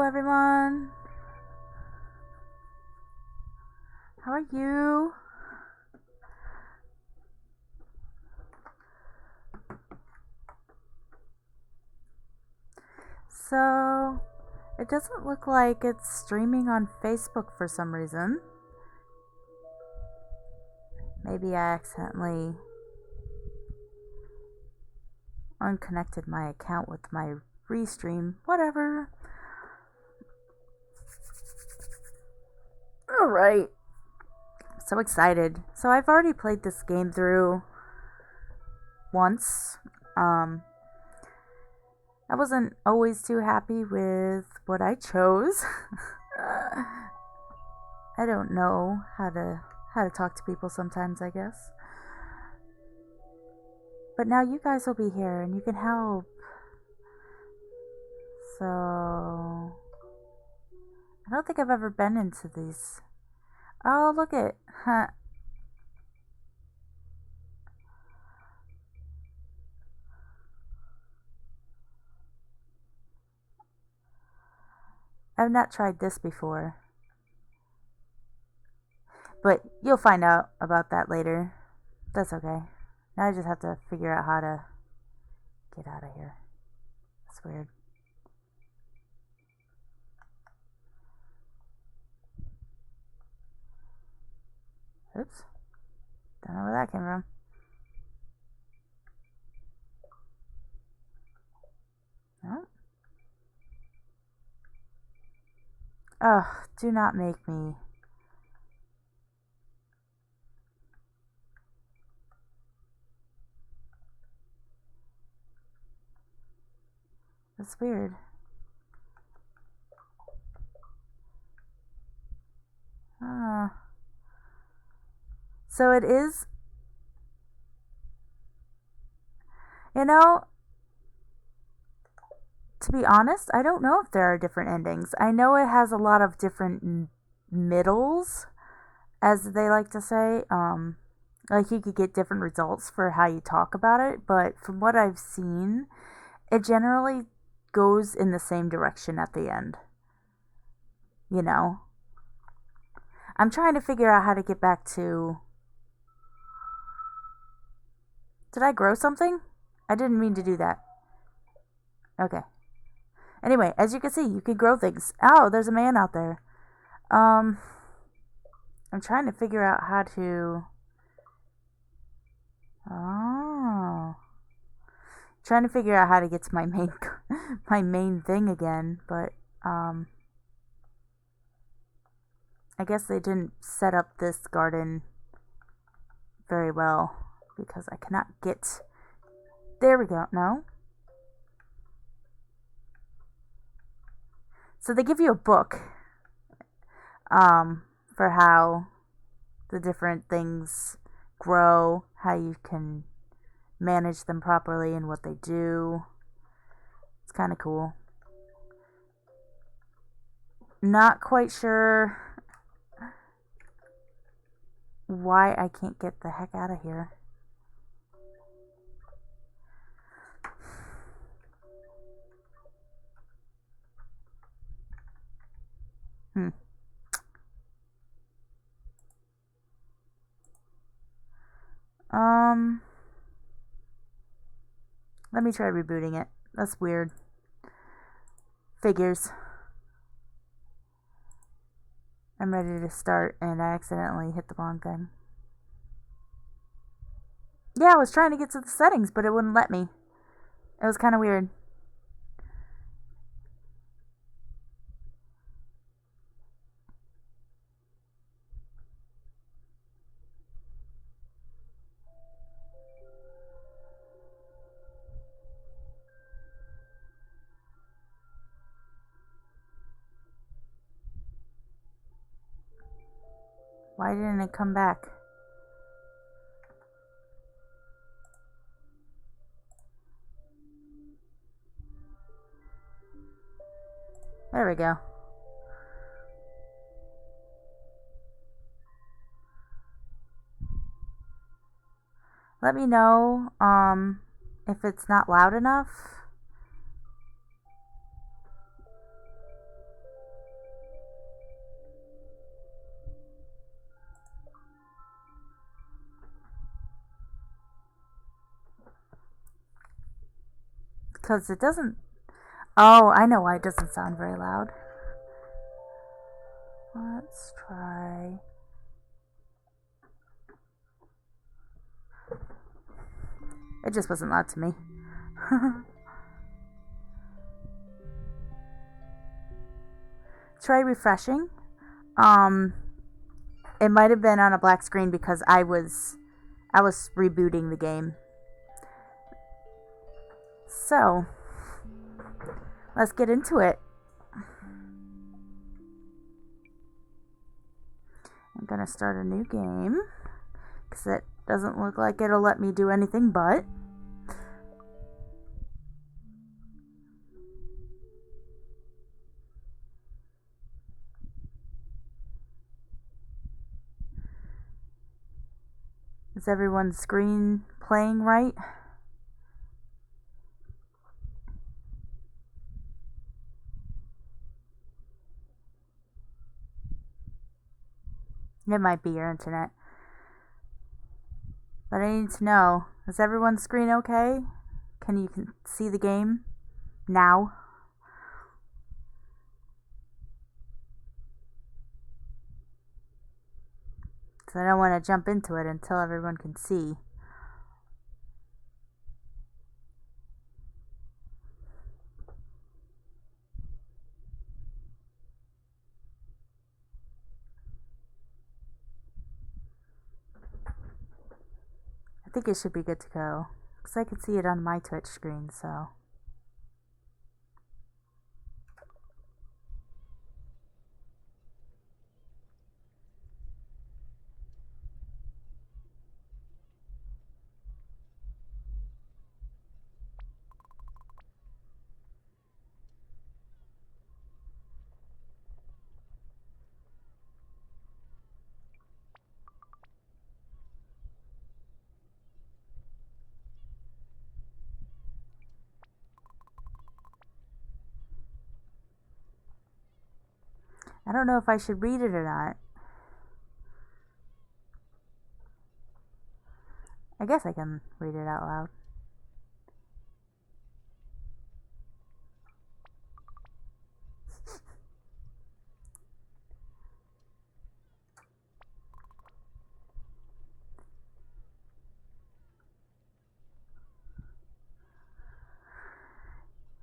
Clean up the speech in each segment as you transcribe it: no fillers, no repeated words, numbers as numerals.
everyone. How are you? So, it doesn't look like it's streaming on Facebook for some reason. Maybe I accidentally unconnected my account with my restream. Whatever. Alright. So excited. So I've already played this game through once. I wasn't always too happy with what I chose. I don't know how to talk to people sometimes, I guess. But now you guys will be here and you can help. So I don't think I've ever been into these. Oh, look it. Huh. I've not tried this before. But you'll find out about that later. That's okay. Now I just have to figure out how to get out of here. That's weird. Oops. Don't know where that came from. No. Ugh, do not make me. That's weird. So it is. You know, to be honest, I don't know if there are different endings. I know it has a lot of different middles, as they like to say. Like you could get different results for how you talk about it, but from what I've seen, it generally goes in the same direction at the end. You know? I'm trying to figure out how to get back to. Did I grow something? I didn't mean to do that. Okay. Anyway, as you can see, you can grow things. Oh, there's a man out there. I'm trying to figure out how to. Oh. Trying to figure out how to get to my main my main thing again, but I guess they didn't set up this garden very well because I cannot get. There we go. No. So they give you a book for how the different things grow, how you can manage them properly and what they do. It's kind of cool. Not quite sure why I can't get the heck out of here. Let me try rebooting it. That's weird. Figures. I'm ready to start and I accidentally hit the wrong thing. Yeah, I was trying to get to the settings, but it wouldn't let me. It was kind of weird. Why didn't it come back? There we go. Let me know if it's not loud enough. Because it doesn't... Oh, I know why it doesn't sound very loud. Let's try... It just wasn't loud to me. Try refreshing. It might have been on a black screen because I was rebooting the game. So, let's get into it. I'm gonna start a new game because it doesn't look like it'll let me do anything but. Is everyone's screen playing right? It might be your internet. But I need to know, is everyone's screen okay? Can you see the game now? Because I don't want to jump into it until everyone can see. I think it should be good to go. Because I can see it on my Twitch screen, so... I don't know if I should read it or not. I guess I can read it out loud.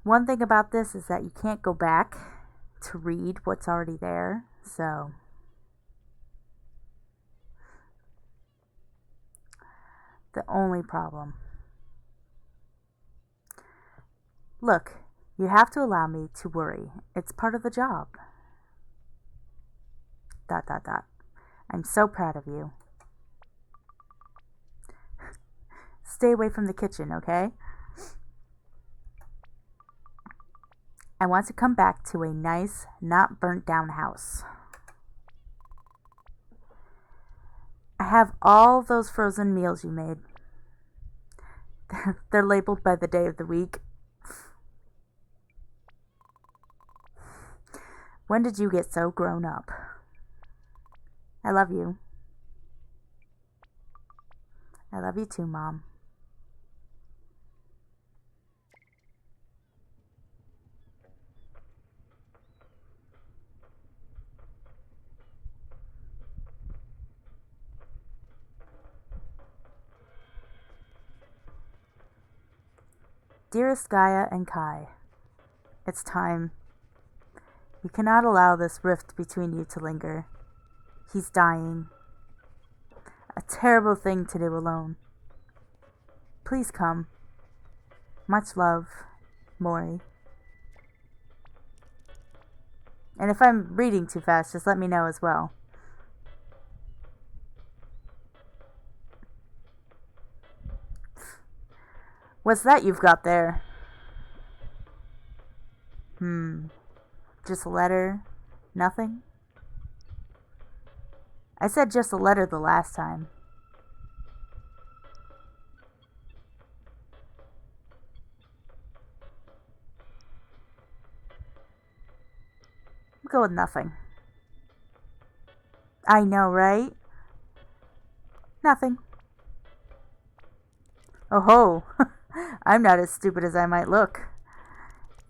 One thing about this is that you can't go back to read what's already there, so... The only problem. Look, you have to allow me to worry. It's part of the job. ... I'm so proud of you. Stay away from the kitchen, okay? I want to come back to a nice, not burnt down house. I have all those frozen meals you made. They're labeled by the day of the week. When did you get so grown up? I love you. I love you too, Mom. Dearest Gaia and Kai, it's time. You cannot allow this rift between you to linger. He's dying. A terrible thing to do alone. Please come. Much love, Mori. And if I'm reading too fast, just let me know as well. What's that you've got there? Just a letter? Nothing? I said just a letter the last time. I'll go with nothing. I know, right? Nothing. Oh ho! I'm not as stupid as I might look.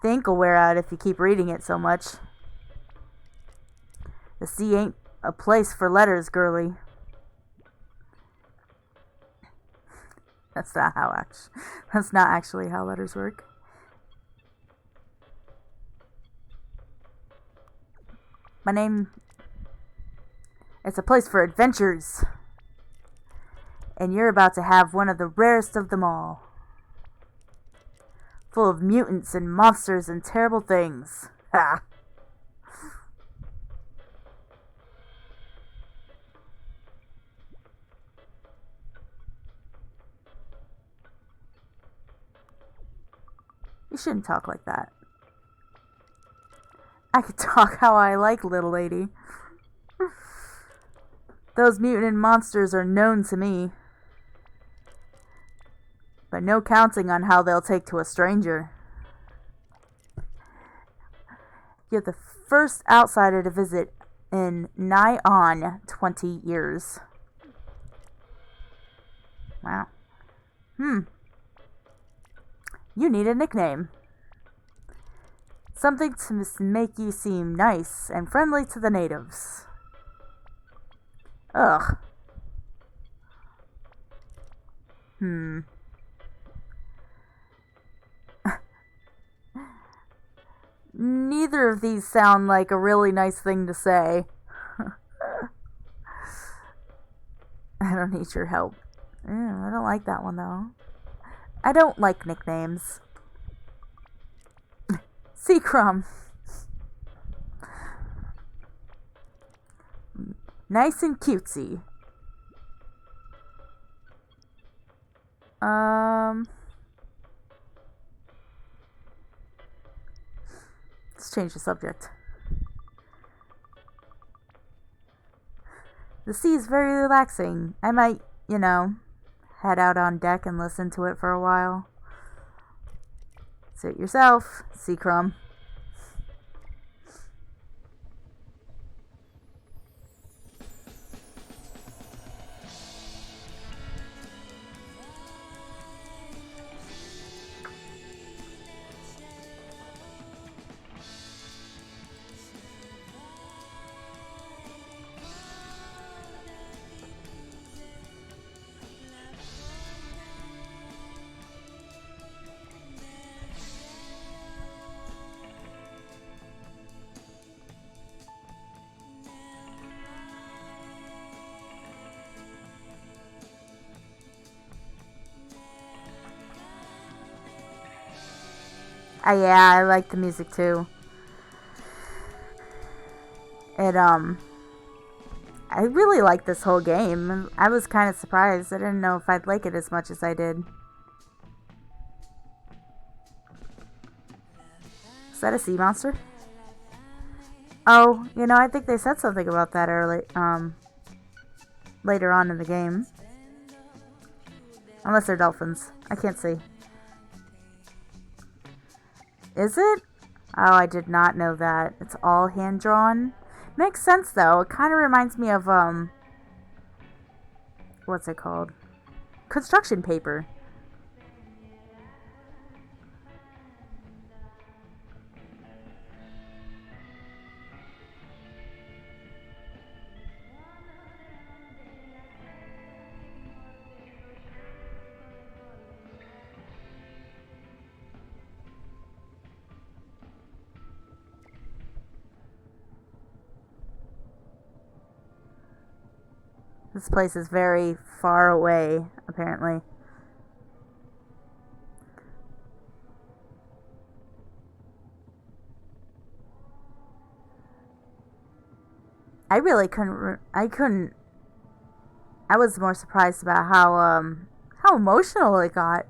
The ink will wear out if you keep reading it so much. The sea ain't a place for letters, girlie. That's not actually how letters work. My name... It's a place for adventures. And you're about to have one of the rarest of them all. Full of mutants and monsters and terrible things. Ha! You shouldn't talk like that. I could talk how I like, little lady. Those mutant monsters are known to me. But no counting on how they'll take to a stranger. You're the first outsider to visit in nigh on 20 years. Wow. You need a nickname. Something to make you seem nice and friendly to the natives. Ugh. Neither of these sound like a really nice thing to say. I don't need your help. I don't like that one, though. I don't like nicknames. Seacrum. Nice and cutesy. Let's change the subject. The sea is very relaxing. I might, head out on deck and listen to it for a while. Suit yourself, Seacrum. Yeah, I like the music too. I really like this whole game. I was kind of surprised. I didn't know if I'd like it as much as I did. Is that a sea monster? Oh, I think they said something about that later on in the game. Unless they're dolphins. I can't see. Is it? Oh, I did not know that. It's all hand-drawn. Makes sense, though. It kind of reminds me of, what's it called? Construction paper. This place is very far away, apparently. I really couldn't. I was more surprised about how emotional it got.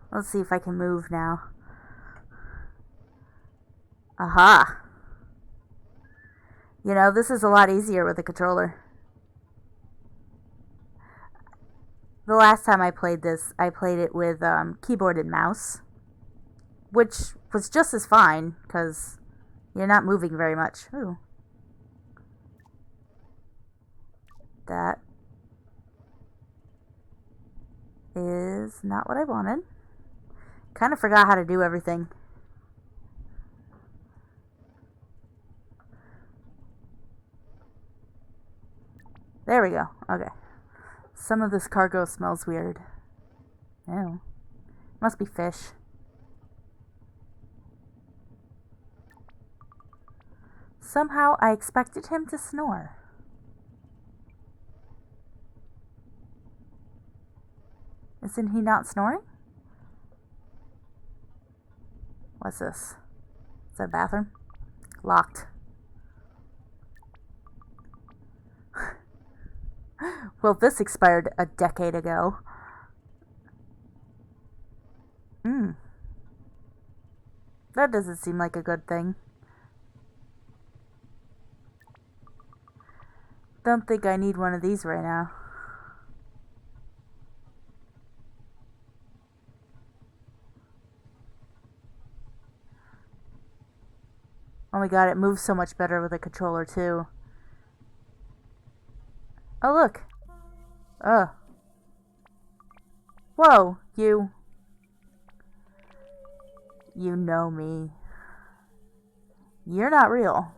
Let's see if I can move now. Aha! This is a lot easier with a controller. The last time I played this, I played it with keyboard and mouse, which was just as fine, because, You're not moving very much. Ooh. That is not what I wanted. Kind of forgot how to do everything. There we go. Okay. Some of this cargo smells weird. Ew. Must be fish. Somehow I expected him to snore. Isn't he not snoring? What's this? Is that a bathroom? Locked. Well, this expired a decade ago. That doesn't seem like a good thing. Don't think I need one of these right now. Oh my god, it moves so much better with a controller too. Oh look. Ugh. Whoa, you. You know me. You're not real.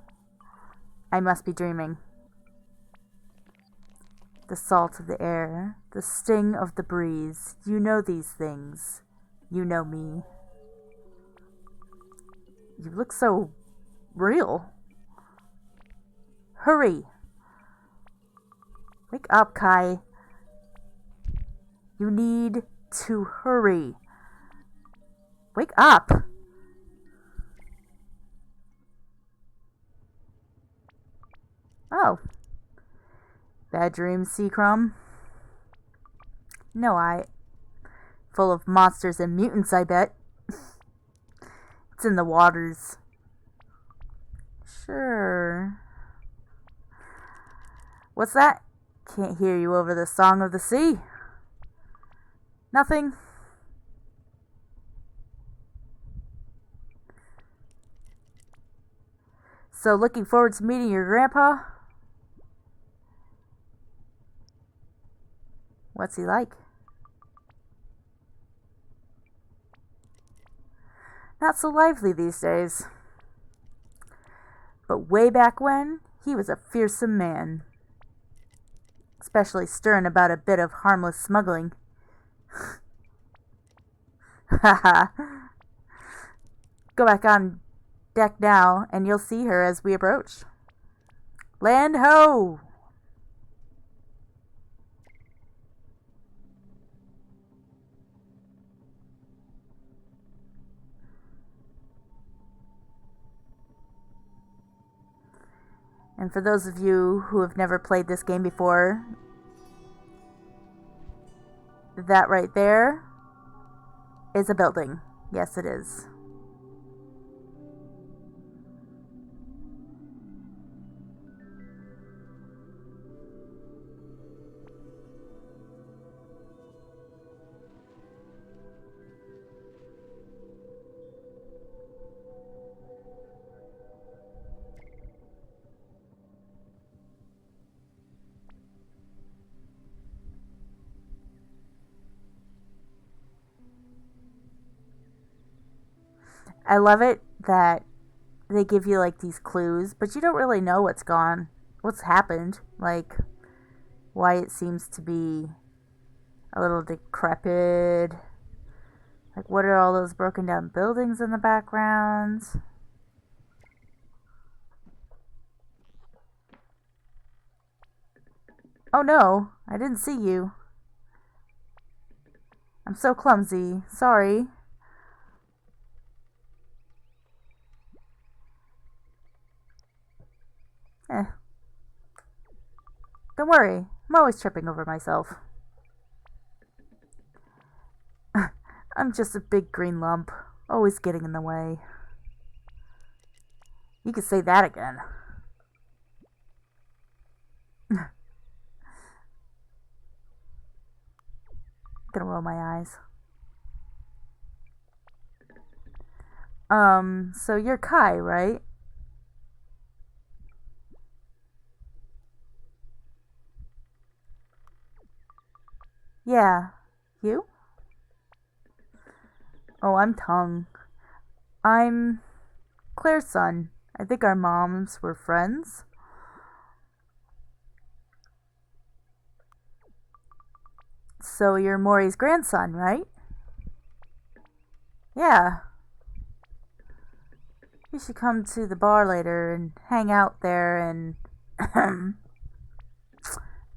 I must be dreaming. The salt of the air, the sting of the breeze. You know these things. You know me. You look so real. Hurry. Wake up, Kai. You need to hurry. Wake up. Oh. Bad dreams, Seacrum? No, full of monsters and mutants, I bet. It's in the waters. Sure. What's that? Can't hear you over the song of the sea. Nothing. So, looking forward to meeting your grandpa? What's he like? Not so lively these days. But way back when, he was a fearsome man. Especially stirring about a bit of harmless smuggling. Haha. Go back on deck now, and you'll see her as we approach. Land ho! And for those of you who have never played this game before, that right there is a building. Yes, it is. I love it that they give you like these clues, but you don't really know what's happened, like why it seems to be a little decrepit. Like, what are all those broken down buildings in the background? Oh no, I didn't see you. I'm so clumsy. Sorry. Eh. Don't worry. I'm always tripping over myself. I'm just a big green lump, always getting in the way. You could say that again. Gonna roll my eyes. So you're Kai, right? Yeah. You? Oh, I'm Tongue. I'm Claire's son. I think our moms were friends. So you're Maury's grandson, right? Yeah. You should come to the bar later and hang out there and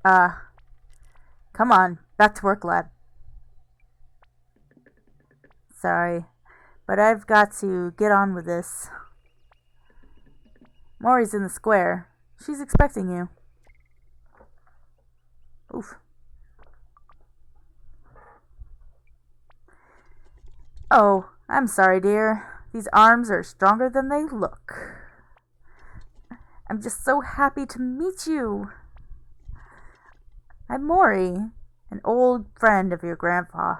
uh come on, back to work, lad. Sorry, but I've got to get on with this. Maury's in the square. She's expecting you. Oof. Oh, I'm sorry, dear. These arms are stronger than they look. I'm just so happy to meet you. I'm Maury, an old friend of your grandpa.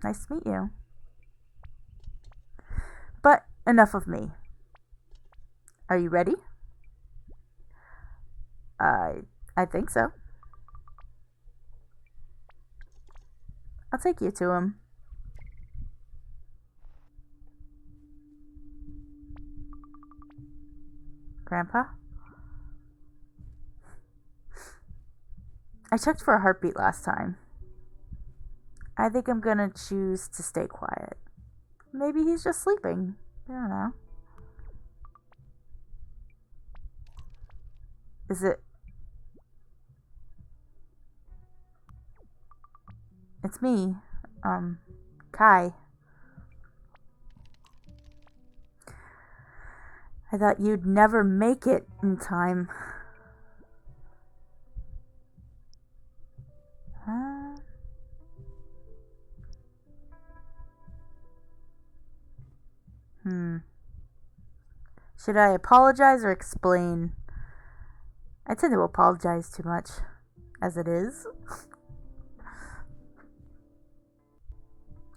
Nice to meet you. But enough of me. Are you ready? I I think so. I'll take you to him. Grandpa? I checked for a heartbeat last time. I think I'm gonna choose to stay quiet. Maybe he's just sleeping. I don't know. Is it? It's me. Kai. I thought you'd never make it in time. Huh? Hmm. Should I apologize or explain? I tend to apologize too much, as it is.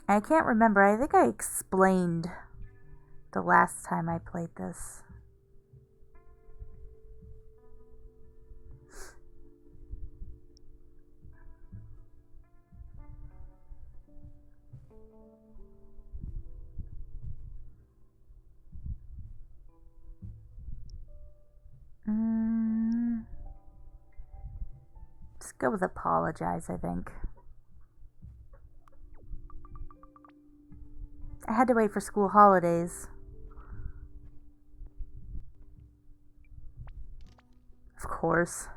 I can't remember. I think I explained the last time I played this. Mm, just go with apologize, I think. I had to wait for school holidays. Of course.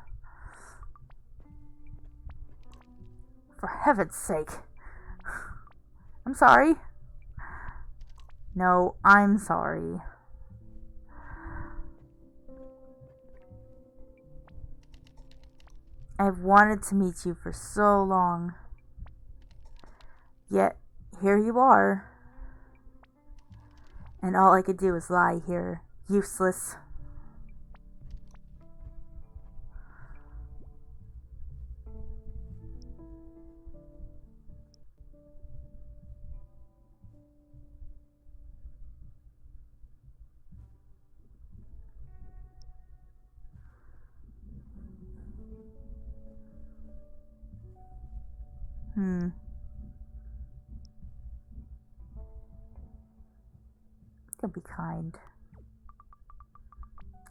For heaven's sake. I'm sorry. No, I'm sorry. I've wanted to meet you for so long. Yet, here you are. And all I could do is lie here, useless. Hmm. Don't be kind.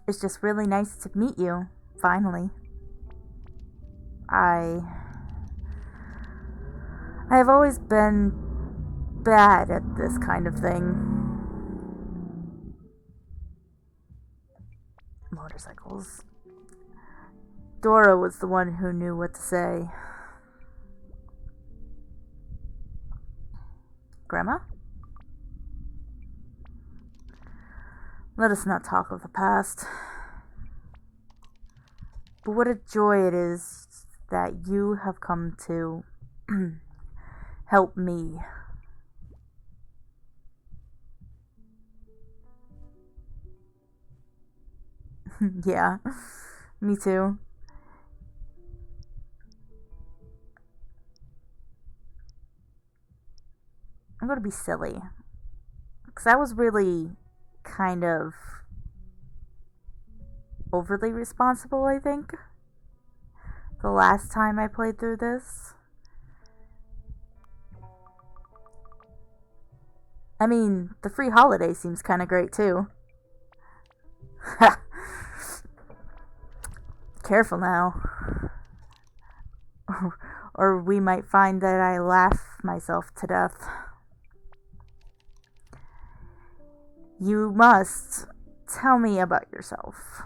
It's just really nice to meet you, finally. I. I have always been bad at this kind of thing. Motorcycles. Dora was the one who knew what to say. Grandma? Let us not talk of the past. But what a joy it is that you have come to help me. Yeah, me too. I'm gonna be silly. Because I was really kind of overly responsible, I think. the last time I played through this. I mean, the free holiday seems kind of great too. Careful now. Or we might find that I laugh myself to death. You must tell me about yourself.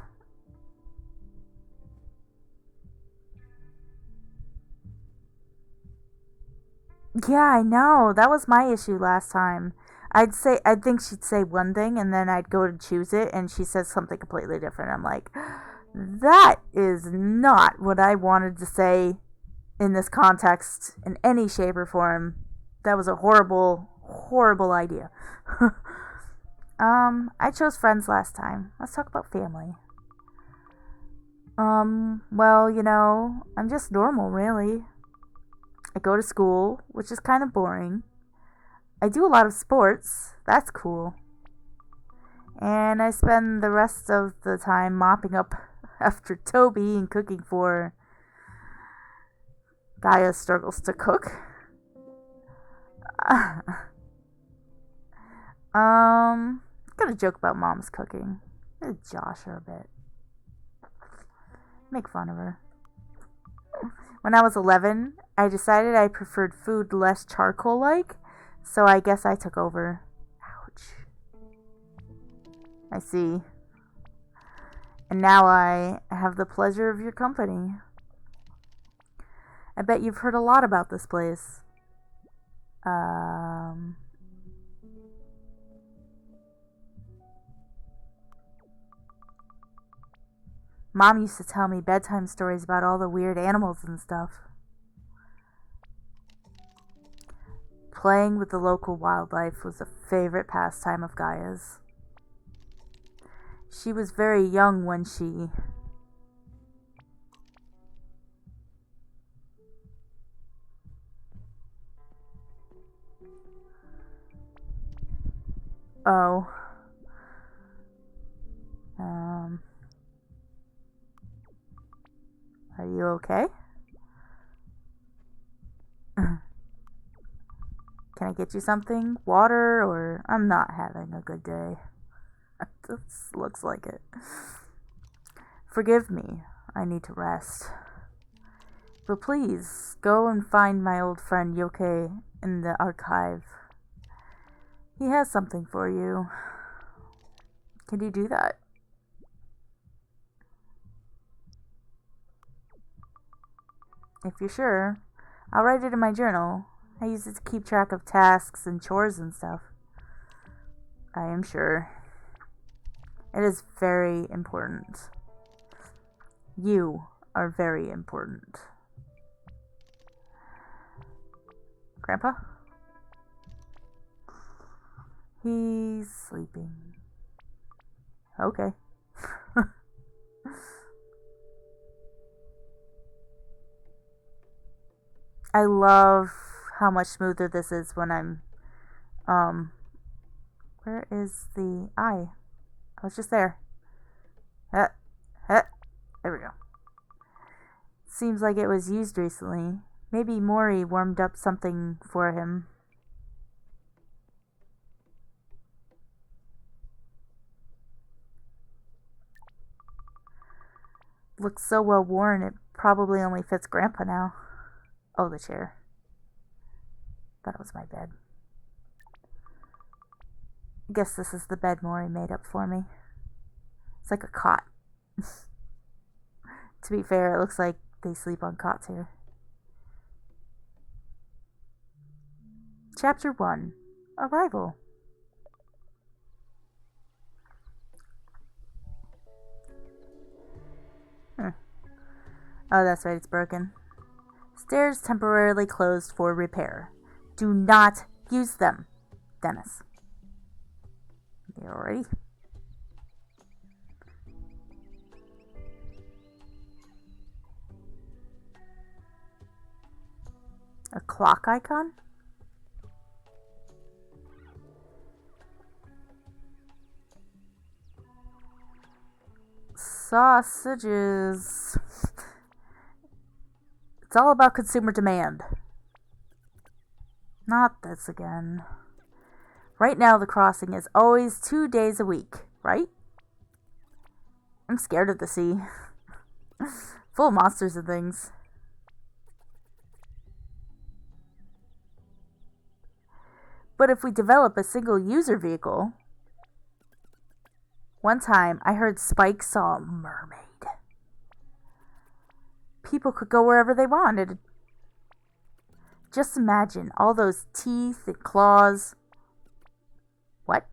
Yeah, I know. That was my issue last time. I'd think she'd say one thing and then I'd go to choose it and she says something completely different. I'm like, that is not what I wanted to say in this context in any shape or form. That was a horrible, horrible idea. I chose friends last time. Let's talk about family. Well, I'm just normal, really. I go to school, which is kind of boring. I do a lot of sports. That's cool. And I spend the rest of the time mopping up after Toby and cooking for Gaia struggles to cook. Gonna joke about mom's cooking. Gonna josh her a bit. Make fun of her. When I was 11, I decided I preferred food less charcoal like, so I guess I took over. Ouch. I see. And now I have the pleasure of your company. I bet you've heard a lot about this place. Mom used to tell me bedtime stories about all the weird animals and stuff. Playing with the local wildlife was a favorite pastime of Gaia's. She was very young when she... Oh. Are you okay? Can I get you something? Water? Or I'm not having a good day. This looks like it. Forgive me. I need to rest. But please, go and find my old friend Yoke in the archive. He has something for you. Can you do that? If you're sure, I'll write it in my journal. I use it to keep track of tasks and chores and stuff. I am sure. It is very important. You are very important. Grandpa? He's sleeping. Okay. I love how much smoother this is when I'm, where is the eye? I was just there. There we go. Seems like it was used recently. Maybe Mori warmed up something for him. Looks so well worn, it probably only fits Grandpa now. Oh, the chair. Thought it was my bed. I guess this is the bed Mori made up for me. It's like a cot. To be fair, it looks like they sleep on cots here. Chapter 1. Arrival. Oh, that's right, it's broken. Stairs temporarily closed for repair. Do not use them. Dennis. You ready? A clock icon? Sausages. It's all about consumer demand. Not this again. Right now, the crossing is always 2 days a week, right? I'm scared of the sea. Full of monsters and things. But if we develop a single user vehicle. One time, I heard Spike saw a mermaid. People could go wherever they wanted. Just imagine all those teeth and claws. What?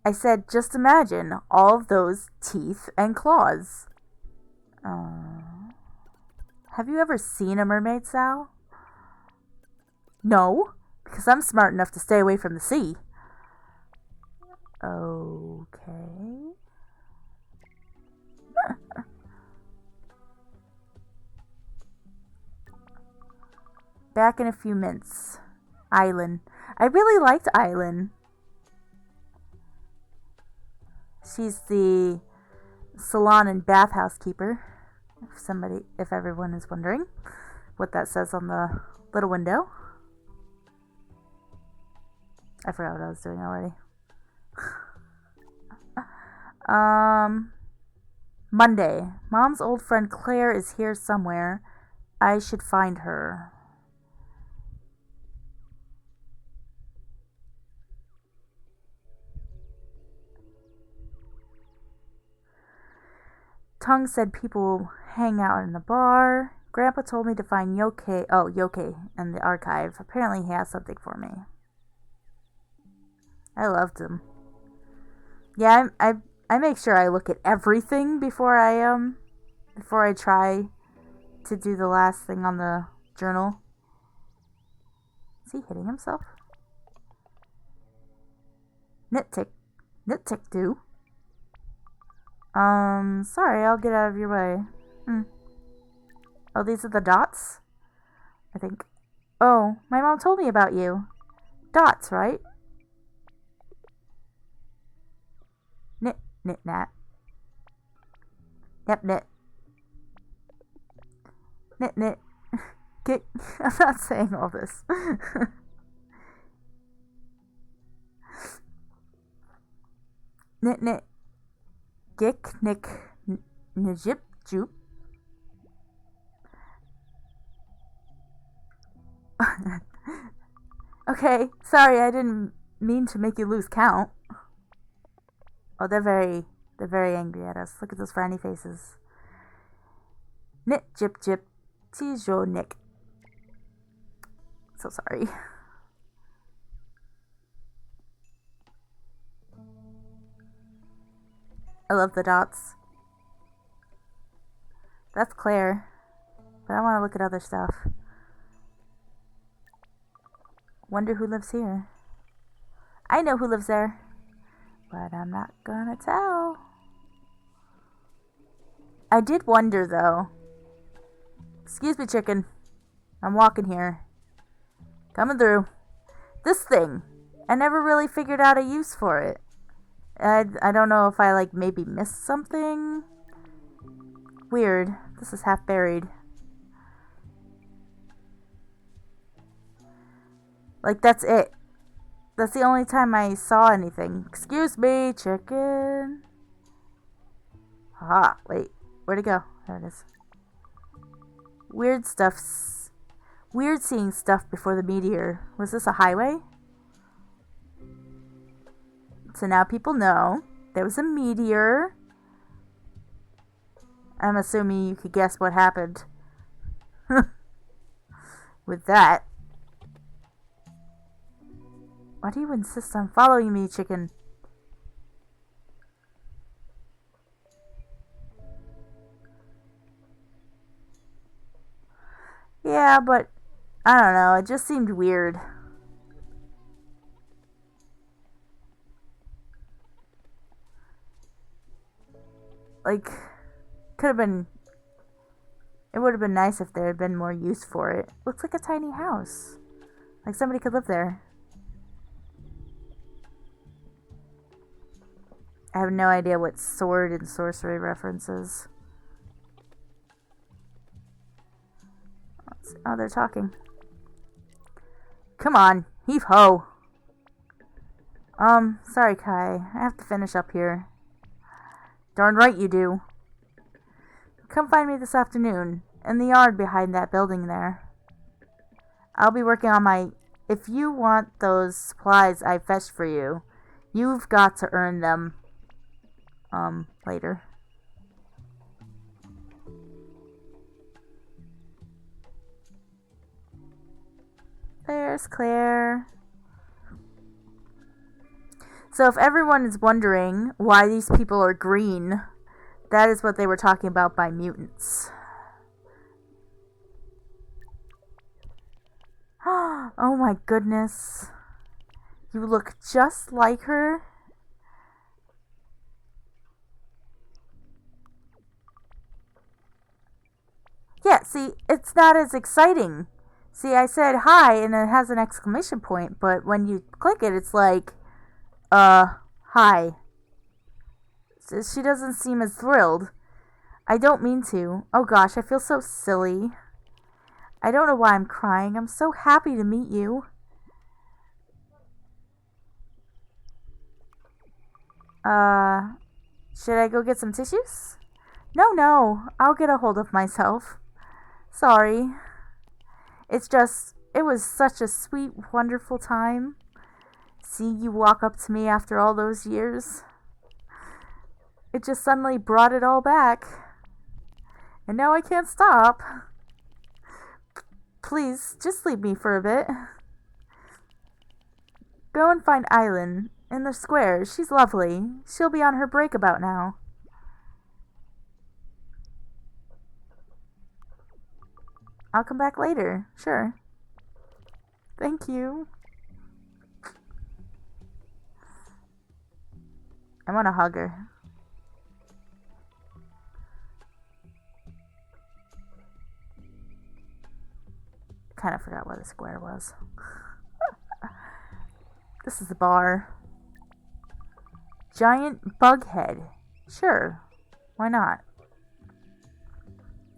I said, just imagine all of those teeth and claws. Have you ever seen a mermaid, Sal? No, because I'm smart enough to stay away from the sea. Okay. Back in a few minutes. Island. I really liked Island. She's the salon and bathhouse keeper. If everyone is wondering what that says on the little window. I forgot what I was doing already. Monday. Mom's old friend Claire is here somewhere. I should find her. Tongue said people hang out in the bar. Grandpa told me to find Yoke in the archive. Apparently he has something for me. I loved him. Yeah, I make sure I look at everything before I try to do the last thing on the journal. Is he hitting himself? Nit-tick do. Sorry, I'll get out of your way. Oh, these are the dots? I think. Oh, my mom told me about you. Dots, right? Nat. Yep, nit. Get. I'm not saying all this. Nit. Gick, nick, njip, joop. Okay, sorry, I didn't mean to make you lose count. Oh, they're very angry at us. Look at those frowny faces. Nit, jip, tijo, nick. So sorry. I love the dots. That's Claire. But I want to look at other stuff. Wonder who lives here. I know who lives there. But I'm not gonna tell. I did wonder though. Excuse me, chicken. I'm walking here. Coming through. This thing. I never really figured out a use for it. I don't know if I maybe missed something. Weird. This is half buried. That's it. That's the only time I saw anything. Excuse me, chicken. Ah, wait. Where'd it go? There it is. Weird seeing stuff before the meteor. Was this a highway? So now people know there was a meteor. I'm assuming you could guess what happened with that. Why do you insist on following me, chicken? Yeah, but I don't know. It just seemed weird. Could have been. It would have been nice if there had been more use for it. Looks like a tiny house. Like somebody could live there. I have no idea what sword and sorcery references. Oh, they're talking. Come on, heave ho. Sorry, Kai. I have to finish up here. Darn right you do. Come find me this afternoon, in the yard behind that building there. I'll be working on my... If you want those supplies I fetched for you, you've got to earn them, later. There's Claire. So if everyone is wondering why these people are green, that is what they were talking about by mutants. Oh my goodness. You look just like her. Yeah, see, it's not as exciting. See, I said hi and it has an exclamation point, but when you click it, it's like, hi. So she doesn't seem as thrilled. I don't mean to. Oh gosh, I feel so silly. I don't know why I'm crying. I'm so happy to meet you. Should I go get some tissues? No, I'll get a hold of myself. Sorry. It's just, it was such a sweet, wonderful time. Seeing you walk up to me after all those years. It just suddenly brought it all back. And now I can't stop. Please, just leave me for a bit. Go and find Island in the square. She's lovely. She'll be on her break about now. I'll come back later. Sure. Thank you. I want to hug her. Kind of forgot where the square was. This is the bar. Giant bug head. Sure. Why not?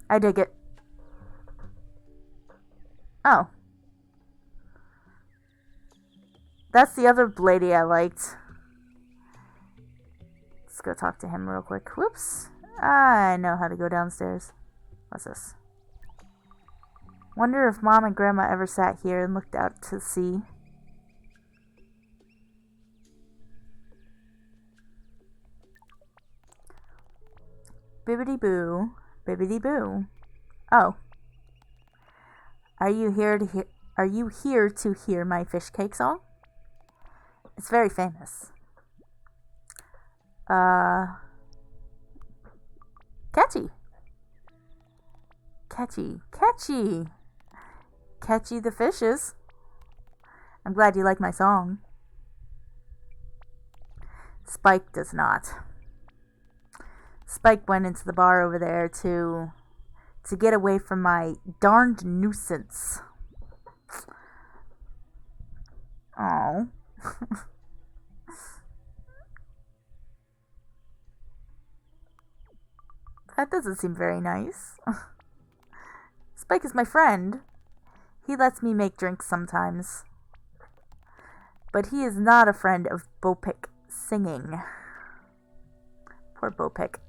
I dig it. Oh. That's the other lady I liked. Let's go talk to him real quick. Whoops. I know how to go downstairs. What's this? Wonder if Mom and Grandma ever sat here and looked out to sea. Bibbidi boo. Bibbidi boo. Oh. Are you here to hear my fish cake song? It's very famous. Catchy. Catchy the fishes. I'm glad you like my song. Spike does not. Spike went into the bar over there to get away from my darned nuisance. Oh. That doesn't seem very nice. Spike is my friend. He lets me make drinks sometimes. But he is not a friend of Bopik singing. Poor Bopik.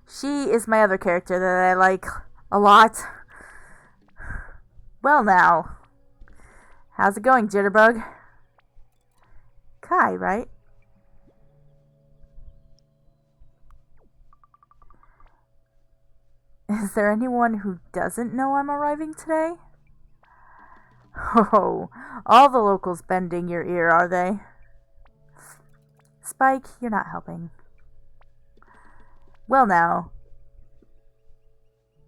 She is my other character that I like a lot. Well now. How's it going, Jitterbug? Kai, right? Is there anyone who doesn't know I'm arriving today? Oh, all the locals bending your ear, are they? Spike, you're not helping. Well now,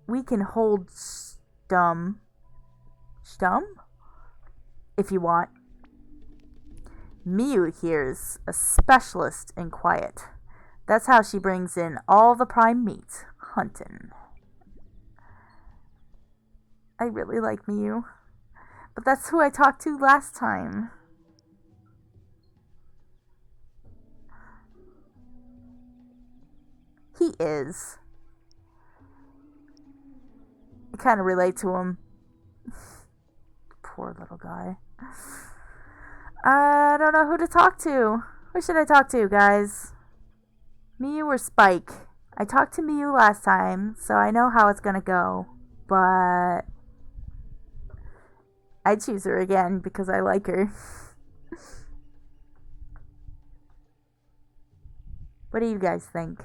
we can hold Stum, if you want. Miu here's a specialist in quiet. That's how she brings in all the prime meat, huntin'. I really like Miu, but that's who I talked to last time. is. I kind of relate to him. Poor little guy. I don't know who to talk to. Who should I talk to, guys? Miyu or Spike? I talked to Miyu last time, so I know how it's gonna go. But I'd choose her again because I like her. What do you guys think?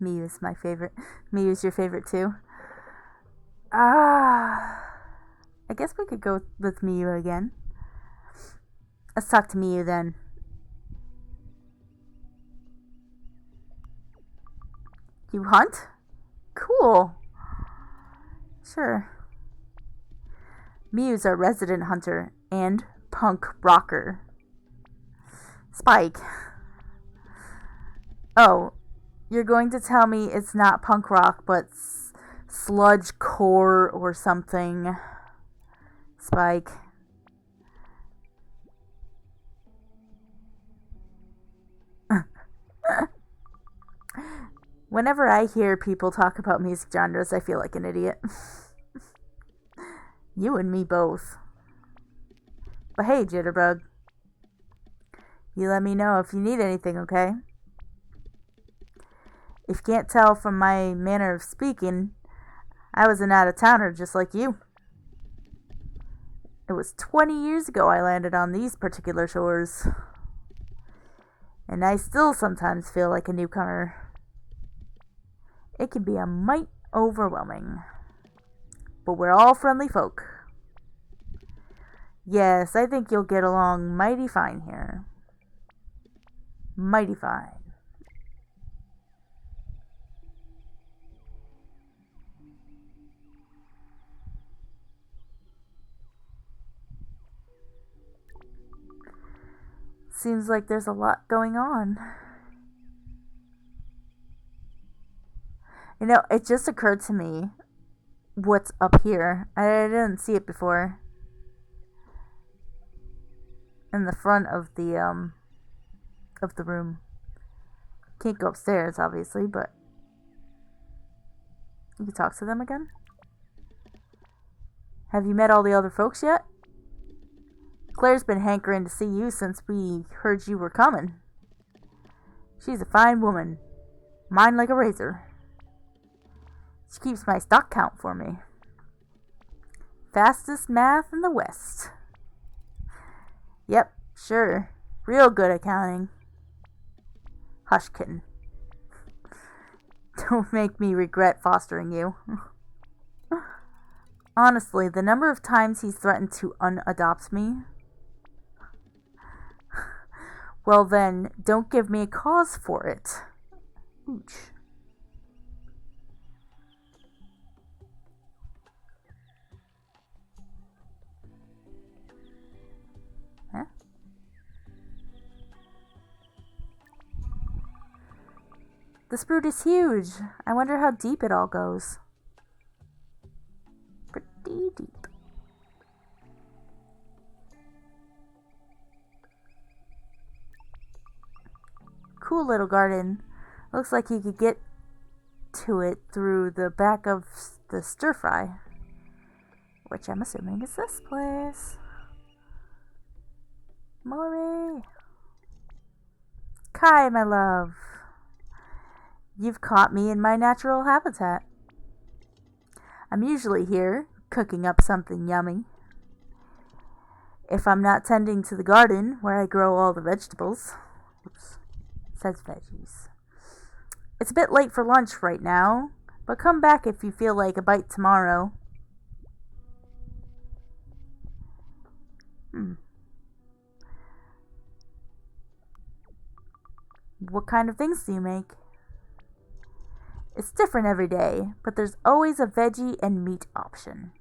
Miyu is my favorite. Miyu is your favorite too? I guess we could go with Miyu again. Let's talk to Miyu then. You hunt? Cool. Sure. Miyu's our resident hunter and punk rocker. Spike. Oh, you're going to tell me it's not punk rock, but sludge core or something. Spike. Whenever I hear people talk about music genres, I feel like an idiot. You and me both. But hey, Jitterbug. You let me know if you need anything, okay? If you can't tell from my manner of speaking, I was an out-of-towner just like you. It was 20 years ago I landed on these particular shores. And I still sometimes feel like a newcomer. It can be a mite overwhelming. But we're all friendly folk. Yes, I think you'll get along mighty fine here. Mighty fine. Seems like there's a lot going on. You know, it just occurred to me what's up here. I didn't see it before. In the front of the room. Can't go upstairs, obviously, but you can talk to them again. Have you met all the other folks yet? Claire's been hankering to see you since we heard you were coming. She's a fine woman. Mine like a razor. She keeps my stock count for me. Fastest math in the West. Yep, sure. Real good at counting. Hush, kitten. Don't make me regret fostering you. Honestly, the number of times he's threatened to unadopt me. Well then, don't give me a cause for it. Ooch. Huh? This brood is huge. I wonder how deep it all goes. Pretty deep. Cool little garden. Looks like you could get to it through the back of the stir fry, which I'm assuming is this place. Maury! Kai, my love. You've caught me in my natural habitat. I'm usually here, cooking up something yummy. If I'm not tending to the garden, where I grow all the vegetables. Oops. Says veggies. It's a bit late for lunch right now, but come back if you feel like a bite tomorrow. What kind of things do you make? It's different every day, but there's always a veggie and meat option.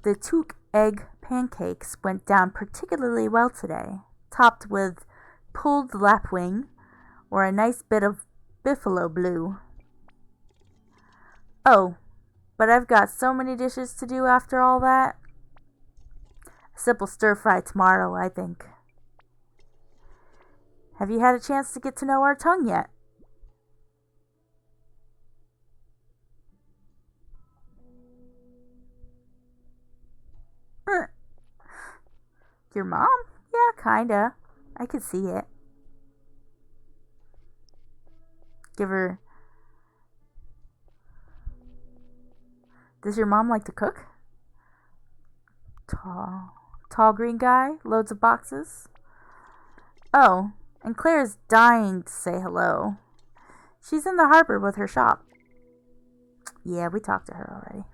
The toque egg pancakes went down particularly well today, topped with pulled lapwing or a nice bit of buffalo blue. Oh, but I've got so many dishes to do after all that. A simple stir fry tomorrow, I think. Have you had a chance to get to know our tongue yet? Your mom? Yeah, kinda. I could see it. Give her. Does your mom like to cook? Tall green guy, loads of boxes. Oh, and Claire's dying to say hello. She's in the harbor with her shop. Yeah, we talked to her already.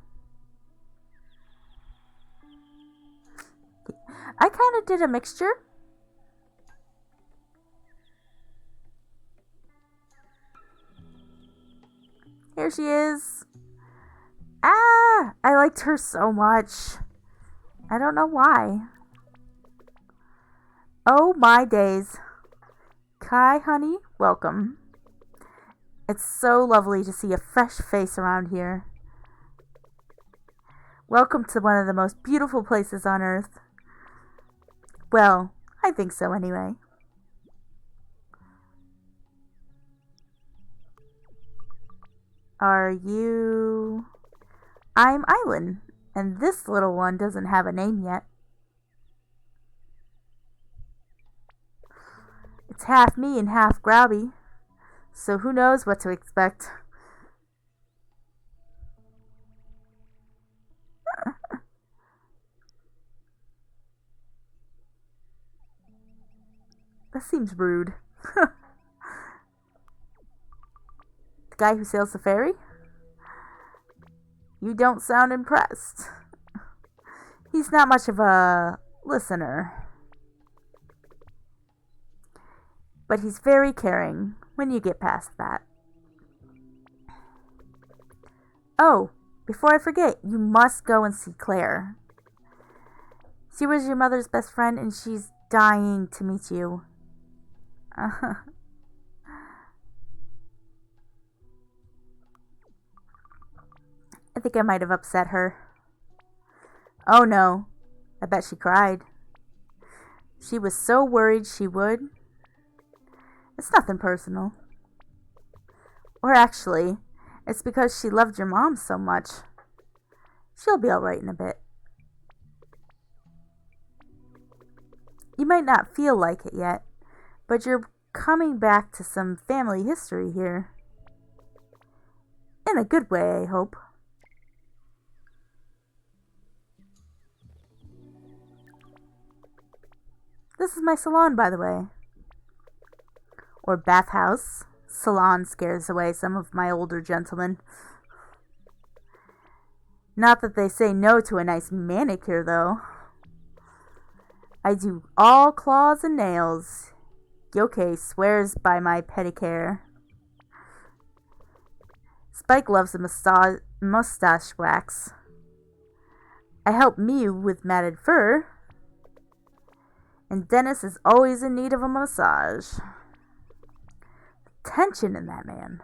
I kind of did a mixture. Here she is. Ah, I liked her so much. I don't know why. Oh my days. Kai, honey, welcome. It's so lovely to see a fresh face around here. Welcome to one of the most beautiful places on earth. Well, I think so anyway. Are you... I'm Island, and this little one doesn't have a name yet. It's half me and half Grabby, so who knows what to expect. That seems rude. The guy who sails the ferry? You don't sound impressed. He's not much of a listener. But he's very caring when you get past that. Oh, before I forget, you must go and see Claire. She was your mother's best friend and she's dying to meet you. I think I might have upset her. Oh no, I bet she cried. She was so worried she would. It's nothing personal. Or actually, it's because she loved your mom so much. She'll be alright in a bit. You might not feel like it yet, but you're coming back to some family history here. In a good way, I hope. This is my salon, by the way. Or bathhouse. Salon scares away some of my older gentlemen. Not that they say no to a nice manicure, though. I do all claws and nails. Yoke swears by my pedicure. Spike loves a mustache wax. I help Mew with matted fur. And Dennis is always in need of a massage. Tension in that man.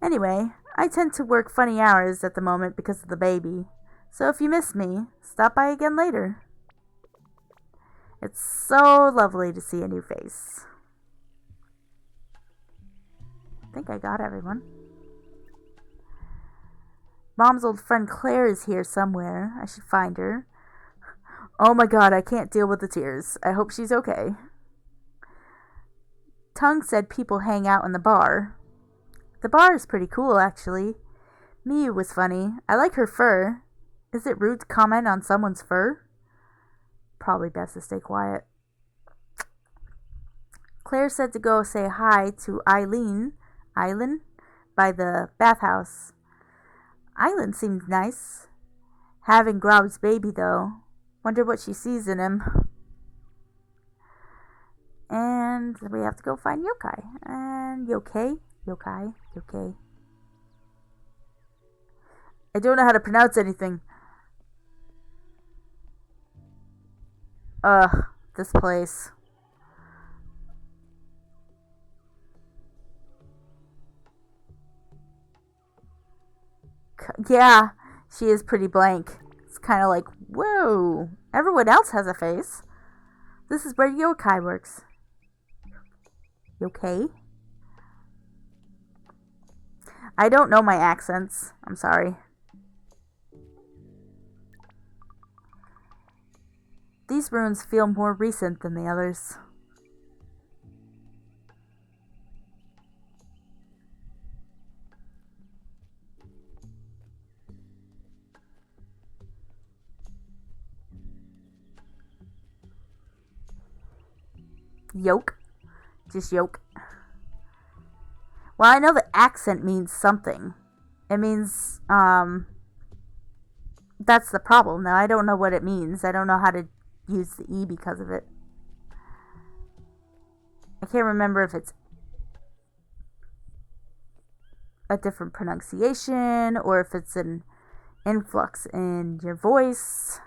Anyway, I tend to work funny hours at the moment because of the baby. So if you miss me, stop by again later. It's so lovely to see a new face. I think I got everyone. Mom's old friend Claire is here somewhere. I should find her. Oh my god, I can't deal with the tears. I hope she's okay. Tongue said people hang out in the bar. The bar is pretty cool, actually. Miu was funny. I like her fur. Is it rude to comment on someone's fur? Probably best to stay quiet. Claire said to go say hi to Eileen, by the bathhouse. Eileen seemed nice. Having Grob's baby, though. Wonder what she sees in him. And we have to go find yokai. And yokai? Yokai? Yokai? I don't know how to pronounce anything. This place. Yeah, she is pretty blank. It's kind of like, whoa, everyone else has a face. This is where yokai works. Yokai? I don't know my accents. I'm sorry. These ruins feel more recent than the others. Yoke. Just yoke. Well, I know the accent means something. It means, that's the problem. Now, I don't know what it means. I don't know how to use the E because of it. I can't remember if it's a different pronunciation or if it's an influx in your voice.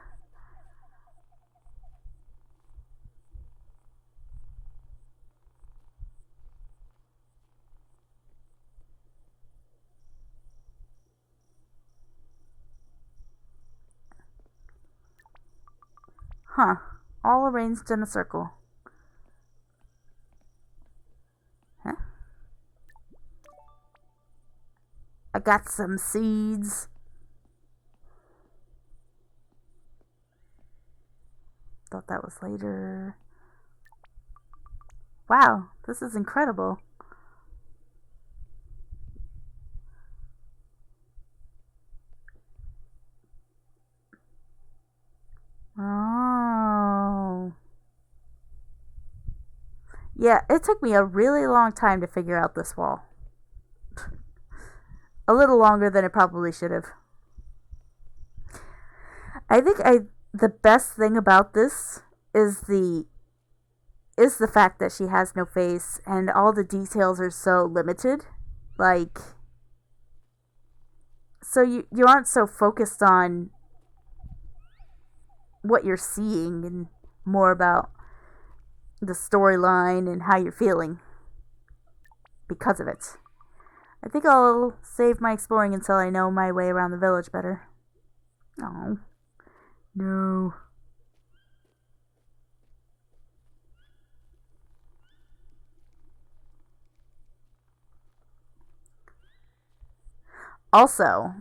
Huh. All arranged in a circle. Huh? I got some seeds. Thought that was later. Wow, this is incredible. Oh. Yeah, it took me a really long time to figure out this wall. A little longer than it probably should have. I think the best thing about this is the fact that she has no face and all the details are so limited. Like, so you aren't so focused on what you're seeing and more about the storyline and how you're feeling because of it. I think I'll save my exploring until I know my way around the village better. Oh. No. Also,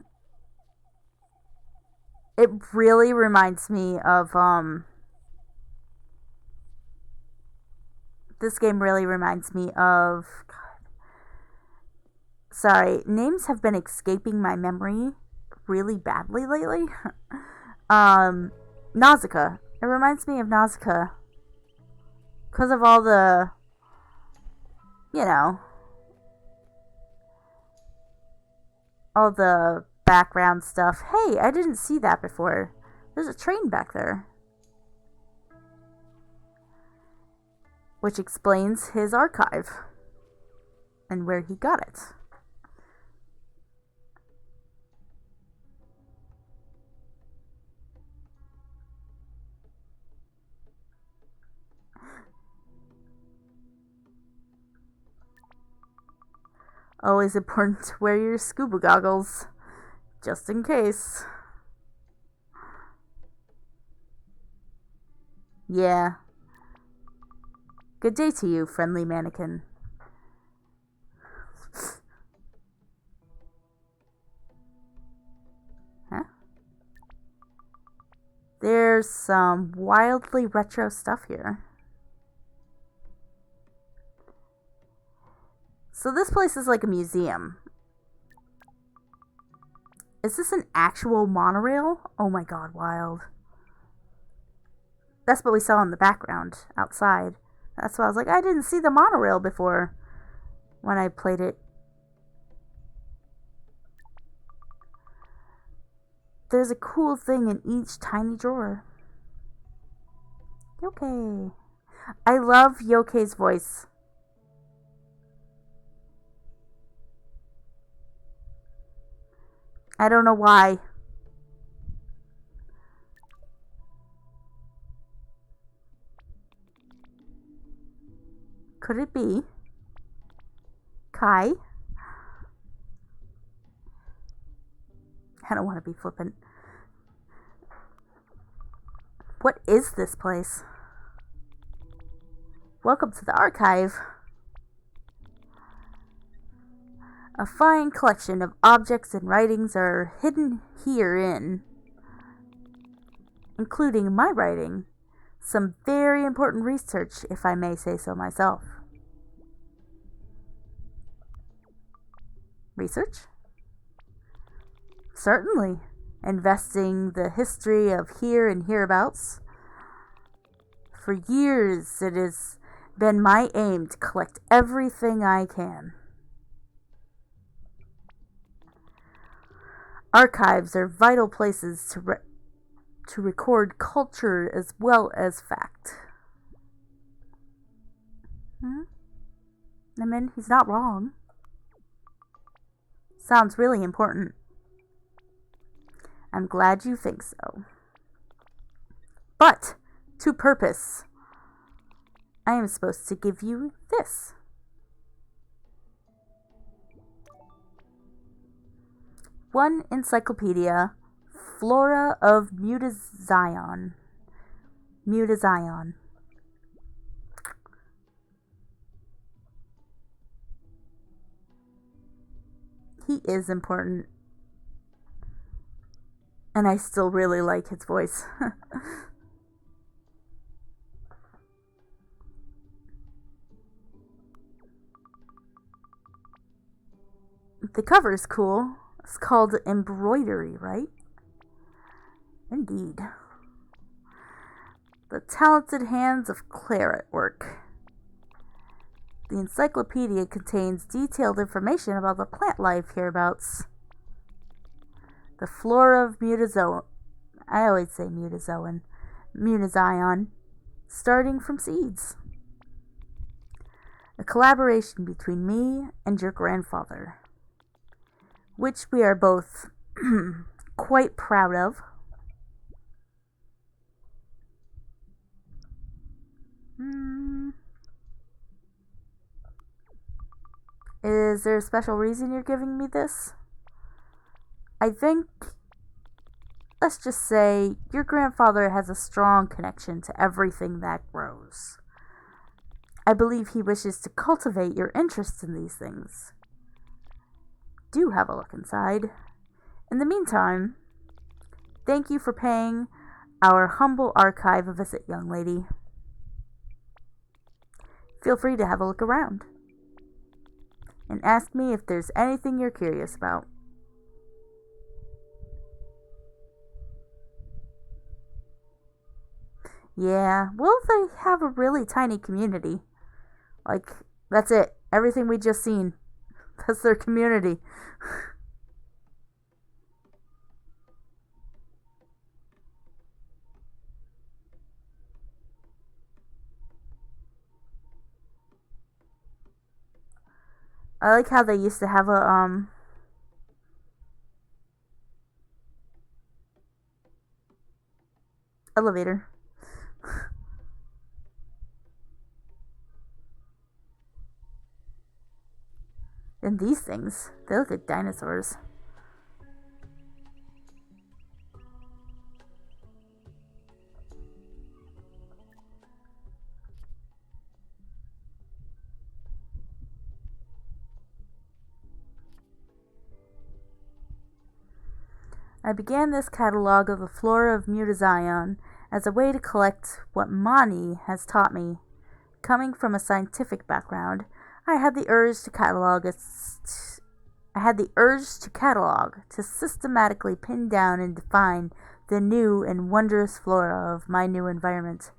it really reminds me of this game really reminds me of, sorry, names have been escaping my memory really badly lately. Nausicaa. It reminds me of Nausicaa because of all the, you know, all the background stuff. Hey, I didn't see that before. There's a train back there. Which explains his archive and where he got it. Always important to wear your scuba goggles, just in case. Yeah. Good day to you, friendly mannequin. Huh? There's some wildly retro stuff here. So this place is like a museum. Is this an actual monorail? Oh my god, wild. That's what we saw in the background outside. That's why I was like, I didn't see the monorail before when I played it. There's a cool thing in each tiny drawer. Okay. I love Yoke's voice. I don't know why. Could it be Kai? I don't want to be flippant. What is this place? Welcome to the archive. A fine collection of objects and writings are hidden herein, including my writing. Some very important research, if I may say so myself. Research? Certainly. Investing the history of here and hereabouts. For years, it has been my aim to collect everything I can. Archives are vital places to record culture as well as fact. I mean, he's not wrong. Sounds really important. I'm glad you think so. But, to purpose, I am supposed to give you this. One encyclopedia, Flora of Mutazione. Mutazione. He is important. And I still really like his voice. The cover is cool. It's called Embroidery, right? Indeed. The talented hands of Claire at work. The encyclopedia contains detailed information about the plant life hereabouts. The flora of Mutazione. I always say Mutazione. Mutazione. Starting from seeds. A collaboration between me and your grandfather, which we are both quite proud of. Is there a special reason you're giving me this? I think, let's just say, your grandfather has a strong connection to everything that grows. I believe he wishes to cultivate your interest in these things. Do have a look inside. In the meantime, thank you for paying our humble archive a visit, young lady. Feel free to have a look around and ask me if there's anything you're curious about. Yeah, well, they have a really tiny community. Like, that's it. Everything we just seen. That's their community. I like how they used to have a elevator. And these things, they look like dinosaurs. I began this catalog of the flora of Mutazione as a way to collect what Mani has taught me. Coming from a scientific background, I had the urge to catalog, to systematically pin down and define the new and wondrous flora of my new environment.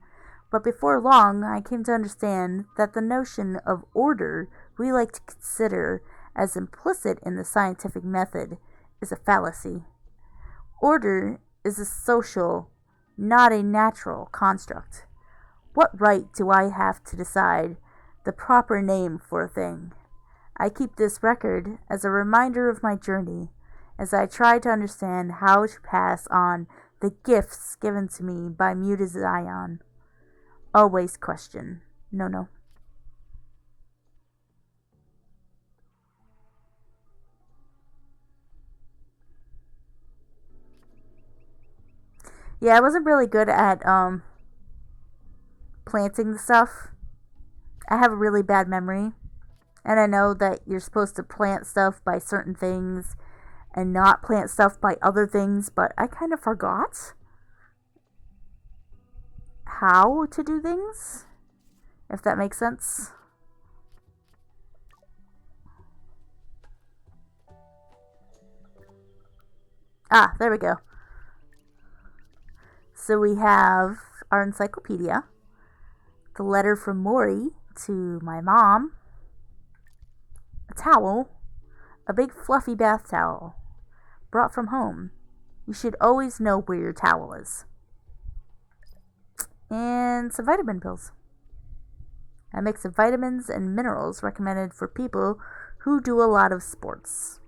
But before long, I came to understand that the notion of order we like to consider as implicit in the scientific method is a fallacy. Order is a social, not a natural construct. What right do I have to decide the proper name for a thing? I keep this record as a reminder of my journey, as I try to understand how to pass on the gifts given to me by Mutazione. Always question. No, no. Yeah, I wasn't really good at planting the stuff. I have a really bad memory, and I know that you're supposed to plant stuff by certain things and not plant stuff by other things, but I kind of forgot how to do things, if that makes sense. Ah, there we go. So we have our encyclopedia, the letter from Mori to my mom, a towel, a big fluffy bath towel, brought from home. You should always know where your towel is. And some vitamin pills. A mix of vitamins and minerals recommended for people who do a lot of sports.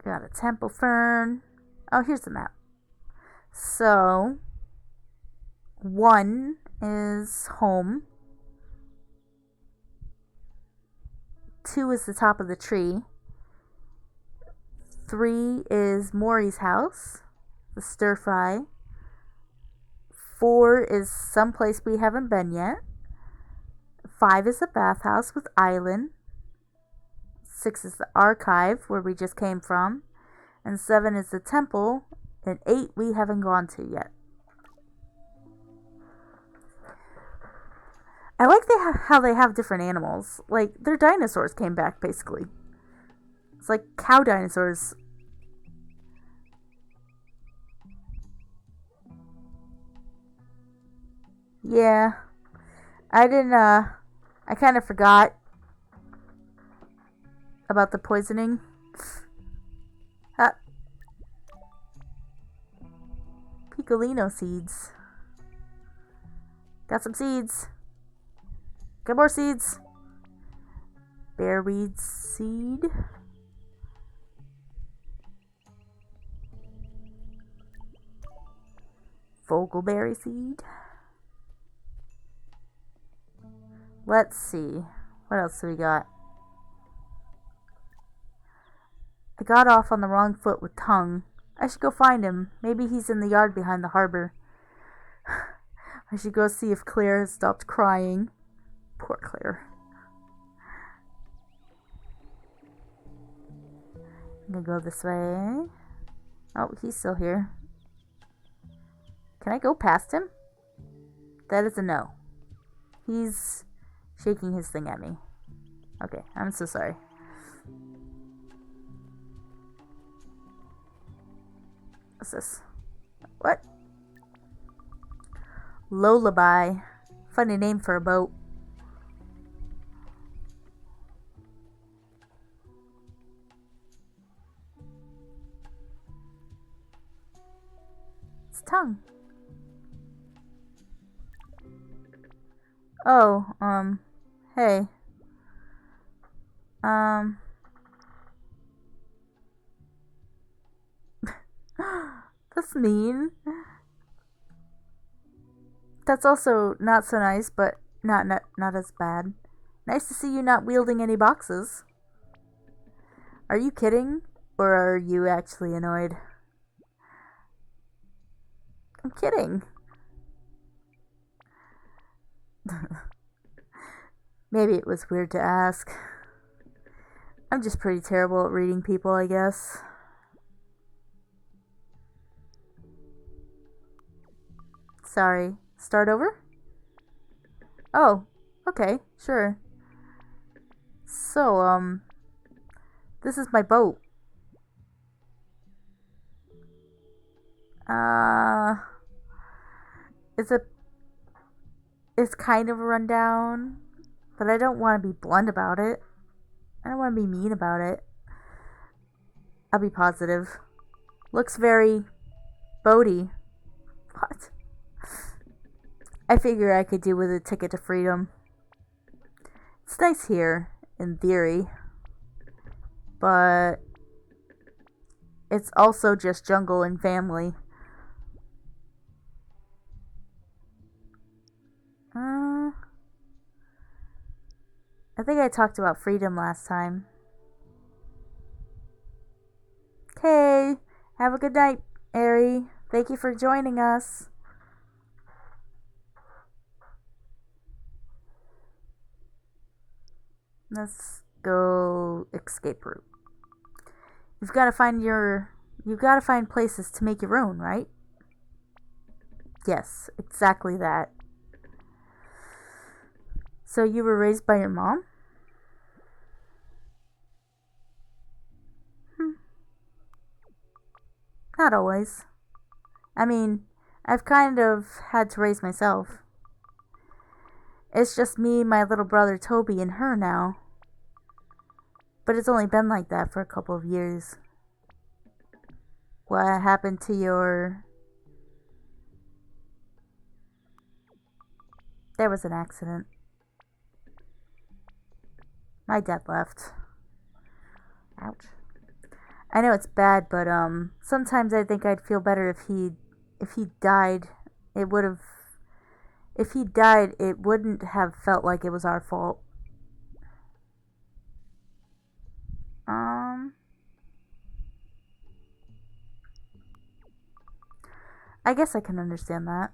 Got a temple fern. Oh, here's the map. So, 1 is home. 2 is the top of the tree. 3 is Maury's house, the stir fry. 4 is someplace we haven't been yet. 5 is the bathhouse with island. 6 is the archive where we just came from. And 7 is the temple. And 8 we haven't gone to yet. I like how they have different animals. Like, their dinosaurs came back, basically. It's like cow dinosaurs. Yeah. I kind of forgot about the poisoning. Ah, Picolino seeds. Got some seeds. Got more seeds. Bearweed seed. Vogelberry seed. Let's see. What else do we got? I got off on the wrong foot with Tongue. I should go find him. Maybe he's in the yard behind the harbor. I should go see if Claire has stopped crying. Poor Claire. I'm gonna go this way. Oh, he's still here. Can I go past him? That is a no. He's shaking his thing at me. Okay, I'm so sorry. What's this? What? Lullaby. Funny name for a boat. It's Tongue. Oh, hey. That's mean. That's also not so nice, but not as bad. Nice to see you not wielding any boxes. Are you kidding? Or are you actually annoyed? I'm kidding. Maybe it was weird to ask. I'm just pretty terrible at reading people, I guess. Sorry. Start over? Oh, okay, sure. So, this is my boat. Uh, it's a, it's kind of a rundown, but I don't want to be blunt about it. I don't want to be mean about it. I'll be positive. Looks very Bodhi. What? I figure I could do with a ticket to freedom. It's nice here, in theory. But it's also just jungle and family. I think I talked about freedom last time. Okay, have a good night, Ari. Thank you for joining us. Let's go escape route. You've got to find places to make your own, right? Yes, exactly that. So you were raised by your mom? Not always. I mean, I've kind of had to raise myself. It's just me, my little brother Toby, and her now. But it's only been like that for a couple of years. What happened to your... There was an accident. My dad left. Ouch. I know it's bad, but sometimes I think I'd feel better if he died. It would have If he died, it wouldn't have felt like it was our fault. Um I guess I can understand that.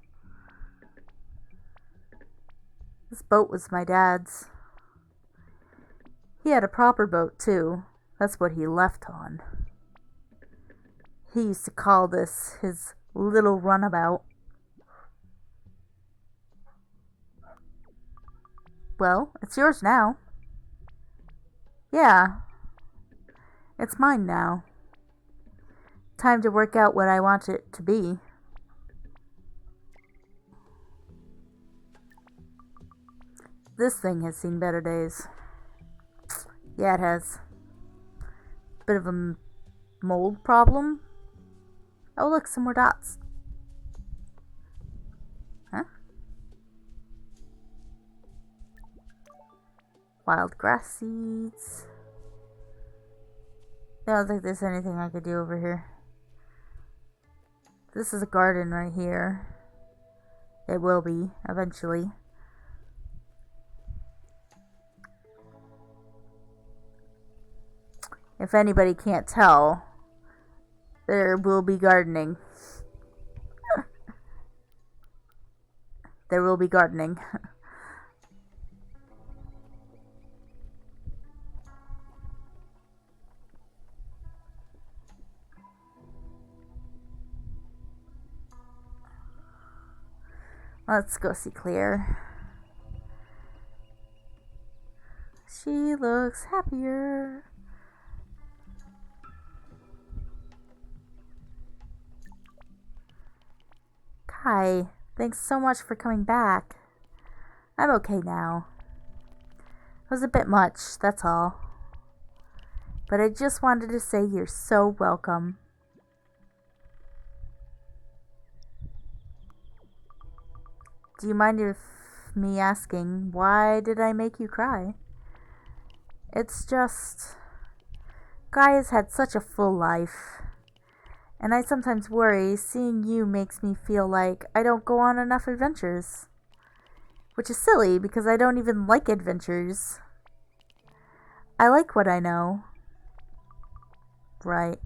This boat was my dad's. He had a proper boat too. That's what he left on. He used to call this his little runabout. Well, it's yours now. Yeah, it's mine now. Time to work out what I want it to be. This thing has seen better days. Yeah, it has. Bit of a mold problem. Oh, look, some more dots. Huh? Wild grass seeds. I don't think there's anything I could do over here. This is a garden right here. It will be, eventually. If anybody can't tell, there will be gardening. There will be gardening. Let's go see Claire. She looks happier. Kai, thanks so much for coming back. I'm okay now. It was a bit much, that's all. But I just wanted to say you're so welcome. Do you mind if me asking, why did I make you cry? It's just... Guy has had such a full life. And I sometimes worry seeing you makes me feel like I don't go on enough adventures. Which is silly because I don't even like adventures. I like what I know. Right.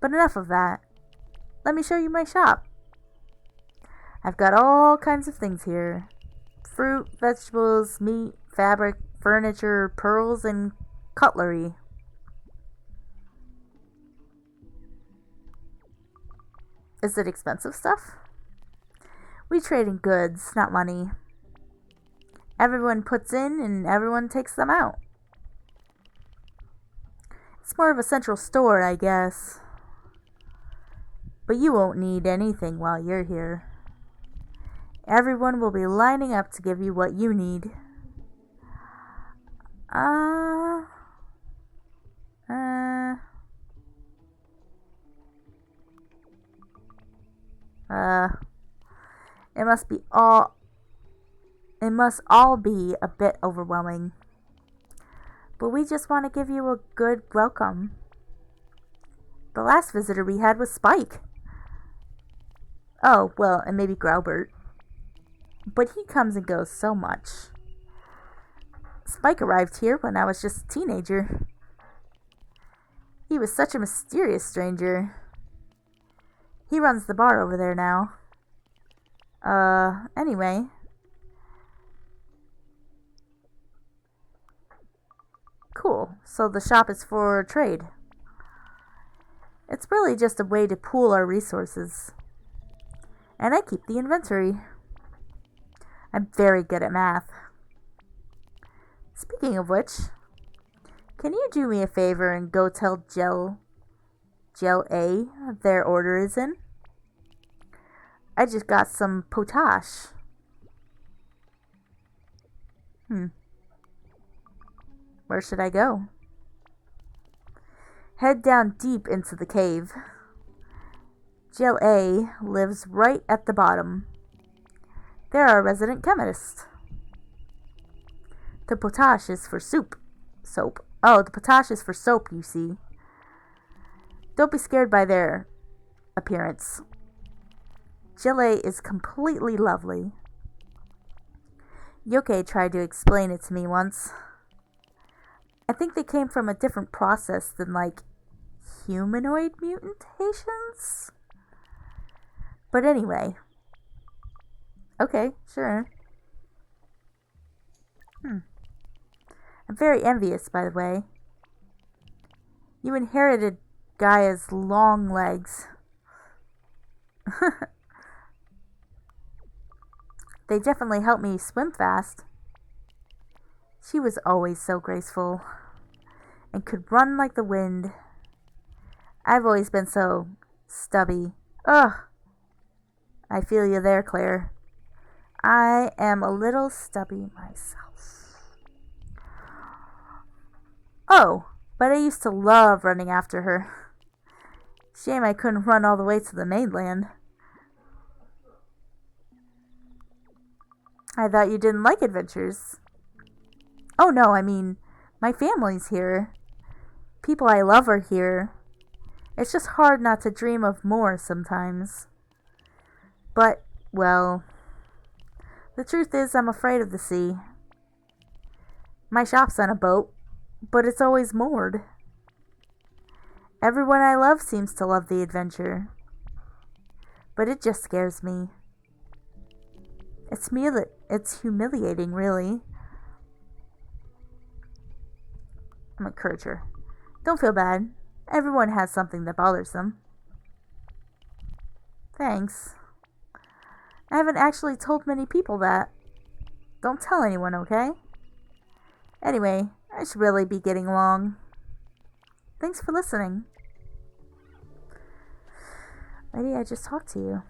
But enough of that. Let me show you my shop. I've got all kinds of things here. Fruit, vegetables, meat, fabric, furniture, pearls, and cutlery. Is it expensive stuff? We trade in goods, not money. Everyone puts in and everyone takes them out. It's more of a central store, I guess. But you won't need anything while you're here. Everyone will be lining up to give you what you need. Uh, it must be all. It must all be a bit overwhelming. But we just want to give you a good welcome. The last visitor we had was Spike. Oh, well, and maybe Graubert. But he comes and goes so much. Spike arrived here when I was just a teenager. He was such a mysterious stranger. He runs the bar over there now. Anyway. Cool. So the shop is for trade. It's really just a way to pool our resources. And I keep the inventory. I'm very good at math. Speaking of which, can you do me a favor and go tell Gel A their order is in? I just got some potash. Where should I go? Head down deep into the cave. Gel A lives right at the bottom. They're our resident chemist. The potash is for soap. Oh, the potash is for soap, you see. Don't be scared by their appearance. Gel A is completely lovely. Yoke tried to explain it to me once. I think they came from a different process than, like, humanoid mutations? But anyway. Okay, sure. I'm very envious, by the way. You inherited Gaia's long legs. They definitely helped me swim fast. She was always so graceful and could run like the wind. I've always been so stubby. Ugh. I feel you there, Claire. I am a little stubby myself. Oh, but I used to love running after her. Shame I couldn't run all the way to the mainland. I thought you didn't like adventures. Oh no, I mean, my family's here. People I love are here. It's just hard not to dream of more sometimes. But, well, the truth is I'm afraid of the sea. My shop's on a boat, but it's always moored. Everyone I love seems to love the adventure. But it just scares me. It's humiliating, really. I'm a encourage her. Don't feel bad. Everyone has something that bothers them. Thanks. I haven't actually told many people that. Don't tell anyone, okay? Anyway, I should really be getting along. Thanks for listening. Lady, I just talked to you.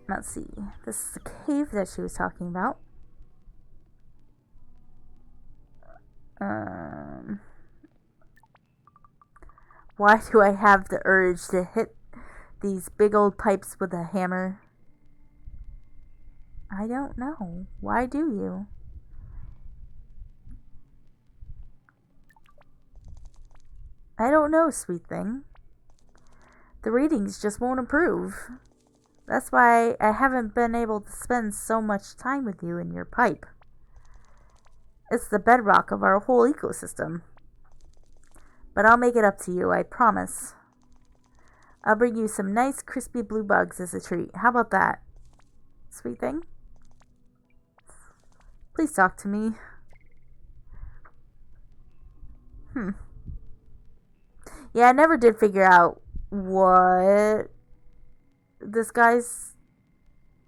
Let's see. This is the cave that she was talking about. Why do I have the urge to hit these big old pipes with a hammer? I don't know. Why do you? I don't know, sweet thing. The readings just won't improve. That's why I haven't been able to spend so much time with you in your pipe. It's the bedrock of our whole ecosystem. But I'll make it up to you, I promise. I'll bring you some nice crispy blue bugs as a treat. How about that? Sweet thing? Please talk to me. Yeah, I never did figure out what this guy's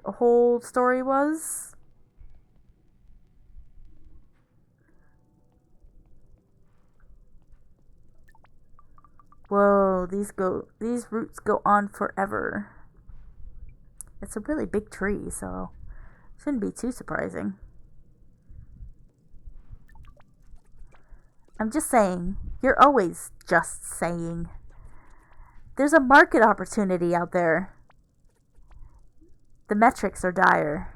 whole story was. Whoa, these roots go on forever. It's a really big tree, so Shouldn't be too surprising. I'm just saying. You're always just saying. There's a market opportunity out there. The metrics are dire.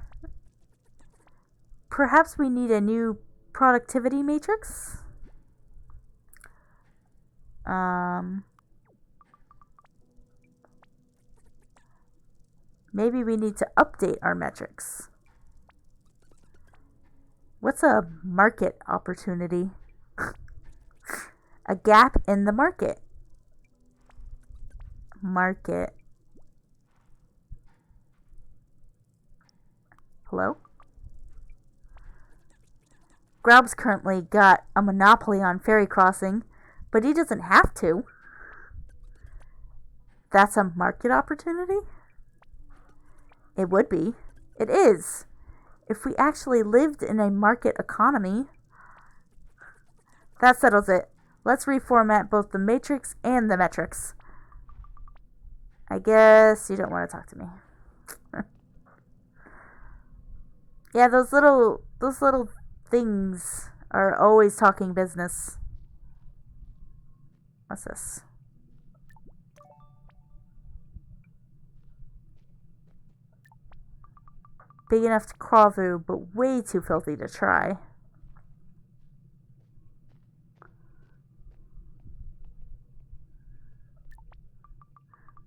Perhaps we need a new productivity matrix? Maybe we need to update our metrics. What's a market opportunity? A gap in the market. Market. Hello? Grab's currently got a monopoly on ferry crossing, but he doesn't have to. That's a market opportunity? It would be. It is. If we actually lived in a market economy. That settles it. Let's reformat both the matrix and the metrics. I guess you don't want to talk to me. Yeah, those little things are always talking business. What's this? Big enough to crawl through, but way too filthy to try.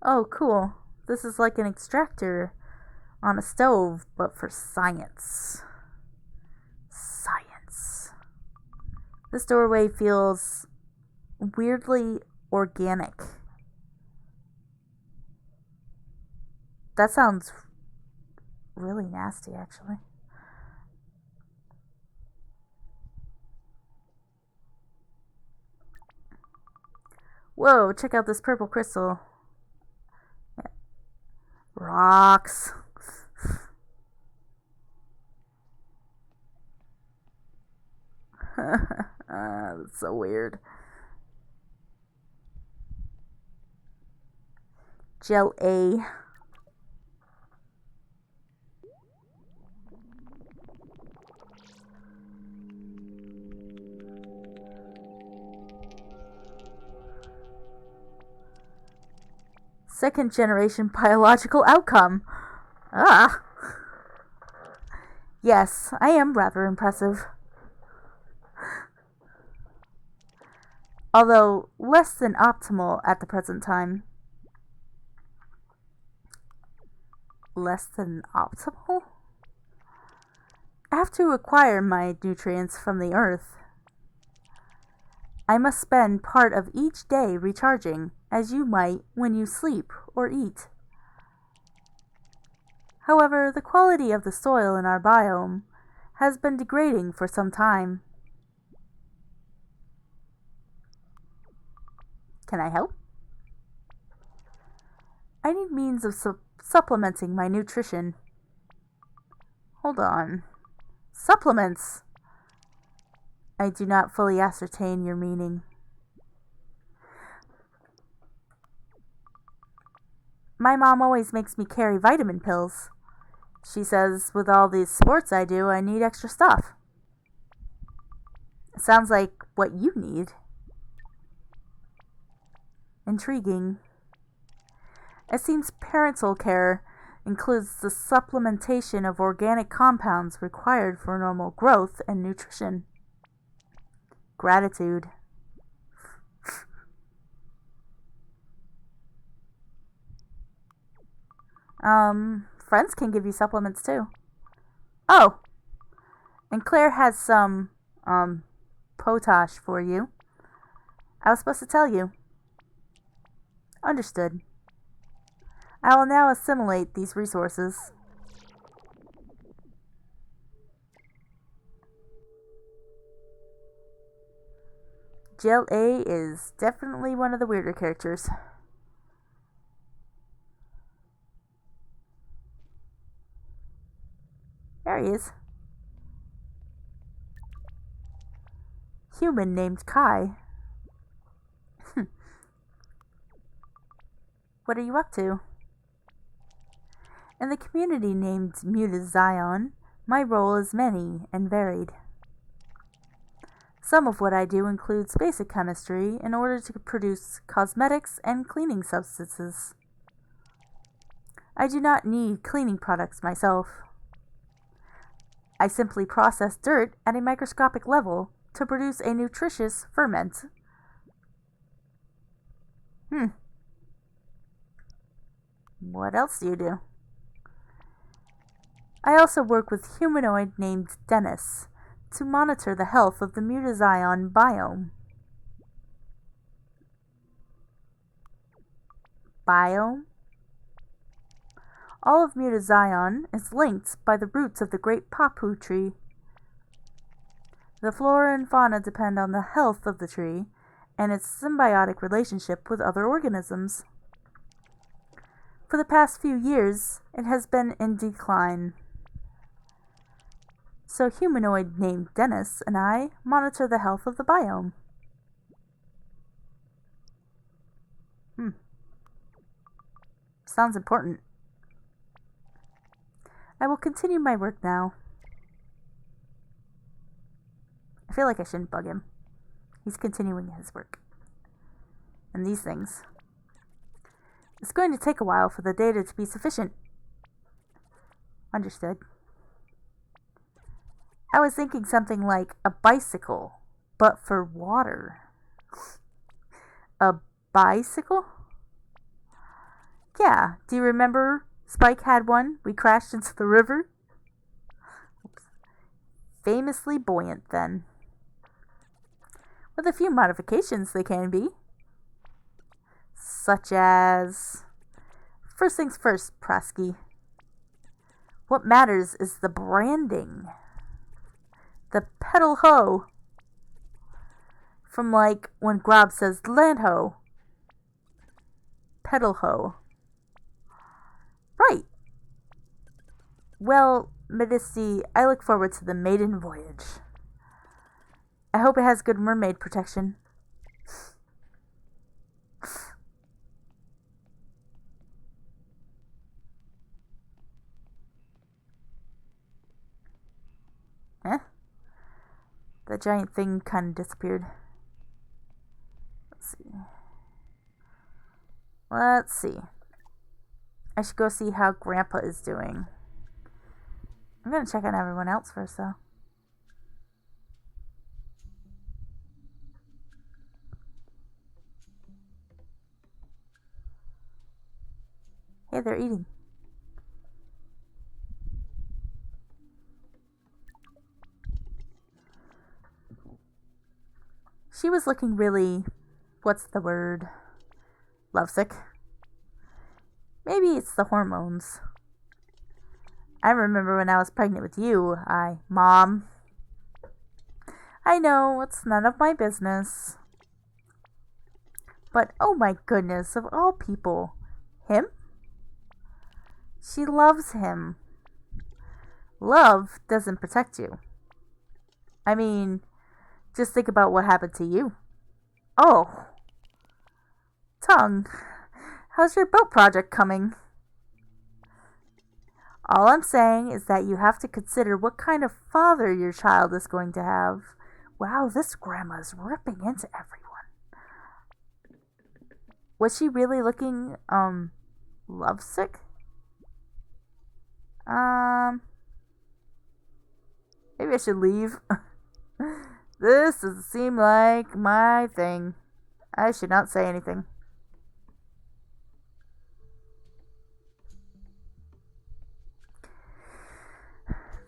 Oh, cool. This is like an extractor on a stove, but for science. Science. This doorway feels weirdly organic. That sounds really nasty, actually. Whoa, check out this purple crystal. Rocks. That's so weird. Gel A. Second generation biological outcome. Ah. Yes, I am rather impressive. Although less than optimal at the present time. Less than optimal? I have to acquire my nutrients from the earth. I must spend part of each day recharging, as you might when you sleep or eat. However, the quality of the soil in our biome has been degrading for some time. Can I help? I need means of supplementing my nutrition. Hold on. Supplements? I do not fully ascertain your meaning. My mom always makes me carry vitamin pills. She says with all these sports I do, I need extra stuff. It sounds like what you need. Intriguing. It seems parental care includes the supplementation of organic compounds required for normal growth and nutrition. Gratitude. Friends can give you supplements too. Oh, and Claire has some, potash for you. I was supposed to tell you. Understood. I will now assimilate these resources. Gel A is definitely one of the weirder characters. There he is. Human named Kai. What are you up to? In the community named Mutazione, My role is many and varied. Some of what I do includes basic chemistry in order to produce cosmetics and cleaning substances. I do not need cleaning products myself. I simply process dirt at a microscopic level to produce a nutritious ferment. What else do you do? I also work with humanoid named Dennis to monitor the health of the Mutazione biome. Biome? All of Mutazione is linked by the roots of the great papu tree. The flora and fauna depend on the health of the tree and its symbiotic relationship with other organisms. For the past few years, it has been in decline. So humanoid named Dennis and I monitor the health of the biome. Sounds important. I will continue my work now. I feel like I shouldn't bug him. He's continuing his work. And these things. It's going to take a while for the data to be sufficient. Understood. I was thinking something like a bicycle, but for water. A bicycle? Yeah, do you remember Spike had one? We crashed into the river? Oops. Famously buoyant then. With a few modifications they can be. Such as... First things first, Prasky. What matters is the branding. The pedal ho. From like when Grob says land ho. Pedal ho. Right. Well, Medici, I look forward to the maiden voyage. I hope it has good mermaid protection. Eh? The giant thing kind of disappeared. Let's see. I should go see how Grandpa is doing. I'm gonna check on everyone else first, though. Hey, they're eating. She was looking really, what's the word? Lovesick. Maybe it's the hormones. I remember when I was pregnant with you, Mom. I know, it's none of my business. But oh my goodness, of all people, him? She loves him. Love doesn't protect you. I mean, just think about what happened to you. Oh. Tongue, how's your boat project coming? All I'm saying is that you have to consider what kind of father your child is going to have. Wow, this grandma's ripping into everyone. Was she really looking, lovesick? Maybe I should leave. This doesn't seem like my thing. I should not say anything.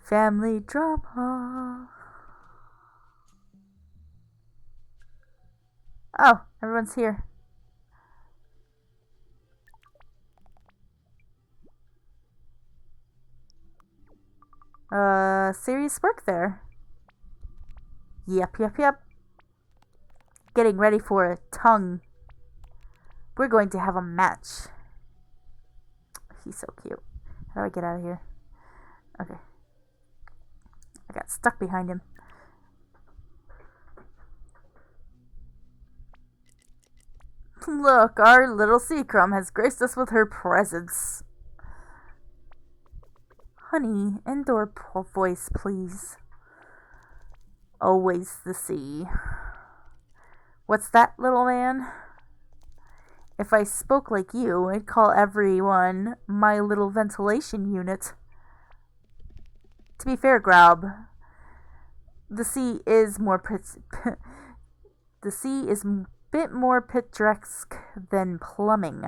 Family drama. Oh, everyone's here. Serious work there. Yep. Getting ready for a tongue. We're going to have a match. He's so cute. How do I get out of here? Okay. I got stuck behind him. Look, our little sea crumb has graced us with her presence. Honey, indoor voice, please. Always the sea. What's that, little man? If I spoke like you, I'd call everyone my little ventilation unit. To be fair, Grob, the sea is more the sea is a bit more picturesque than plumbing.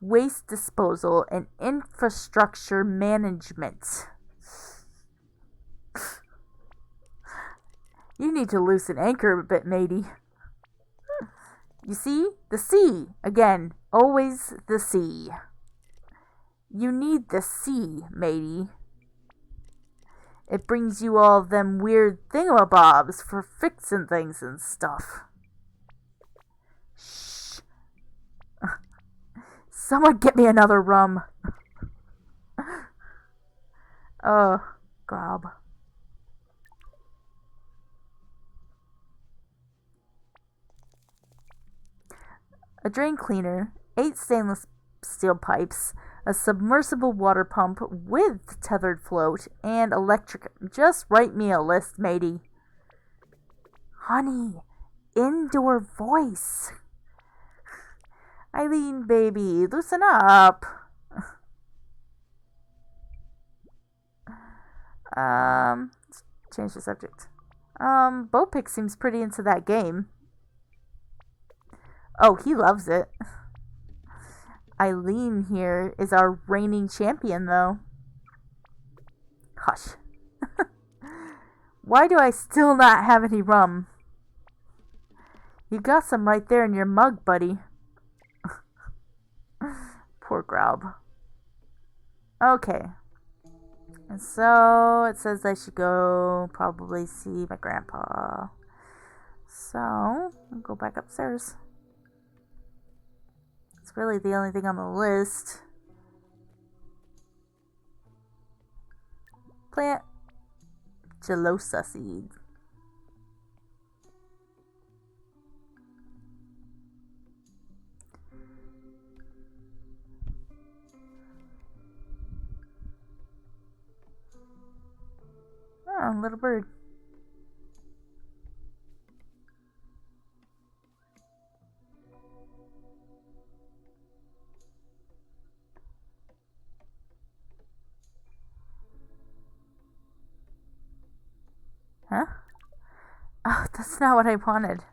Waste disposal and infrastructure management. You need to loosen anchor a bit, matey. You see? The sea. Again, always the sea. You need the sea, matey. It brings you all them weird thingamabobs for fixing things and stuff. Shh. Someone get me another rum. Grob. A drain cleaner, 8 stainless steel pipes, a submersible water pump with tethered float, and electric. Just write me a list, matey. Honey, indoor voice. Eileen, baby, loosen up. Let's change the subject. Bopic seems pretty into that game. Oh, he loves it. Eileen here is our reigning champion, though. Hush. Why do I still not have any rum? You got some right there in your mug, buddy. Poor Grob. Okay. And so it says I should go probably see my grandpa. So I'll go back upstairs. It's really the only thing on the list. Plant gelosa seed. Oh, little bird. Huh? Oh, that's not what I wanted.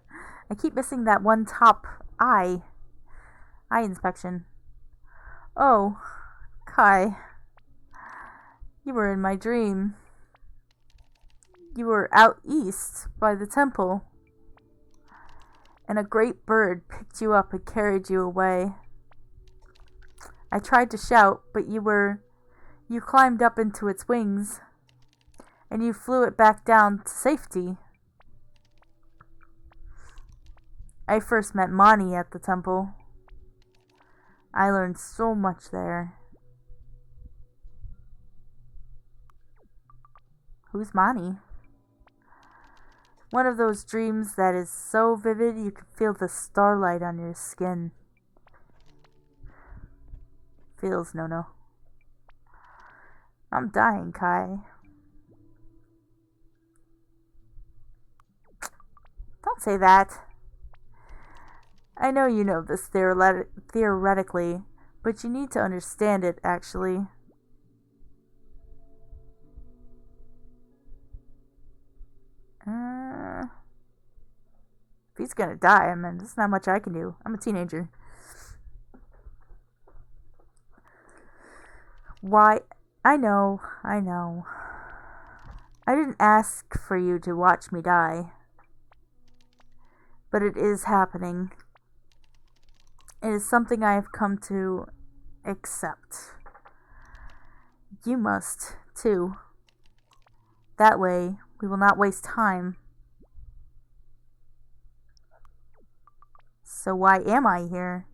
I keep missing that one top eye inspection. Oh, Kai. You were in my dream. You were out east by the temple. And a great bird picked you up and carried you away. I tried to shout, but you climbed up into its wings. And you flew it back down to safety. I first met Mani at the temple. I learned so much there. Who's Mani? One of those dreams that is so vivid you can feel the starlight on your skin. Feels no. I'm dying, Kai. Don't say that. I know you know this theoretically, but you need to understand it, actually. If he's gonna die, I mean, there's not much I can do. I'm a teenager. Why? I know. I didn't ask for you to watch me die. But it is happening. It is something I have come to accept. You must, too. That way, we will not waste time. So why am I here?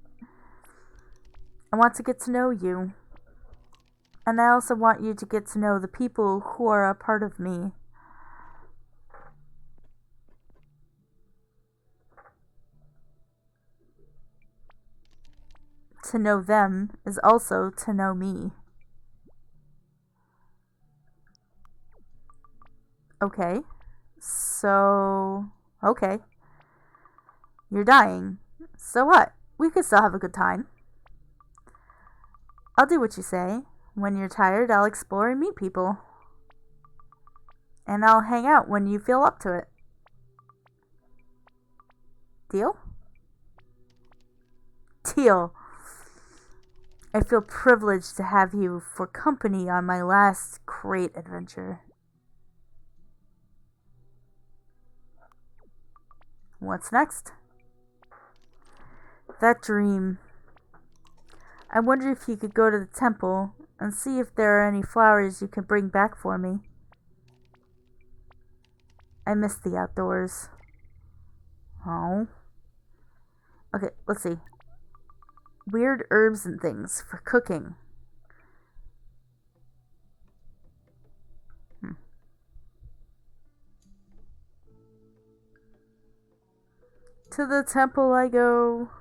I want to get to know you. And I also want you to get to know the people who are a part of me. To know them is also to know me. Okay. So, okay. You're dying. So what? We could still have a good time. I'll do what you say. When you're tired, I'll explore and meet people. And I'll hang out when you feel up to it. Deal? Deal. I feel privileged to have you for company on my last great adventure. What's next? That dream. I wonder if you could go to the temple and see if there are any flowers you can bring back for me. I miss the outdoors. Oh. Okay, let's see. Weird herbs and things for cooking. To the temple I go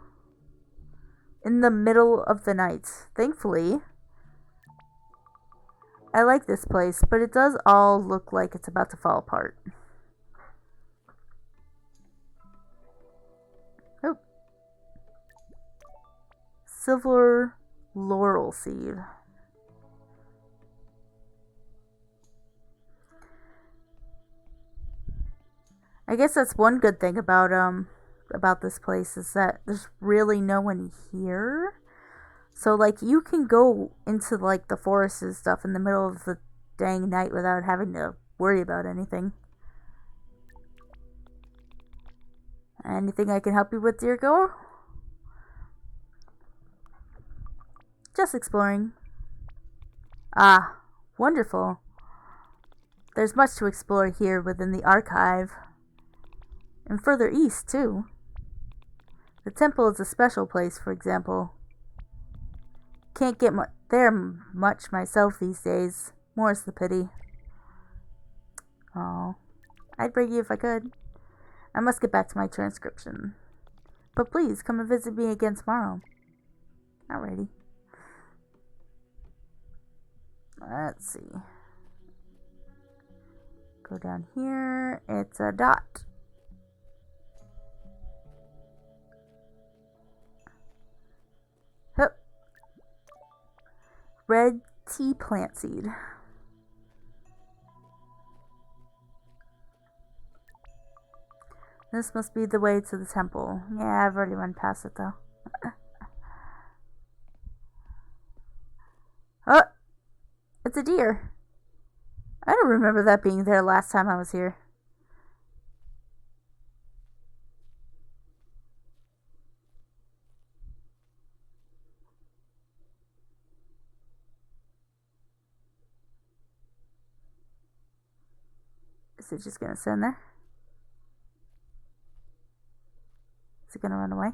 in the middle of the night. Thankfully, I like this place, but it does all look like it's about to fall apart. Oh. Silver laurel seed. I guess that's one good thing about this place is that there's really no one here. So like you can go into like the forest and stuff in the middle of the dang night without having to worry about anything. Anything I can help you with, dear girl? Just exploring. Ah, wonderful. There's much to explore here within the archive. And further east, too. The temple is a special place, for example. Can't get there much myself these days. More's the pity. Oh, I'd bring you if I could. I must get back to my transcription. But please, come and visit me again tomorrow. Alrighty. Let's see. Go down here. It's a dot. Hup. Red tea plant seed. This must be the way to the temple. Yeah, I've already run past it though. Oh! It's a deer. I don't remember that being there last time I was here. Is it just gonna sit in there? Is it gonna run away?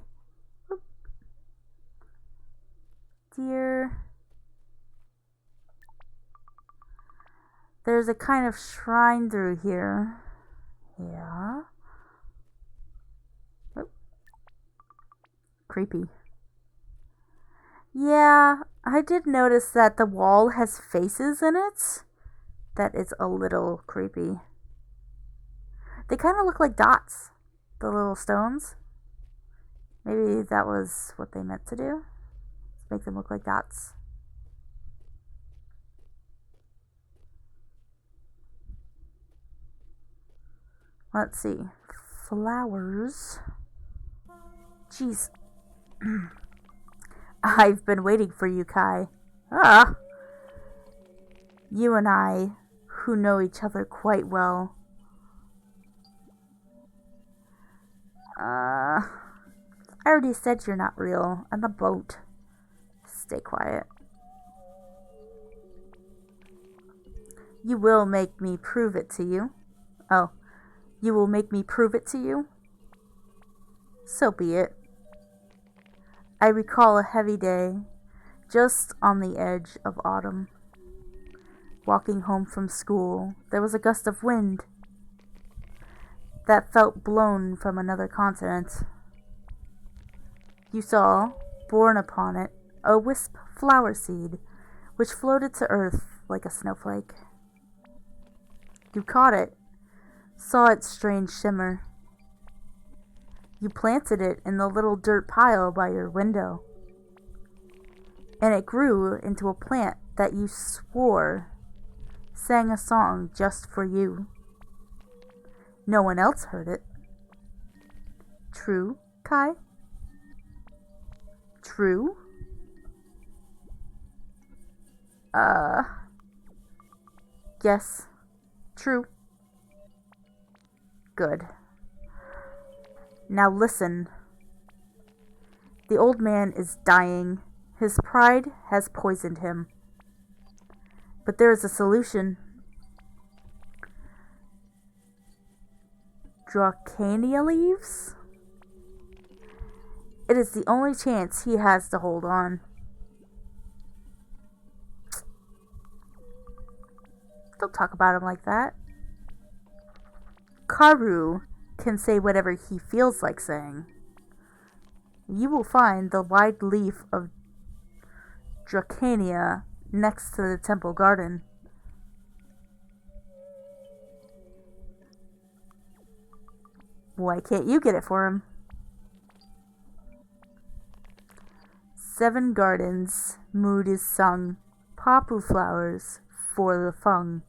Oop. Deer. There's a kind of shrine through here. Yeah. Oop. Creepy. Yeah, I did notice that the wall has faces in it. That is a little creepy. They kind of look like dots, the little stones. Maybe that was what they meant to do. Make them look like dots. Let's see. Flowers. Jeez. I've been waiting for you, Kai. Ah! You and I, who know each other quite well. I already said you're not real. And the boat. Stay quiet. You will make me prove it to you. Oh. You will make me prove it to you? So be it. I recall a heavy day, just on the edge of autumn. Walking home from school, there was a gust of wind that felt blown from another continent. You saw, borne upon it, a wisp flower seed, which floated to earth like a snowflake. You caught it saw its strange shimmer. You planted it in the little dirt pile by your window, and it grew into a plant that you swore sang a song just for you. No one else heard it. True, Kai? True? Yes. True. Good. Now listen. The old man is dying. His pride has poisoned him. But there is a solution. Dracania leaves? It is the only chance he has to hold on. Don't talk about him like that. Karu can say whatever he feels like saying. You will find the wide leaf of Dracania next to the temple garden. Why can't you get it for him? 7 gardens, mood is sung, papu flowers for the fung.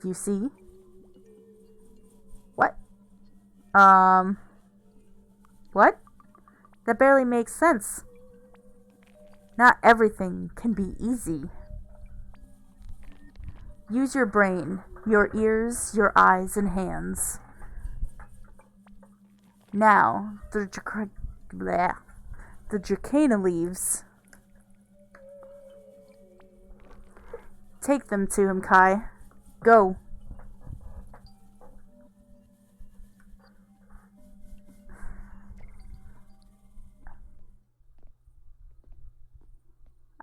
You see? What? What? That barely makes sense. Not everything can be easy. Use your brain, your ears, your eyes, and hands. Now, the Dracana leaves. Take them to him, Kai. Go.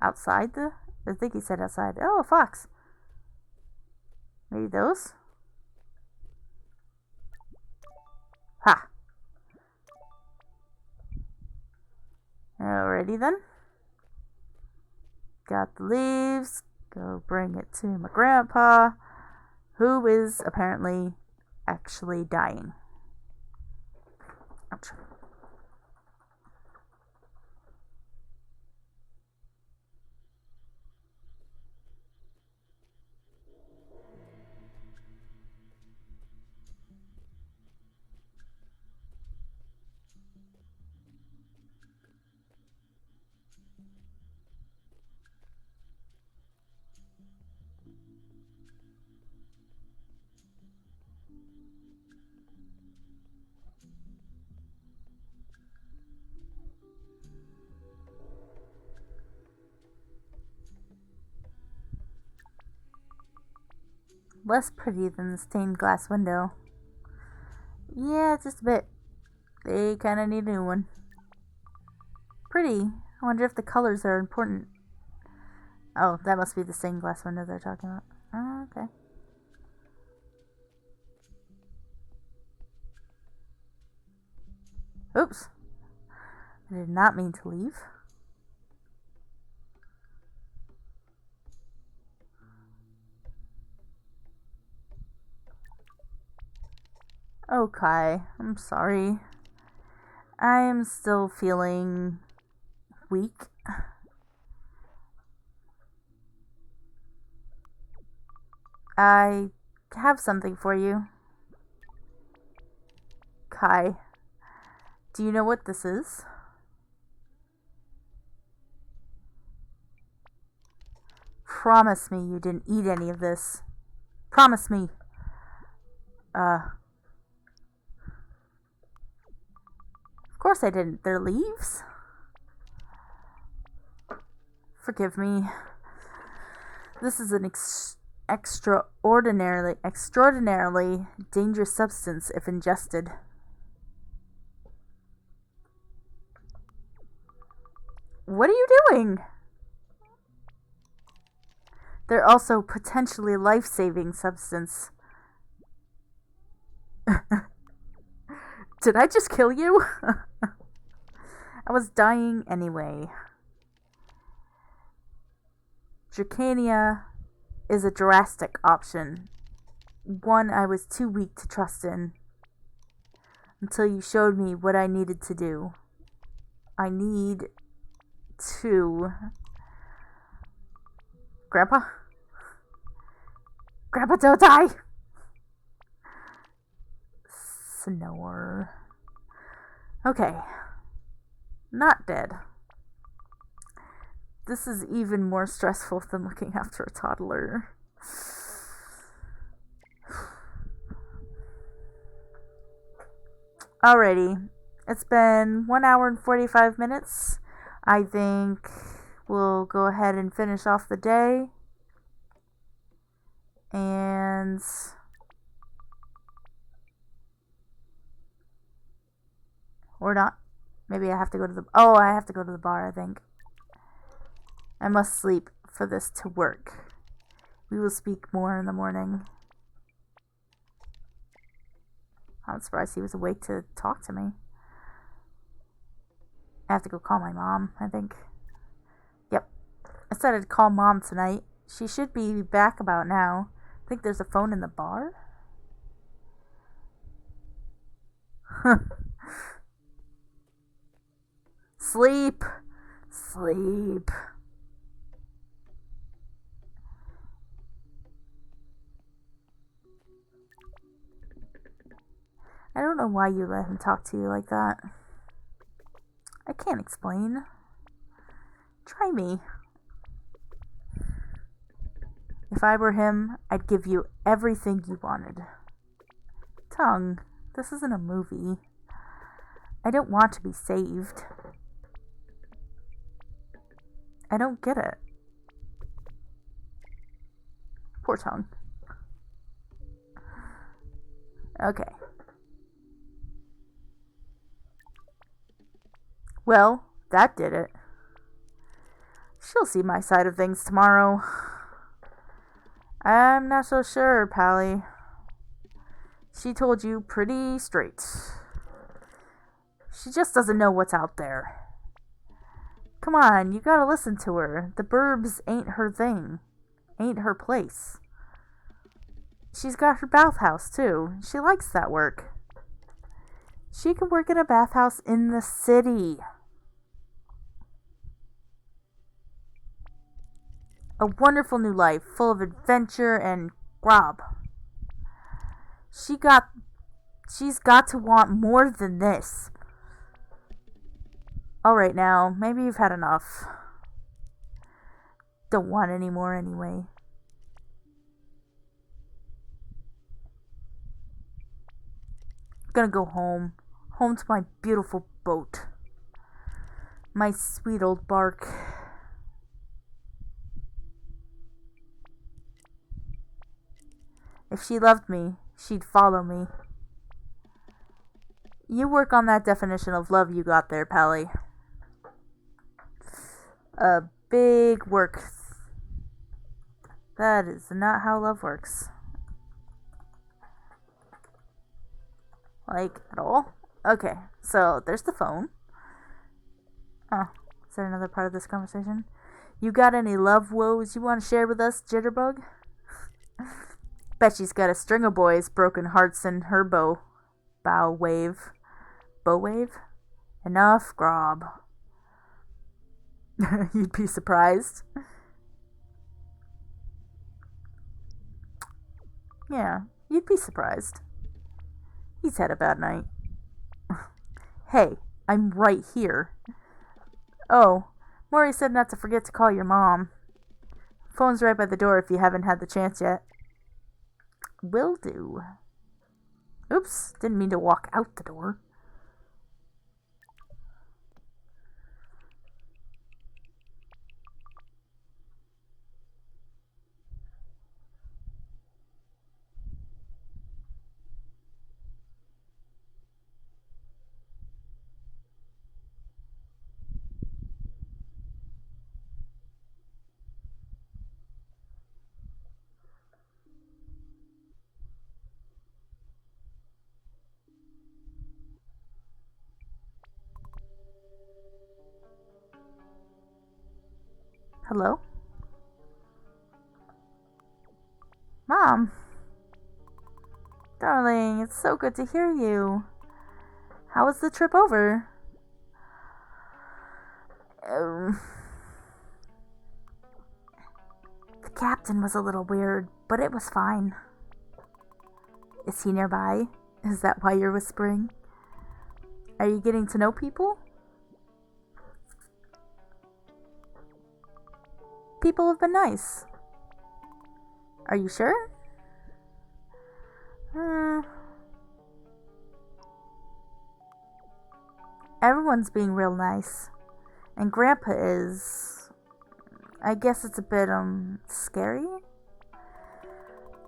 Outside I think he said outside. Oh, a fox. Maybe those? Ha. Alrighty then. Got the leaves. Go bring it to my grandpa, who is apparently actually dying. Ouch. Less pretty than the stained glass window. Yeah, just a bit. They kinda need a new one. Pretty. I wonder if the colors are important. Oh, that must be the stained glass window they're talking about. Oh, okay. Oops. I did not mean to leave. Okay, I'm sorry. I am still feeling weak. I have something for you. Kai, do you know what this is? Promise me you didn't eat any of this. Promise me. Of course I didn't. They're leaves? Forgive me. This is an extraordinarily dangerous substance if ingested. What are you doing? They're also potentially life-saving substance. Did I just kill you? I was dying anyway. Dracania is a drastic option. one I was too weak to trust in until you showed me what I needed to do. I need to... Grandpa? Grandpa, don't die! Snore. Okay. Not dead. This is even more stressful than looking after a toddler. Alrighty. It's been 1 hour and 45 minutes. I think we'll go ahead and finish off the day. And... or not. Maybe I have to go to the... oh, I have to go to the bar, I think. I must sleep for this to work. We will speak more in the morning. I'm surprised he was awake to talk to me. I have to go call my mom, I think. Yep. I said I'd call Mom tonight. She should be back about now. I think there's a phone in the bar. Sleep. Sleep. I don't know why you let him talk to you like that. I can't explain. Try me. If I were him, I'd give you everything you wanted. Tongue, this isn't a movie. I don't want to be saved. I don't get it. Poor Tongue. Okay. Well, that did it. She'll see my side of things tomorrow. I'm not so sure, Pally. She told you pretty straight. She just doesn't know what's out there. Come on, you gotta listen to her. The burbs ain't her thing. Ain't her place. She's got her bathhouse, too. She likes that work. She can work in a bathhouse in the city. A wonderful new life, full of adventure and grub. She's got to want more than this. Alright now, maybe you've had enough. Don't want any more anyway. I'm gonna go home. Home to my beautiful boat. My sweet old bark. If she loved me, she'd follow me. You work on that definition of love you got there, Pally. A big work. That is not how love works. Like, at all? Okay, so there's the phone. Oh, is there another part of this conversation? You got any love woes you want to share with us, Jitterbug? Bet she's got a string of boys, broken hearts, and her bow wave. Bow wave? Enough, Grob. You'd be surprised. Yeah, you'd be surprised. He's had a bad night. Hey, I'm right here. Oh, Maury said not to forget to call your mom. Phone's right by the door if you haven't had the chance yet. Will do. Oops, didn't mean to walk out the door. Hello? Mom? Darling, it's so good to hear you. How was the trip over? Um, the captain was a little weird, but it was fine. Is he nearby? Is that why you're whispering? Are you getting to know people? People have been nice. Are you sure? Everyone's being real nice. And Grandpa is... I guess it's a bit, scary?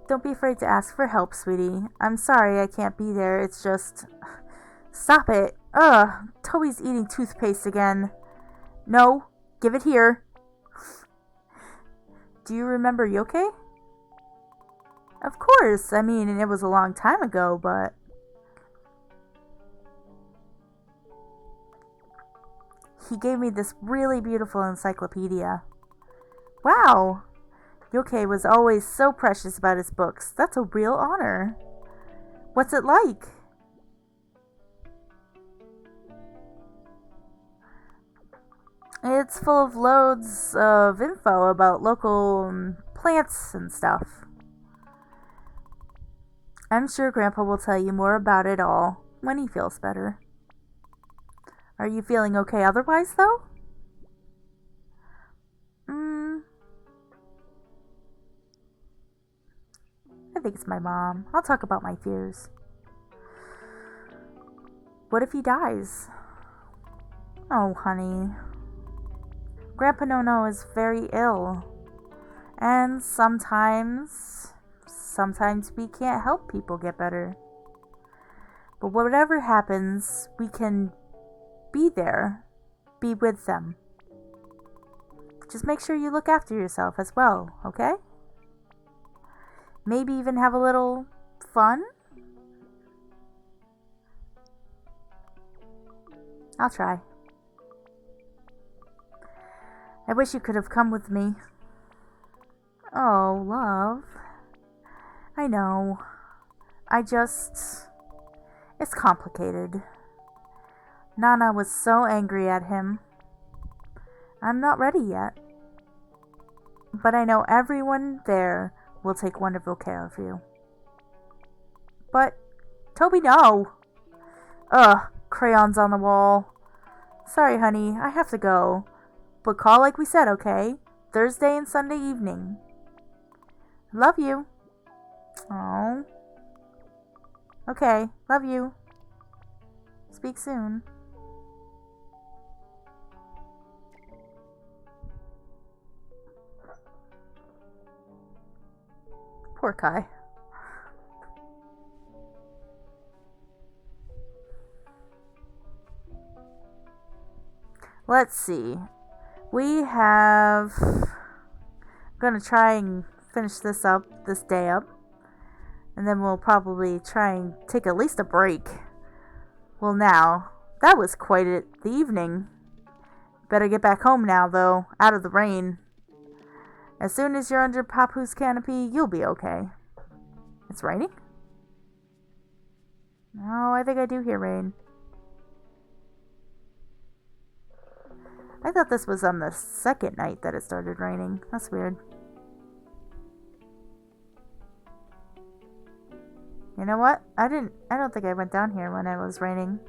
Don't be afraid to ask for help, sweetie. I'm sorry I can't be there. It's just... Stop it. Ugh, Toby's eating toothpaste again. No, give it here. Do you remember Yoke? Of course. I mean, it was a long time ago, but... He gave me this really beautiful encyclopedia. Wow! Yoke was always so precious about his books. That's a real honor. What's it like? It's full of loads of info about local plants and stuff. I'm sure Grandpa will tell you more about it all when he feels better. Are you feeling okay otherwise, though? I think it's my mom. I'll talk about my fears. What if he dies? Oh, honey. Grandpa Nono is very ill. And sometimes we can't help people get better. But whatever happens, we can be there. Be with them. Just make sure you look after yourself as well, okay? Maybe even have a little fun? I'll try. I wish you could have come with me. Oh, love. I know. It's complicated. Nana was so angry at him. I'm not ready yet. But I know everyone there will take wonderful care of you. But, Toby, no! Ugh, crayons on the wall. Sorry, honey, I have to go. But call like we said, okay? Thursday and Sunday evening. Love you. Oh. Okay, love you. Speak soon. Poor Kai. Let's see. We have... I'm gonna try and finish this day up. And then we'll probably try and take at least a break. Well, now, that was quite the evening. Better get back home now, though, out of the rain. As soon as you're under Papu's canopy, you'll be okay. It's raining? Oh, I think I do hear rain. I thought this was on the second night that it started raining. That's weird. You know what? I don't think I went down here when it was raining.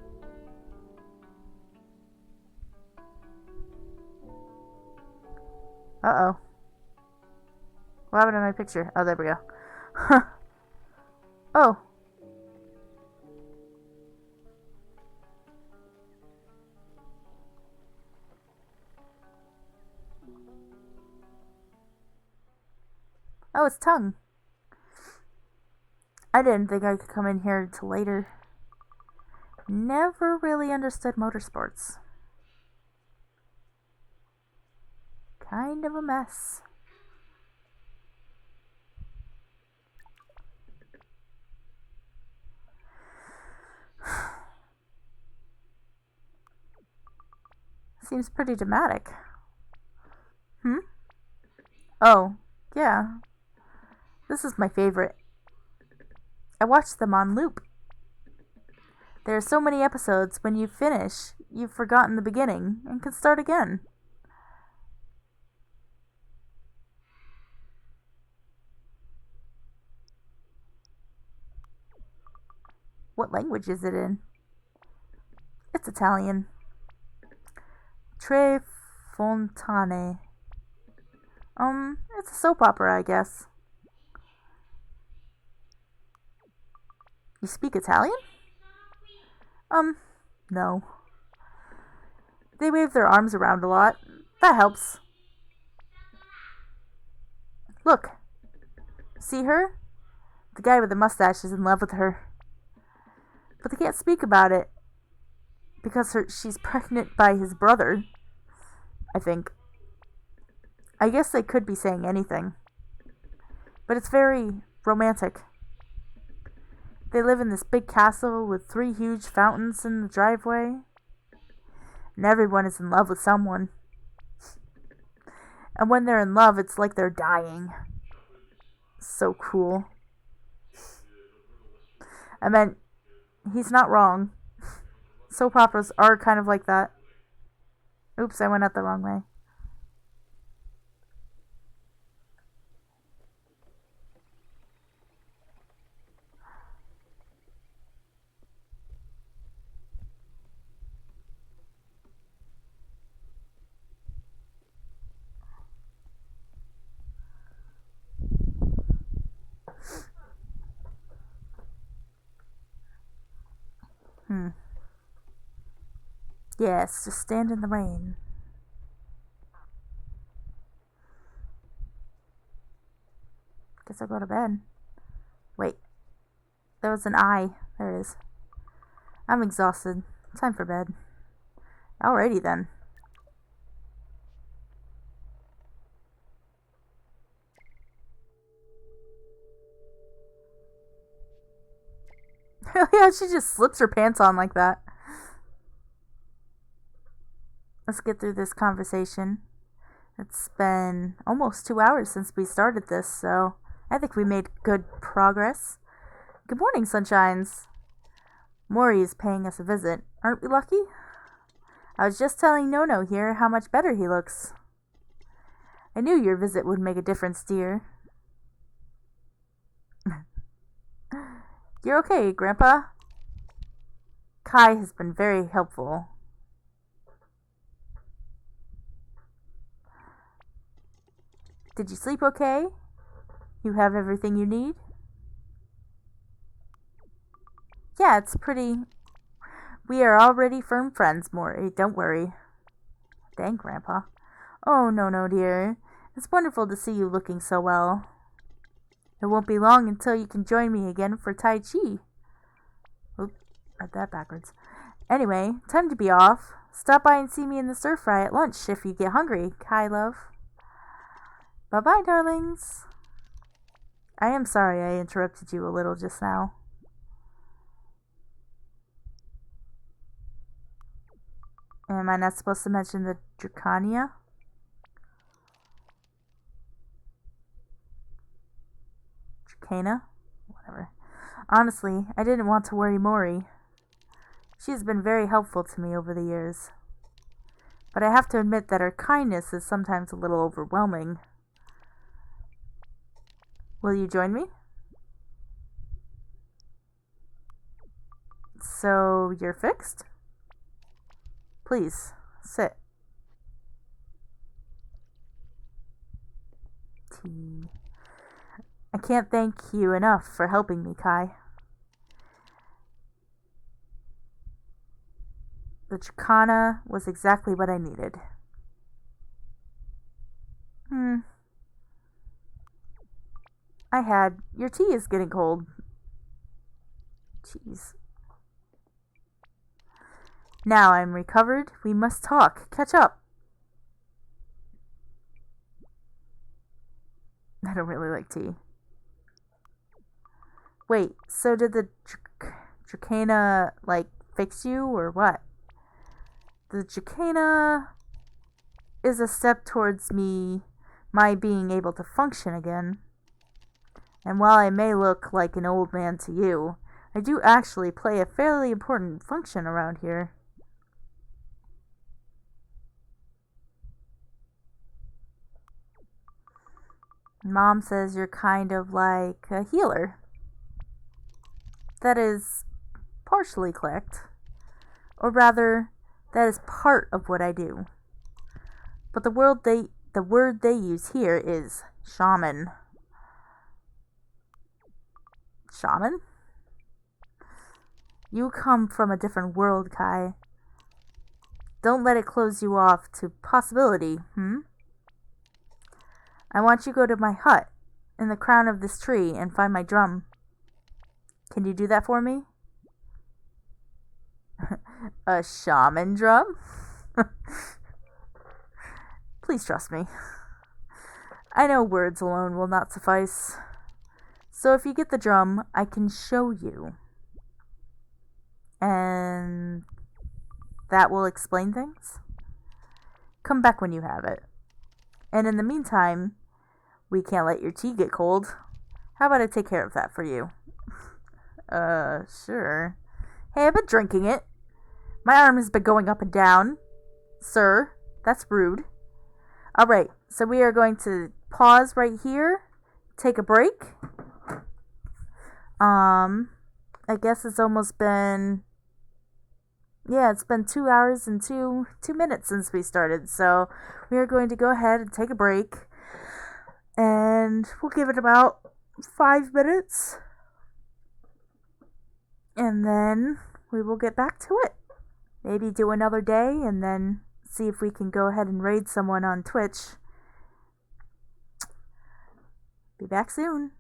Uh-oh. What happened to my picture? Oh, there we go. Huh. Oh. Oh, it's tongue. I didn't think I could come in here till later. Never really understood motorsports. Kind of a mess. Seems pretty dramatic. Oh, yeah. This is my favorite. I watched them on loop. There are so many episodes, when you finish, you've forgotten the beginning and can start again. What language is it in? It's Italian. Tre Fontane. It's a soap opera, I guess. You speak Italian? No. They wave their arms around a lot. That helps. Look. See her? The guy with the mustache is in love with her. But they can't speak about it. Because she's pregnant by his brother. I think. I guess they could be saying anything. But it's very romantic. They live in this big castle with 3 huge fountains in the driveway. And everyone is in love with someone. And when they're in love, it's like they're dying. So cool. I meant, he's not wrong. Soap operas are kind of like that. Oops, I went out the wrong way. Yes, just stand in the rain. Guess I'll go to bed. Wait. There was an I. There it is. I'm exhausted. Time for bed. Alrighty then. Yeah, she just slips her pants on like that. Let's get through this conversation. It's been almost 2 hours since we started this, so I think we made good progress. Good morning, sunshines. Mori is paying us a visit. Aren't we lucky? I was just telling Nono here how much better he looks. I knew your visit would make a difference, dear. You're okay, Grandpa? Kai has been very helpful. Did you sleep okay? You have everything you need? Yeah, it's pretty... We are already firm friends, Mori. Don't worry. Dang, Grandpa. Oh, no, dear. It's wonderful to see you looking so well. It won't be long until you can join me again for Tai Chi. Oop, read that backwards. Anyway, time to be off. Stop by and see me in the stir fry at lunch if you get hungry, Kai love. Bye-bye, darlings. I am sorry I interrupted you a little just now. Am I not supposed to mention the Dracania? Dracana? Whatever. Honestly, I didn't want to worry Mori. She has been very helpful to me over the years. But I have to admit that her kindness is sometimes a little overwhelming. Will you join me? So, you're fixed? Please, sit. Tea. I can't thank you enough for helping me, Kai. The Chicana was exactly what I needed. Your tea is getting cold. Jeez. Now I'm recovered. We must talk. Catch up. I don't really like tea. Wait, so did the Dracana, fix you, or what? The Dracana is a step towards my being able to function again. And while I may look like an old man to you, I do actually play a fairly important function around here. Mom says you're kind of like a healer. That is partially correct. Or rather, that is part of what I do. But the word they use here is shaman. Shaman? You come from a different world, Kai. Don't let it close you off to possibility, I want you to go to my hut in the crown of this tree and find my drum. Can you do that for me? A shaman drum? Please trust me. I know words alone will not suffice. So if you get the drum, I can show you. And that will explain things. Come back when you have it. And in the meantime, we can't let your tea get cold. How about I take care of that for you? Sure. Hey, I've been drinking it. My arm has been going up and down. Sir, that's rude. Alright, so we are going to pause right here, take a break. I guess it's almost been, it's been 2 hours and 2 minutes since we started. So we are going to go ahead and take a break. And we'll give it about 5 minutes. And then we will get back to it. Maybe do another day and then see if we can go ahead and raid someone on Twitch. Be back soon.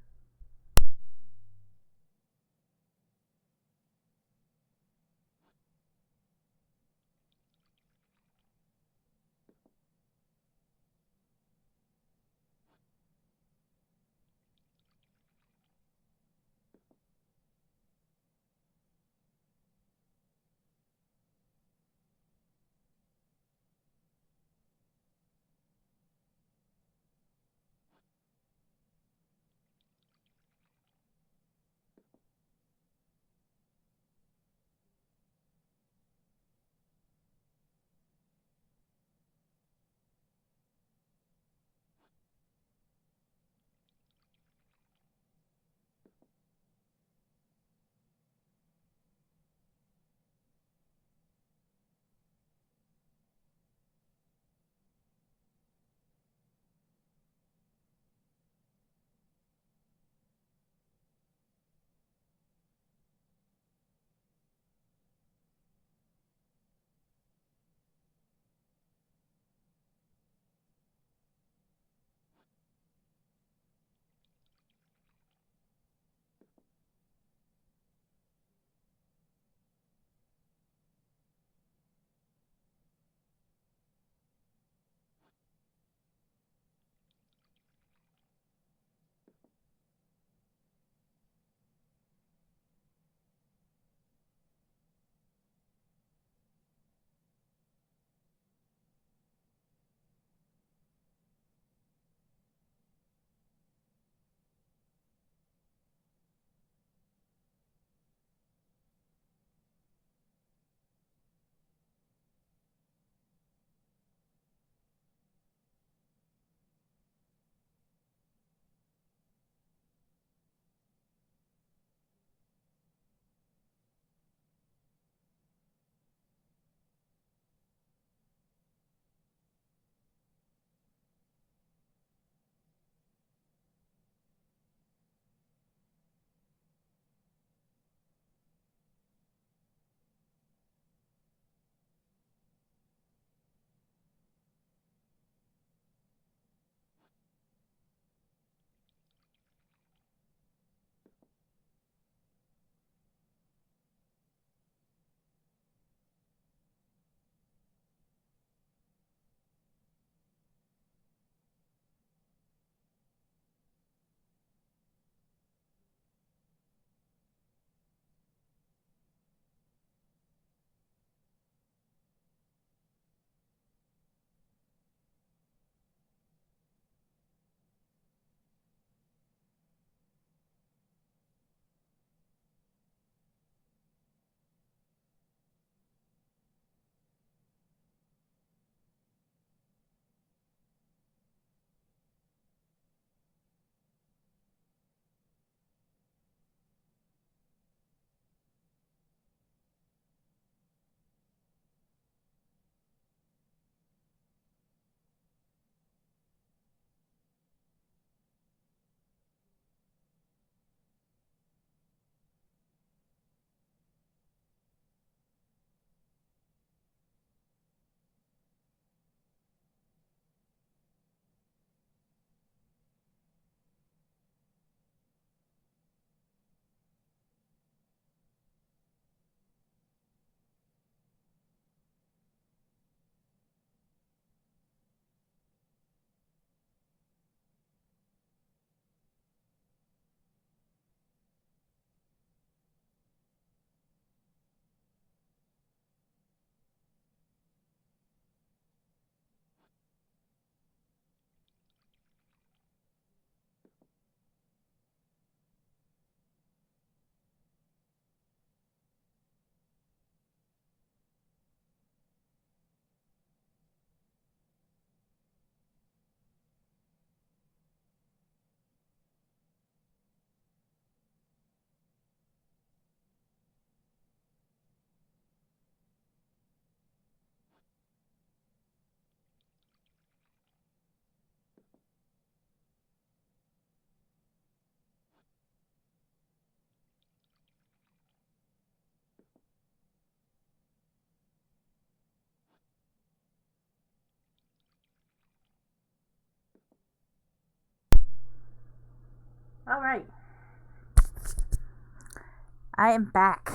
I am back.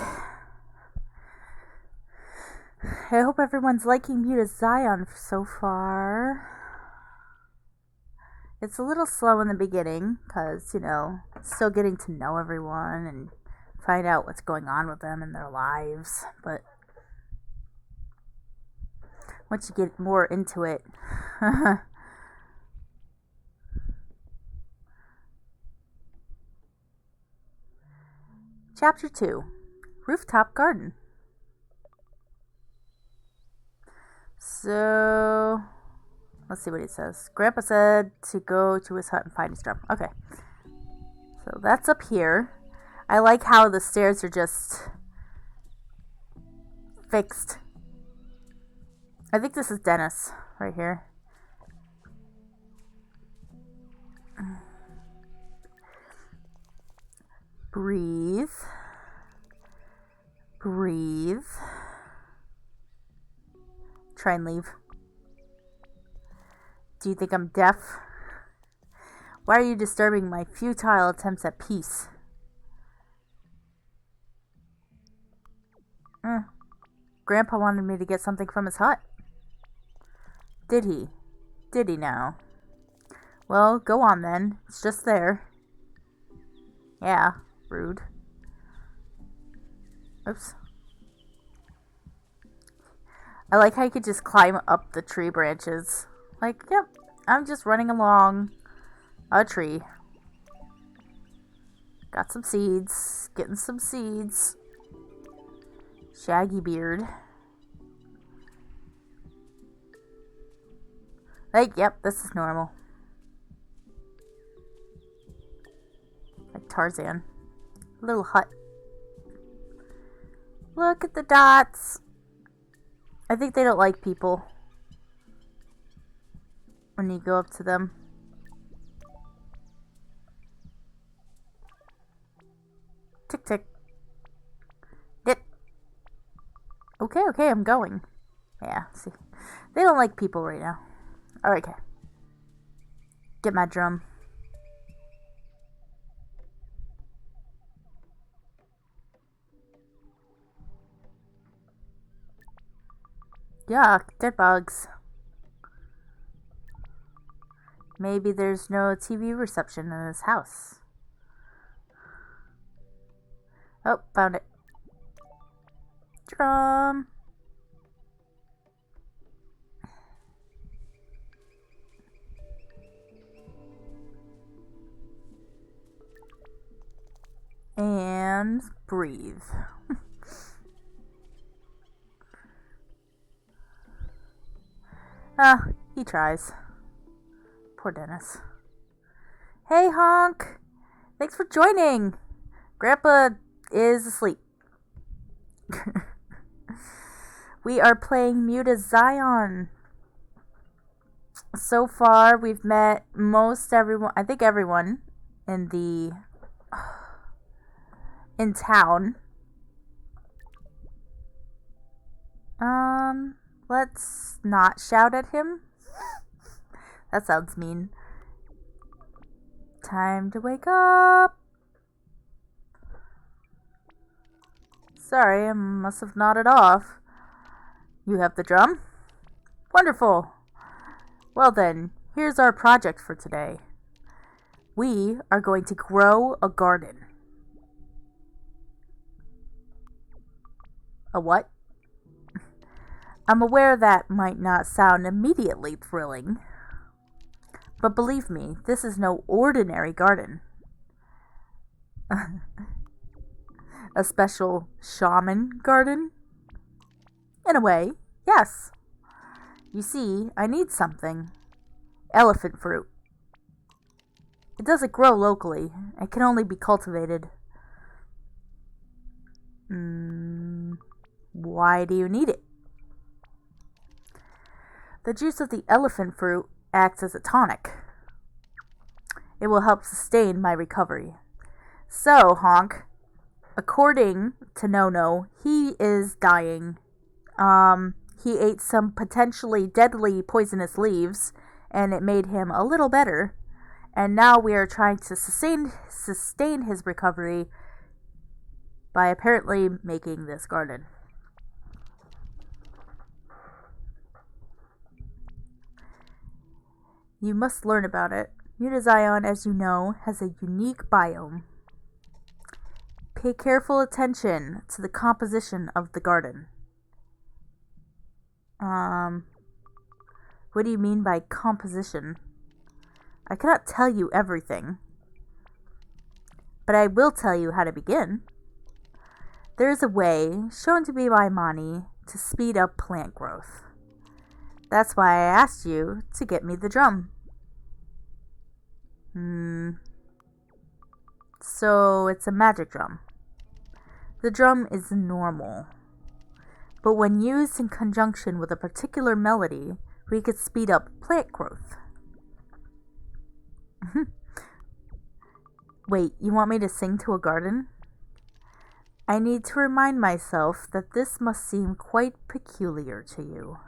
I hope everyone's liking Mutazione so far. It's a little slow in the beginning because, still getting to know everyone and find out what's going on with them in their lives. But once you get more into it, Chapter 2, Rooftop Garden. So, let's see what he says. Grandpa said to go to his hut and find his drum. Okay. So that's up here. I like how the stairs are just fixed. I think this is Dennis right here. Breathe. Breathe. Try and leave. Do you think I'm deaf? Why are you disturbing my futile attempts at peace? Grandpa wanted me to get something from his hut. Did he? Did he now? Well, go on then. It's just there. Yeah, rude. Oops. I like how you could just climb up the tree branches. Like, yep, I'm just running along a tree. Got some seeds. Getting some seeds. Shaggy beard. Like, yep, this is normal. Like Tarzan. Little hut. Look at the dots. I think they don't like people when you go up to them. Tick tick. Dip. Okay, I'm going. Yeah, see. They don't like people right now. Alright, okay. Get my drum. Yuck, dead bugs. Maybe there's no TV reception in this house. Oh, found it. Drum. And breathe. He tries. Poor Dennis. Hey, Honk! Thanks for joining! Grandpa is asleep. We are playing Mutazione. So far, we've met most everyone, I think everyone in town. Let's not shout at him. That sounds mean. Time to wake up. Sorry, I must have nodded off. You have the drum? Wonderful. Well then, here's our project for today. We are going to grow a garden. A what? I'm aware that might not sound immediately thrilling, but believe me, this is no ordinary garden. A special shaman garden? In a way, yes. You see, I need something. Elephant fruit. It doesn't grow locally. It can only be cultivated. Why do you need it? The juice of the elephant fruit acts as a tonic. It will help sustain my recovery. So, Honk, according to No, he is dying. He ate some potentially deadly poisonous leaves, and it made him a little better. And now we are trying to sustain his recovery by apparently making this garden. You must learn about it. Mutazione, as you know, has a unique biome. Pay careful attention to the composition of the garden. What do you mean by composition? I cannot tell you everything, but I will tell you how to begin. There is a way, shown to me by Mani, to speed up plant growth. That's why I asked you to get me the drum. So it's a magic drum. The drum is normal, but when used in conjunction with a particular melody, we could speed up plant growth. Wait, you want me to sing to a garden? I need to remind myself that this must seem quite peculiar to you.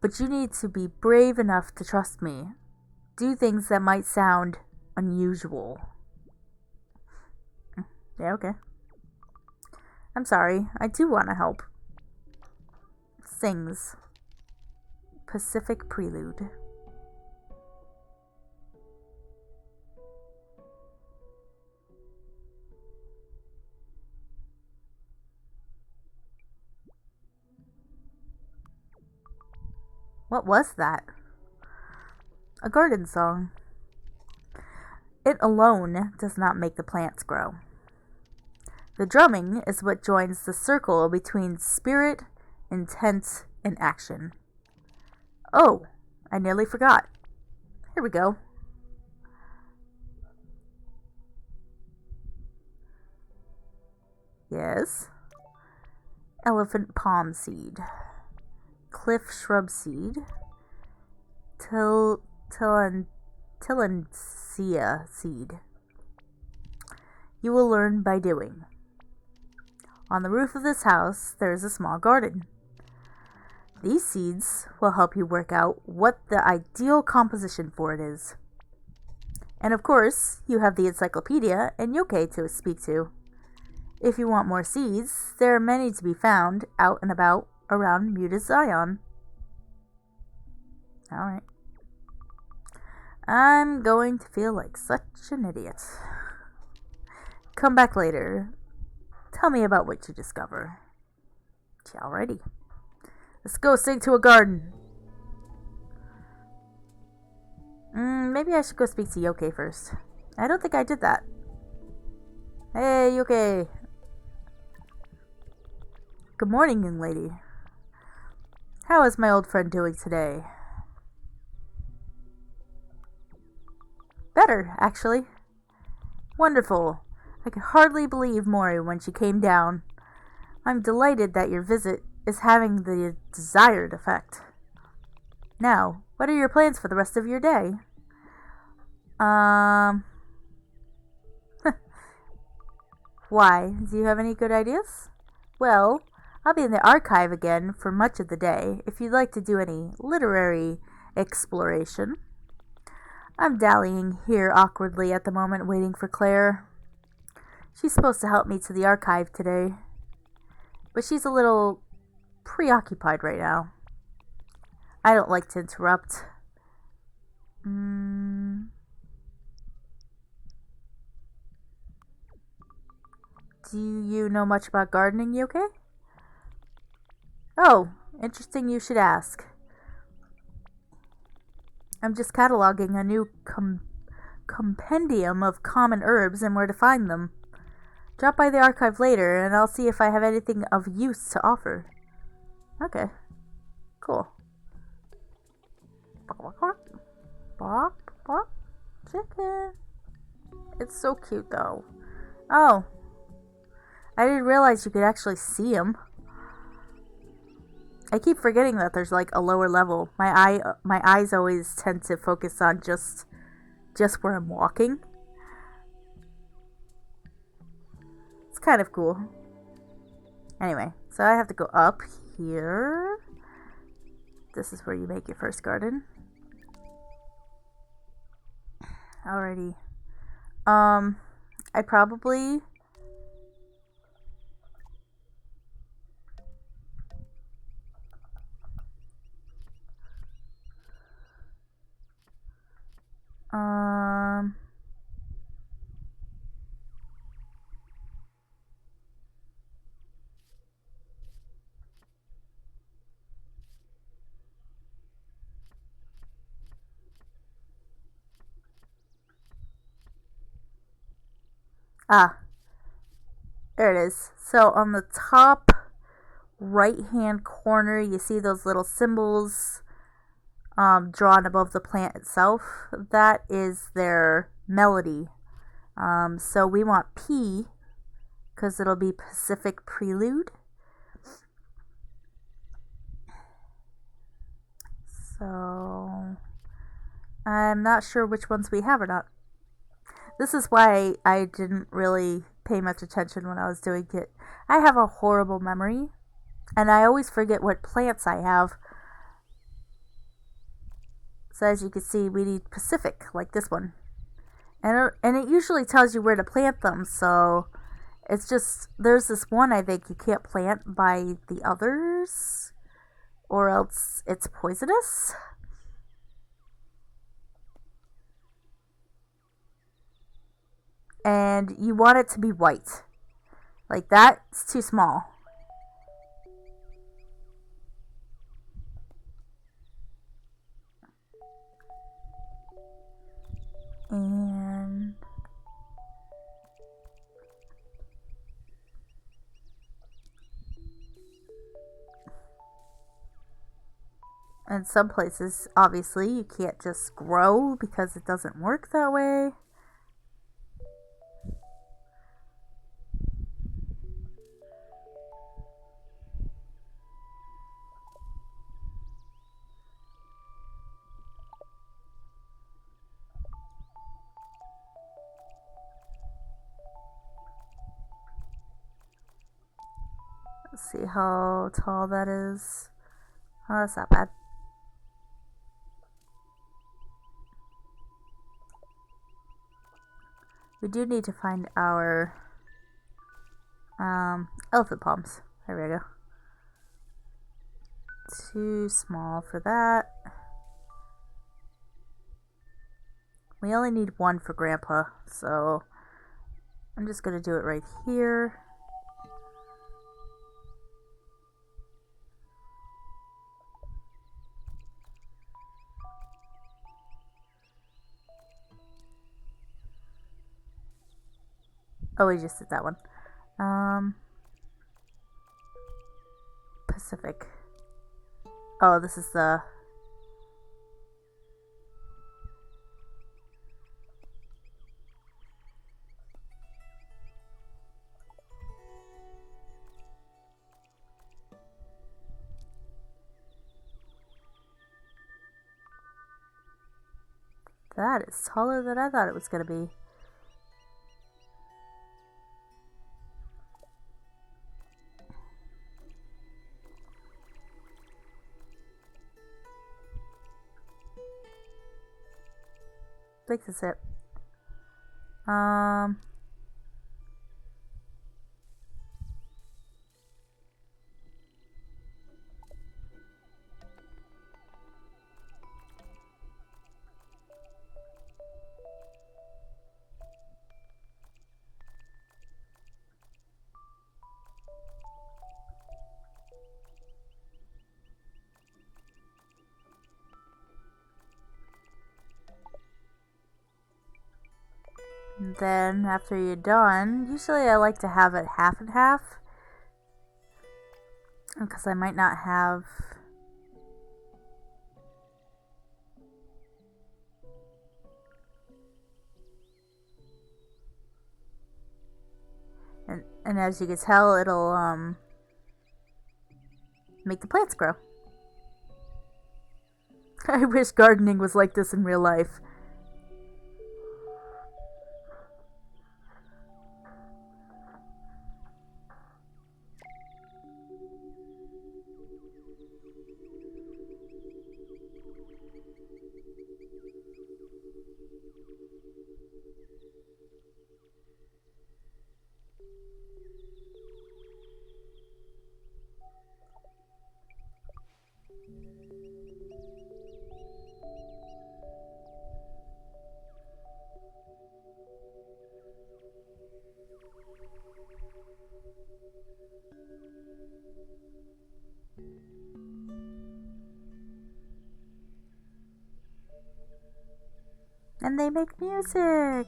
But you need to be brave enough to trust me. Do things that might sound unusual. Yeah, okay. I'm sorry, I do want to help. Sings. Pacific Prelude. What was that? A garden song. It alone does not make the plants grow. The drumming is what joins the circle between spirit, intent, and action. Oh, I nearly forgot. Here we go. Yes. Elephant palm seed. Cliff shrub seed. Tillandsia seed. You will learn by doing. On the roof of this house, there is a small garden. These seeds will help you work out what the ideal composition for it is. And of course, you have the encyclopedia and yokai to speak to. If you want more seeds, there are many to be found out and about around Mutazione. Alright. I'm going to feel like such an idiot. Come back later. Tell me about what you discover. Alrighty. Let's go sing to a garden. Maybe I should go speak to Yokai first. I don't think I did that. Hey, Yokai. Good morning, young lady. How is my old friend doing today? Better, actually. Wonderful. I could hardly believe Mori when she came down. I'm delighted that your visit is having the desired effect. Now, what are your plans for the rest of your day? Why? Do you have any good ideas? Well, I'll be in the archive again for much of the day if you'd like to do any literary exploration. I'm dallying here awkwardly at the moment, waiting for Claire. She's supposed to help me to the archive today, but she's a little preoccupied right now. I don't like to interrupt. Do you know much about gardening, Yokai? Oh, interesting you should ask. I'm just cataloging a new compendium of common herbs and where to find them. Drop by the archive later and I'll see if I have anything of use to offer. Okay. Cool. Chicken. It's so cute though. Oh. I didn't realize you could actually see him. I keep forgetting that there's like a lower level. My eyes always tend to focus on just where I'm walking. It's kind of cool. Anyway, so I have to go up here. This is where you make your first garden. Alrighty. I probably Ah, there it is. So on the top right hand corner, you see those little symbols drawn above the plant itself. That is their melody. So we want P because it'll be Pacific Prelude. So I'm not sure which ones we have or not. This is why I didn't really pay much attention when I was doing it. I have a horrible memory, and I always forget what plants I have. So as you can see, we need Pacific, like this one. And it usually tells you where to plant them, so it's just, there's this one I think you can't plant by the others, or else it's poisonous. And you want it to be white. Like, that's too small. And in some places, obviously, you can't just grow because it doesn't work that way. Let's see how tall that is. Oh, that's not bad. We do need to find our elephant palms. There we go. Too small for that. We only need one for Grandpa, so I'm just gonna do it right here. Oh, we just did that one. Pacific. Oh, this is the... That is taller than I thought it was gonna be. I think that's it. And then after you're done, usually I like to have it half and half, because I might not have... And as you can tell, it'll make the plants grow. I wish gardening was like this in real life. And they make music.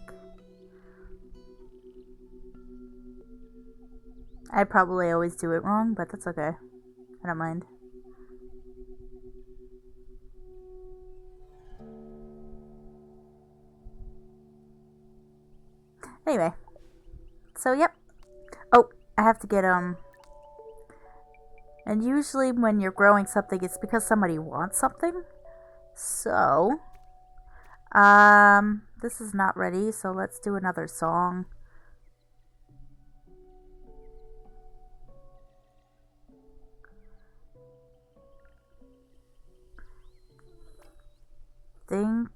I probably always do it wrong, but that's okay. I don't mind. Anyway. So, yep. Oh, I have to get, And usually when you're growing something, it's because somebody wants something. So, this is not ready, so let's do another song. Think.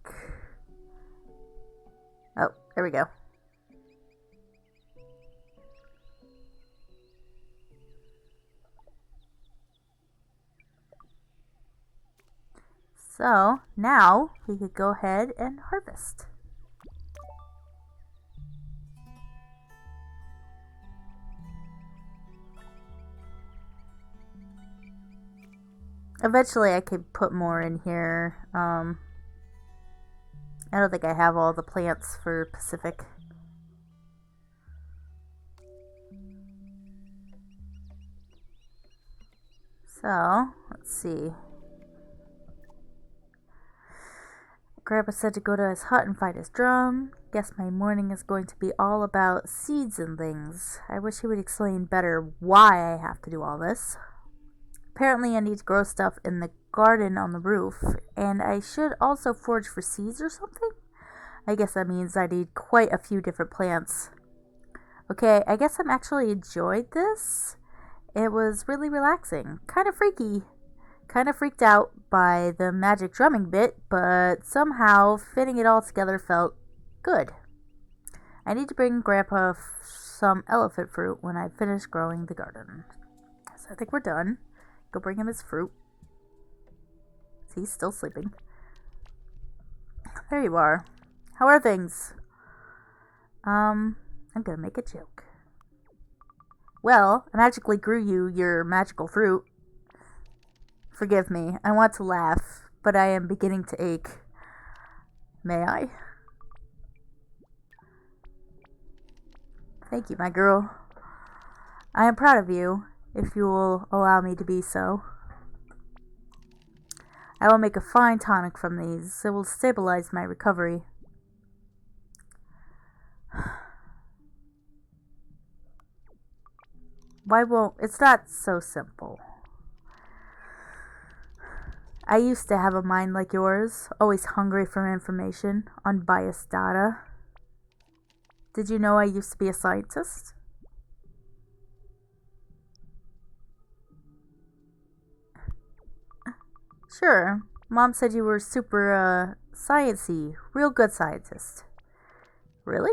Oh, there we go. So, now we could go ahead and harvest. Eventually I could put more in here. I don't think I have all the plants for Pacific. So, let's see. Grandpa said to go to his hut and find his drum. Guess my morning is going to be all about seeds and things. I wish he would explain better why I have to do all this. Apparently I need to grow stuff in the garden on the roof, and I should also forage for seeds or something? I guess that means I need quite a few different plants. Okay, I guess I'm actually enjoyed this. It was really relaxing. Kind of freaky. Kind of freaked out by the magic drumming bit, but somehow fitting it all together felt good. I need to bring Grandpa some elephant fruit when I finish growing the garden. So I think we're done. Go bring him his fruit. He's still sleeping. There you are. How are things? I'm gonna make a joke. Well, I magically grew you your magical fruit. Forgive me, I want to laugh, but I am beginning to ache. May I? Thank you, my girl. I am proud of you, if you will allow me to be so. I will make a fine tonic from these. It will stabilize my recovery. Why won't... It's not so simple. I used to have a mind like yours, always hungry for information, unbiased data. Did you know I used to be a scientist? Sure. Mom said you were super, sciencey, real good scientist. Really?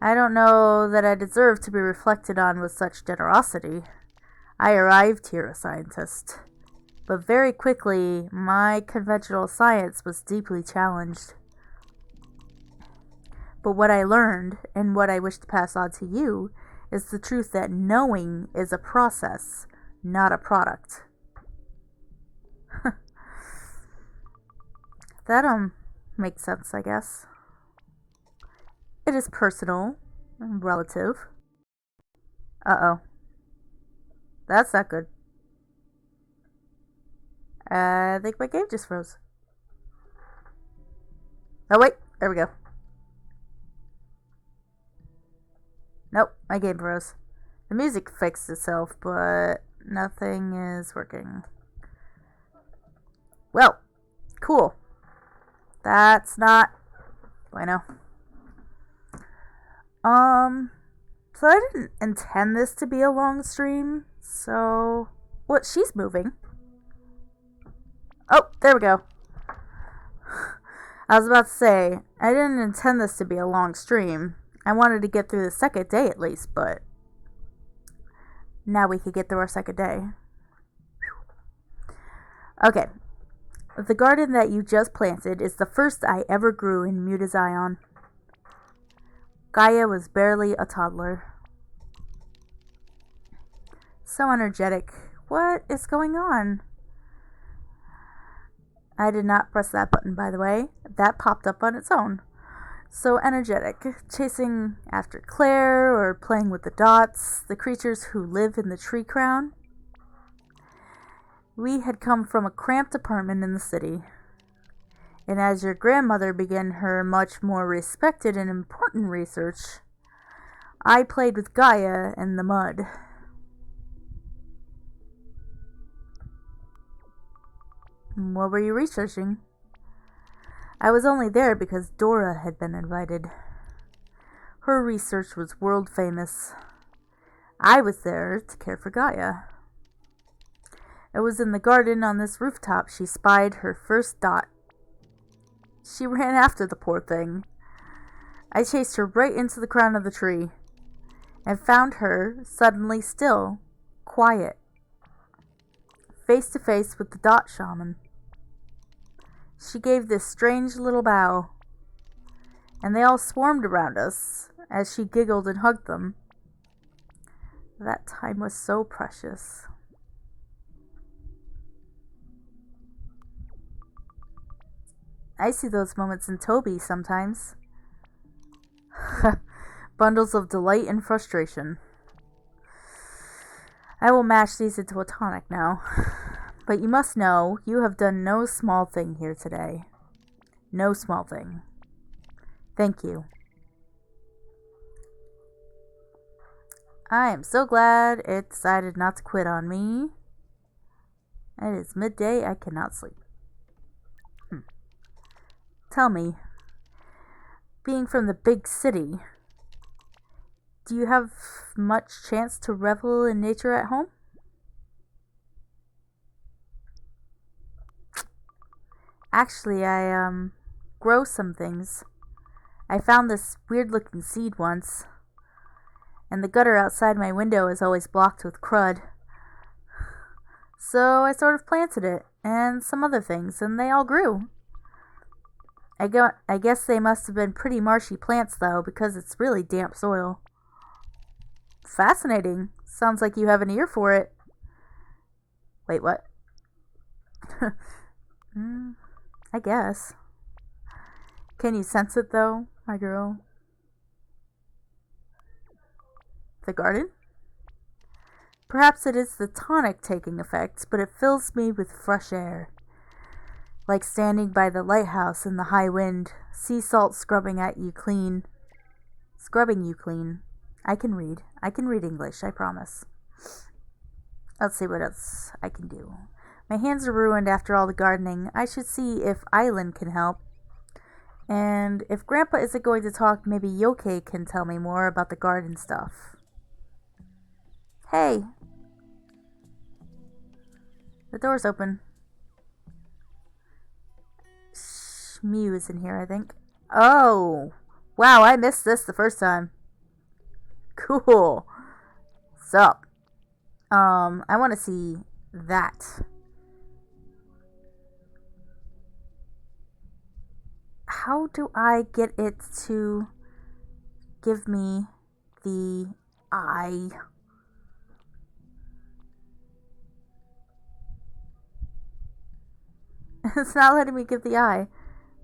I don't know that I deserve to be reflected on with such generosity. I arrived here a scientist. But very quickly, my conventional science was deeply challenged. But what I learned, and what I wish to pass on to you, is the truth that knowing is a process, not a product. That, makes sense, I guess. It is personal and relative. Uh-oh. That's not good. I think my game just froze. Oh, wait. There we go. Nope, my game froze. The music fixed itself, but nothing is working. Well, cool. That's not bueno. So I didn't intend this to be a long stream, so... What, she's moving. Oh, there we go. I was about to say, I didn't intend this to be a long stream. I wanted to get through the second day at least, but... Now we could get through our second day. Okay. The garden that you just planted is the first I ever grew in Mutazione. Gaia was barely a toddler. So energetic. What is going on? I did not press that button, by the way. That popped up on its own. So energetic, chasing after Claire or playing with the dots, the creatures who live in the tree crown. We had come from a cramped apartment in the city, and as your grandmother began her much more respected and important research, I played with Gaia in the mud. What were you researching? I was only there because Dora had been invited. Her research was world famous. I was there to care for Gaia. It was in the garden on this rooftop she spied her first dot. She ran after the poor thing. I chased her right into the crown of the tree and found her suddenly still, quiet, face to face with the dot shaman. She gave this strange little bow, and they all swarmed around us as she giggled and hugged them. That time was so precious. I see those moments in Toby sometimes. Bundles of delight and frustration. I will mash these into a tonic now. But you must know, you have done no small thing here today. No small thing. Thank you. I am so glad it decided not to quit on me. It is midday, I cannot sleep. Tell me, being from the big city, do you have much chance to revel in nature at home? Actually, I grow some things. I found this weird looking seed once, and the gutter outside my window is always blocked with crud. So I sort of planted it, and some other things, and they all grew. I guess they must have been pretty marshy plants, though, because it's really damp soil. Fascinating. Sounds like you have an ear for it. Wait, what? I guess. Can you sense it, though, my girl? The garden? Perhaps it is the tonic taking effect, but it fills me with fresh air. Like standing by the lighthouse in the high wind, sea salt scrubbing you clean. I can read English, I promise. Let's see what else I can do. My hands are ruined after all the gardening. I should see if Island can help. And if Grandpa isn't going to talk, maybe Yoke can tell me more about the garden stuff. Hey! The door's open. Mew is in here, I think. Oh! Wow, I missed this the first time. Cool. Sup? I want to see that. How do I get it to give me the eye? It's not letting me give the eye.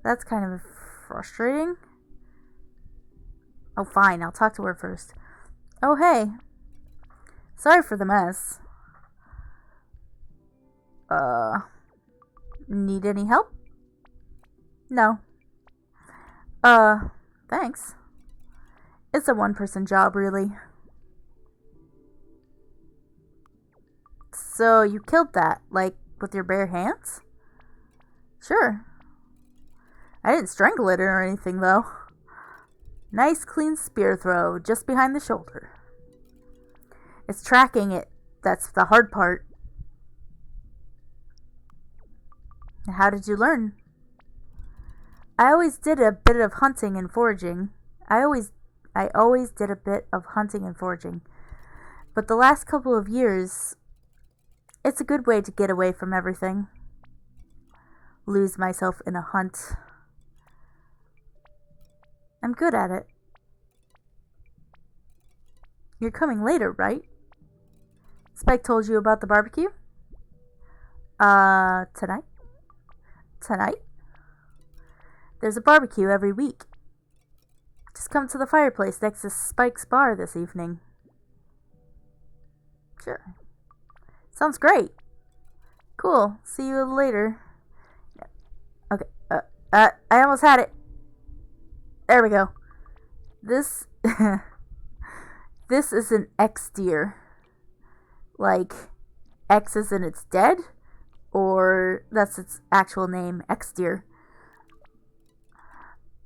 That's kind of frustrating. Oh, fine. I'll talk to her first. Oh, hey. Sorry for the mess. Need any help? No. Thanks. It's a one-person job, really. So, you killed that, like, with your bare hands? Sure. I didn't strangle it or anything, though. Nice clean spear throw, just behind the shoulder. It's tracking it. That's the hard part. How did you learn? I always did a bit of hunting and foraging. I always did a bit of hunting and foraging. But the last couple of years, it's a good way to get away from everything. Lose myself in a hunt. I'm good at it. You're coming later, right? Spike told you about the barbecue? Tonight? There's a barbecue every week. Just come to the fireplace next to Spike's bar this evening. Sure. Sounds great. Cool. See you later. Okay. I almost had it. There we go. This this is an X deer. Like X is in it's dead, or that's its actual name, X deer.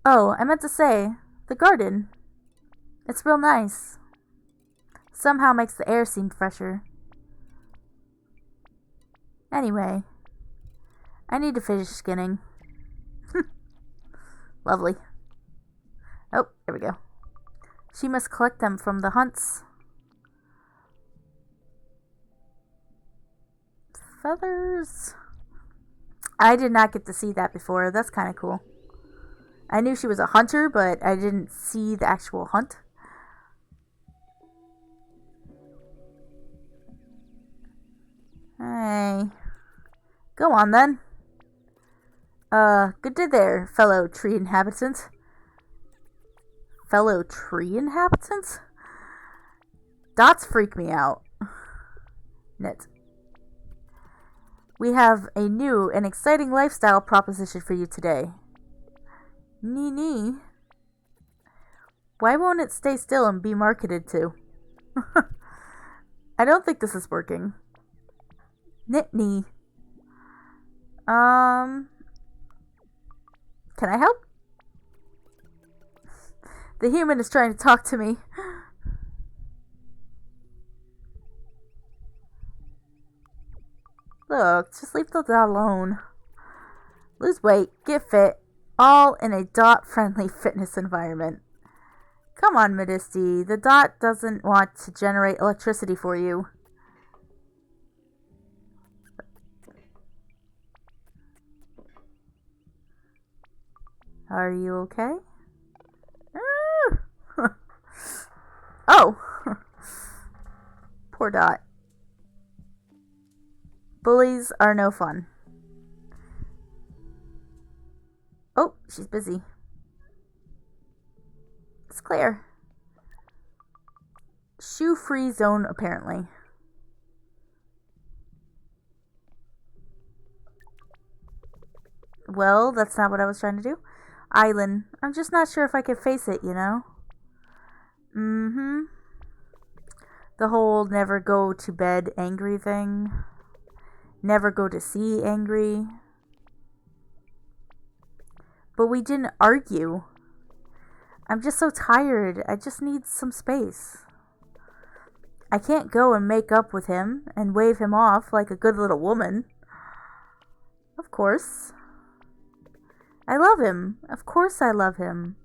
Oh, I meant to say, the garden. It's real nice. Somehow makes the air seem fresher. Anyway, I need to finish skinning. Lovely. Oh, there we go. She must collect them from the hunts. Feathers. I did not get to see that before. That's kind of cool. I knew she was a hunter, but I didn't see the actual hunt. Hey. Go on then. Good day there, fellow tree inhabitant. Fellow tree inhabitant? Dots freak me out. Knit. We have a new and exciting lifestyle proposition for you today. Nee. Why won't it stay still and be marketed to? I don't think this is working. Knit-nee. Can I help? The human is trying to talk to me. Look, just leave the dot alone. Lose weight, get fit, all in a dot-friendly fitness environment. Come on, Medisti, the dot doesn't want to generate electricity for you. Are you okay? Oh! Poor Dot. Bullies are no fun. Oh, she's busy. It's clear. Shoe-free zone, apparently. Well, that's not what I was trying to do. Island. I'm just not sure if I could face it, you know? The whole never go to bed angry thing. Never go to sea angry. But we didn't argue. I'm just so tired. I just need some space. I can't go and make up with him and wave him off like a good little woman. Of course. I love him. Of course I love him.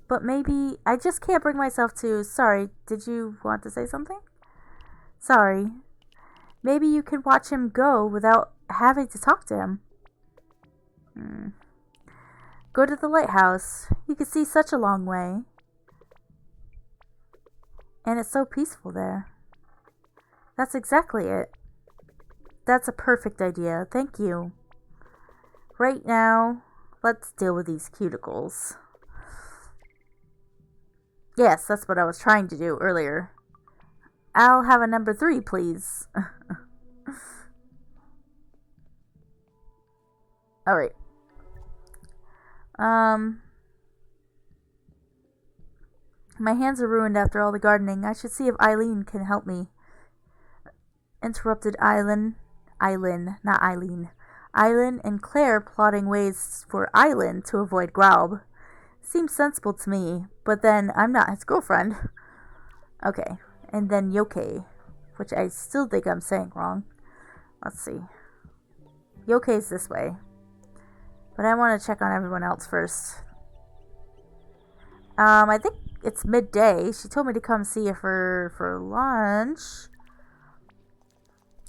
But maybe I just can't bring myself to... Sorry, did you want to say something? Sorry. Maybe you can watch him go without having to talk to him. Go to the lighthouse. You can see such a long way. And it's so peaceful there. That's exactly it. That's a perfect idea. Thank you. Right now, let's deal with these cuticles. Yes, that's what I was trying to do earlier. I'll have a number 3, please. Alright. My hands are ruined after all the gardening. I should see if Eileen can help me. Interrupted Eileen, not Eileen. Eileen and Claire plotting ways for Eileen to avoid Graub. Seems sensible to me, but then I'm not his girlfriend. Okay, and then Yoke, which I still think I'm saying wrong. Let's see. Yoke's this way. But I want to check on everyone else first. I think it's midday. She told me to come see her for lunch.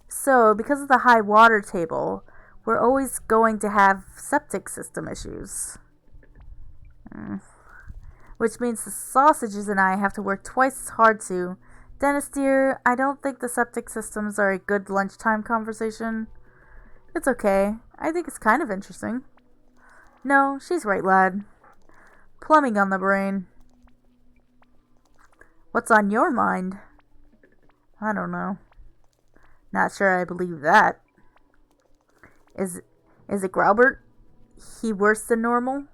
So, because of the high water table, we're always going to have septic system issues. Which means the sausages and I have to work twice as hard to. Dennis dear, I don't think the septic systems are a good lunchtime conversation. It's okay. I think it's kind of interesting. No, she's right, lad. Plumbing on the brain. What's on your mind? I don't know. Not sure I believe that. Is is it Graubert? He worse than normal?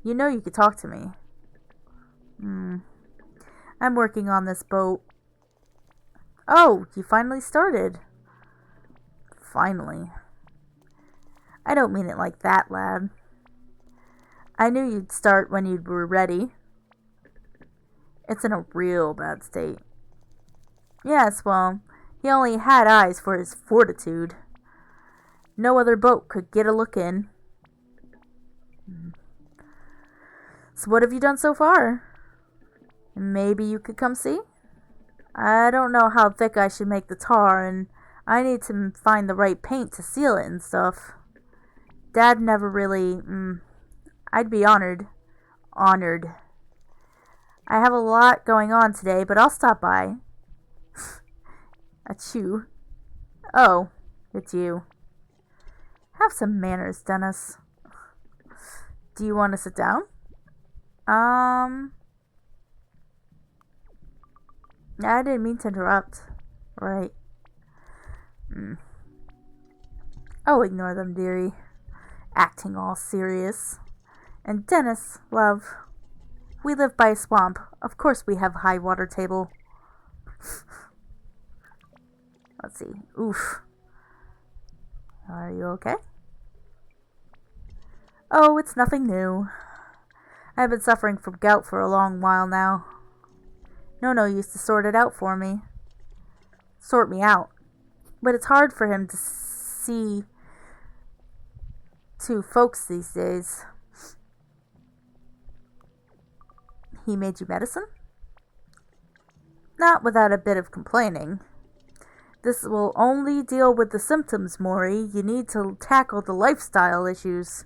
You know you could talk to me. I'm working on this boat. Oh, you finally started. Finally. I don't mean it like that, lad. I knew you'd start when you were ready. It's in a real bad state. Yes, well, he only had eyes for his fortitude. No other boat could get a look in. So what have you done so far? Maybe you could come see? I don't know how thick I should make the tar, and I need to find the right paint to seal it and stuff. Dad never really... I'd be honored. Honored. I have a lot going on today, but I'll stop by. Achoo. Oh, it's you. Have some manners, Dennis. Do you want to sit down? I didn't mean to interrupt. Right. Oh, ignore them, dearie. Acting all serious. And Dennis, love, we live by a swamp. Of course we have high water table. Let's see. Oof. Are you okay? Oh, it's nothing new. I've been suffering from gout for a long while now. Nono used to sort it out for me. Sort me out. But it's hard for him to see two folks these days. He made you medicine? Not without a bit of complaining. This will only deal with the symptoms, Maury. You need to tackle the lifestyle issues.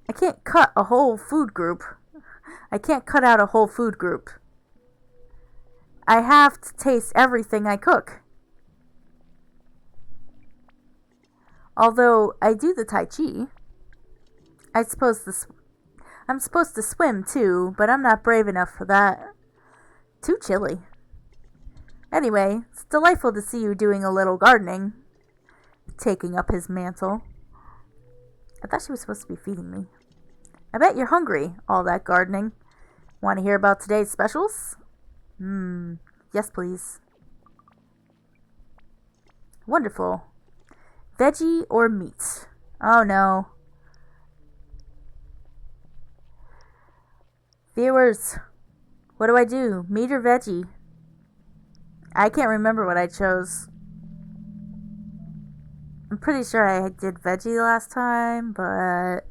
I can't cut a whole food group. I can't cut out a whole food group. I have to taste everything I cook. Although I do the Tai Chi. I'm supposed to swim too, but I'm not brave enough for that. Too chilly. Anyway, it's delightful to see you doing a little gardening. Taking up his mantle. I thought she was supposed to be feeding me. I bet you're hungry, all that gardening. Want to hear about today's specials? Yes, please. Wonderful. Veggie or meat? Oh, no. Viewers, what do I do? Meat or veggie? I can't remember what I chose. I'm pretty sure I did veggie last time, but...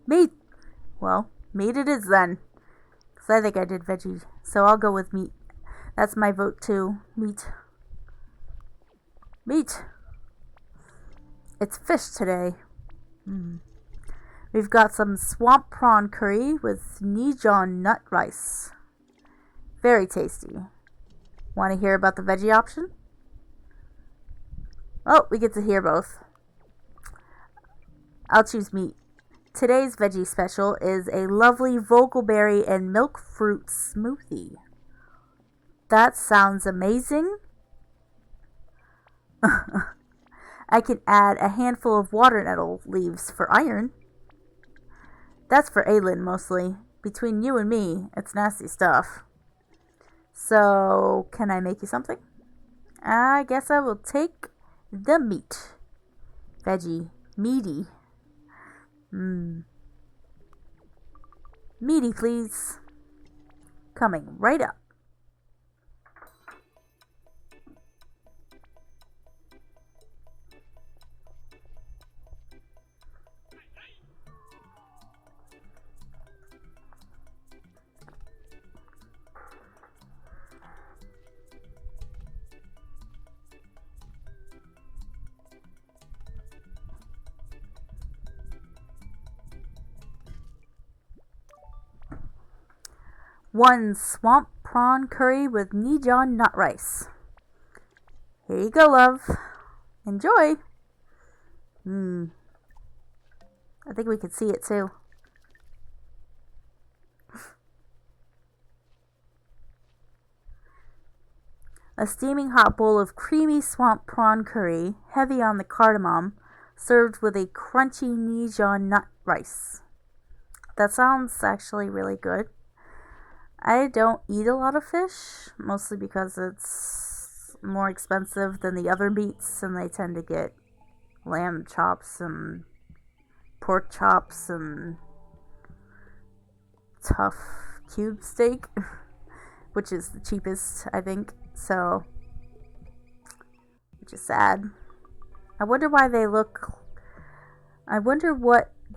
Meat! Well, meat it is then. Because I think I did veggie. So I'll go with meat. That's my vote too. Meat. Meat! It's fish today. We've got some swamp prawn curry with Nijon nut rice. Very tasty. Want to hear about the veggie option? Oh, we get to hear both. I'll choose meat. Today's veggie special is a lovely vogelberry and milk fruit smoothie. That sounds amazing. I can add a handful of water nettle leaves for iron. That's for Aylin mostly. Between you and me, it's nasty stuff. So, can I make you something? I guess I will take the meat. Veggie. Meaty. Meaty, please. Coming right up. 1 swamp prawn curry with Nijon nut rice. Here you go, love. Enjoy. I think we can see it too. A steaming hot bowl of creamy swamp prawn curry, heavy on the cardamom, served with a crunchy Nijon nut rice. That sounds actually really good. I don't eat a lot of fish, mostly because it's more expensive than the other meats, and they tend to get lamb chops and pork chops and tough cube steak, which is the cheapest, I think. So, which is sad. I wonder what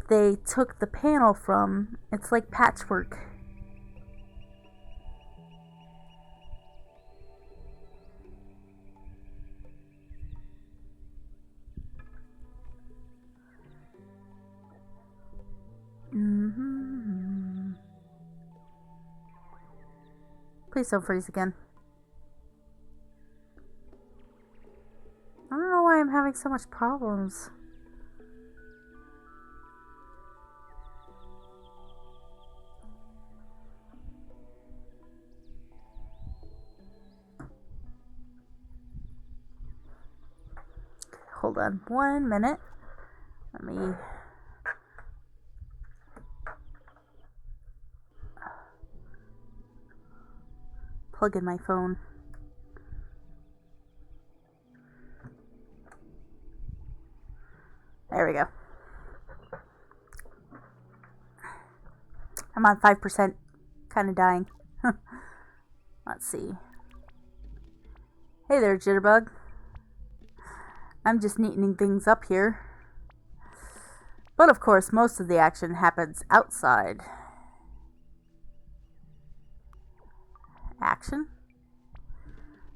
they took the panel from. It's like patchwork. Please don't freeze again. I don't know why I'm having so much problems. Hold on 1 minute. Let me plug in my phone. There we go. I'm on 5%, kind of dying. Let's see. Hey there, Jitterbug. I'm just neatening things up here. But of course, most of the action happens outside. Action?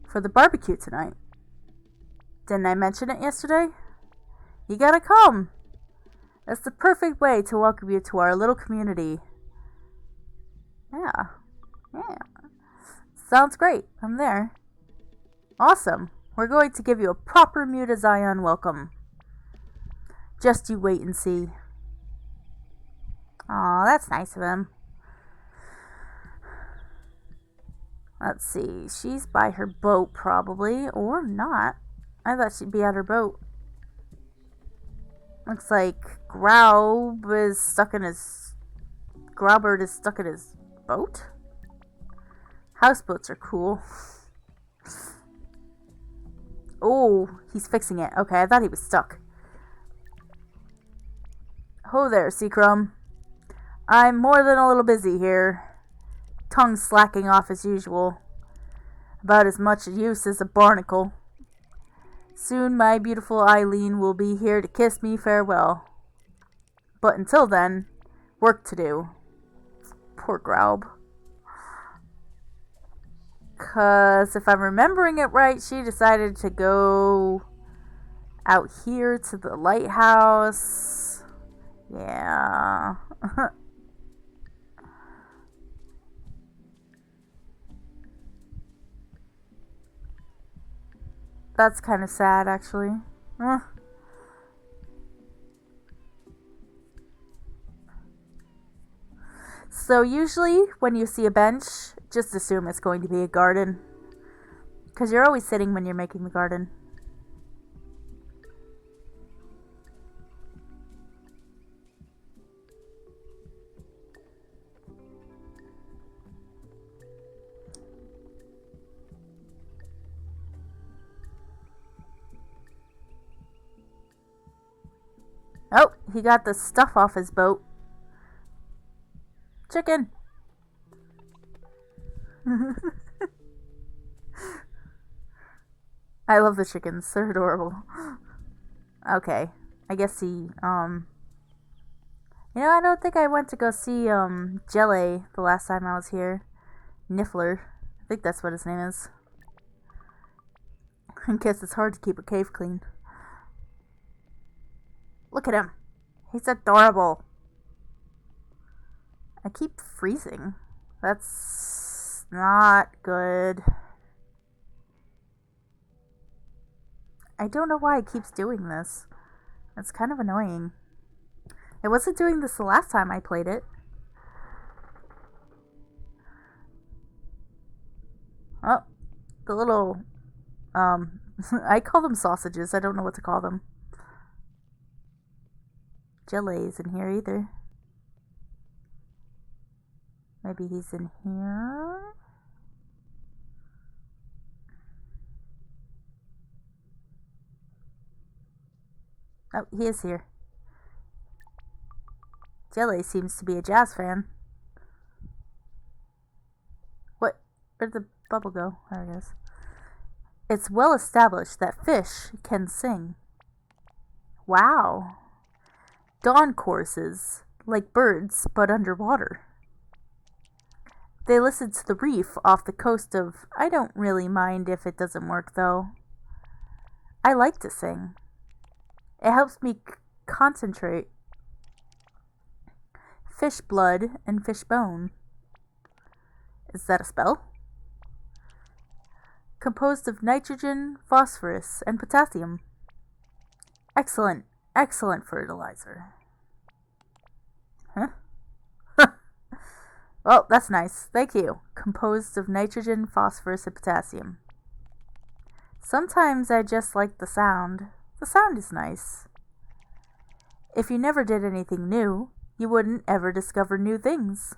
For the barbecue tonight. Didn't I mention it yesterday? You gotta come. That's the perfect way to welcome you to our little community. Yeah. Sounds great. I'm there. Awesome. We're going to give you a proper Mutazione welcome. Just you wait and see. Aw, that's nice of him. Let's see. She's by her boat, probably. Or not. I thought she'd be at her boat. Looks like Growlbird is stuck in his boat? Houseboats are cool. Oh, he's fixing it. Okay, I thought he was stuck. Ho there, Seacrum. I'm more than a little busy here. Tongue slacking off as usual. About as much use as a barnacle. Soon my beautiful Eileen will be here to kiss me farewell. But until then, work to do. Poor Graub. 'Cause if I'm remembering it right, she decided to go out here to the lighthouse. Yeah. That's kind of sad, actually. So usually when you see a bench, just assume it's going to be a garden. Because you're always sitting when you're making the garden. Oh, he got the stuff off his boat. Chicken. I love the chickens. They're adorable. Okay. I guess he, You know, I don't think I went to go see, Jelly the last time I was here. Niffler. I think that's what his name is. I guess it's hard to keep a cave clean. Look at him. He's adorable. I keep freezing. That's not good. I don't know why it keeps doing this. It's kind of annoying. It wasn't doing this the last time I played it. Oh, the little, I call them sausages. I don't know what to call them. Jelly's in here either. Maybe he's in here. Oh, he is here. Jelly seems to be a jazz fan. What? Where'd the bubble go? There it is. It's well established that fish can sing. Wow. Dawn courses, like birds, but underwater. They listen to the reef off the coast of... I don't really mind if it doesn't work, though. I like to sing. It helps me concentrate. Fish blood and fish bone. Is that a spell? Composed of nitrogen, phosphorus, and potassium. Excellent, excellent fertilizer. Huh? Well, that's nice. Thank you. Composed of nitrogen, phosphorus, and potassium. Sometimes I just like the sound. The sound is nice. If you never did anything new, you wouldn't ever discover new things.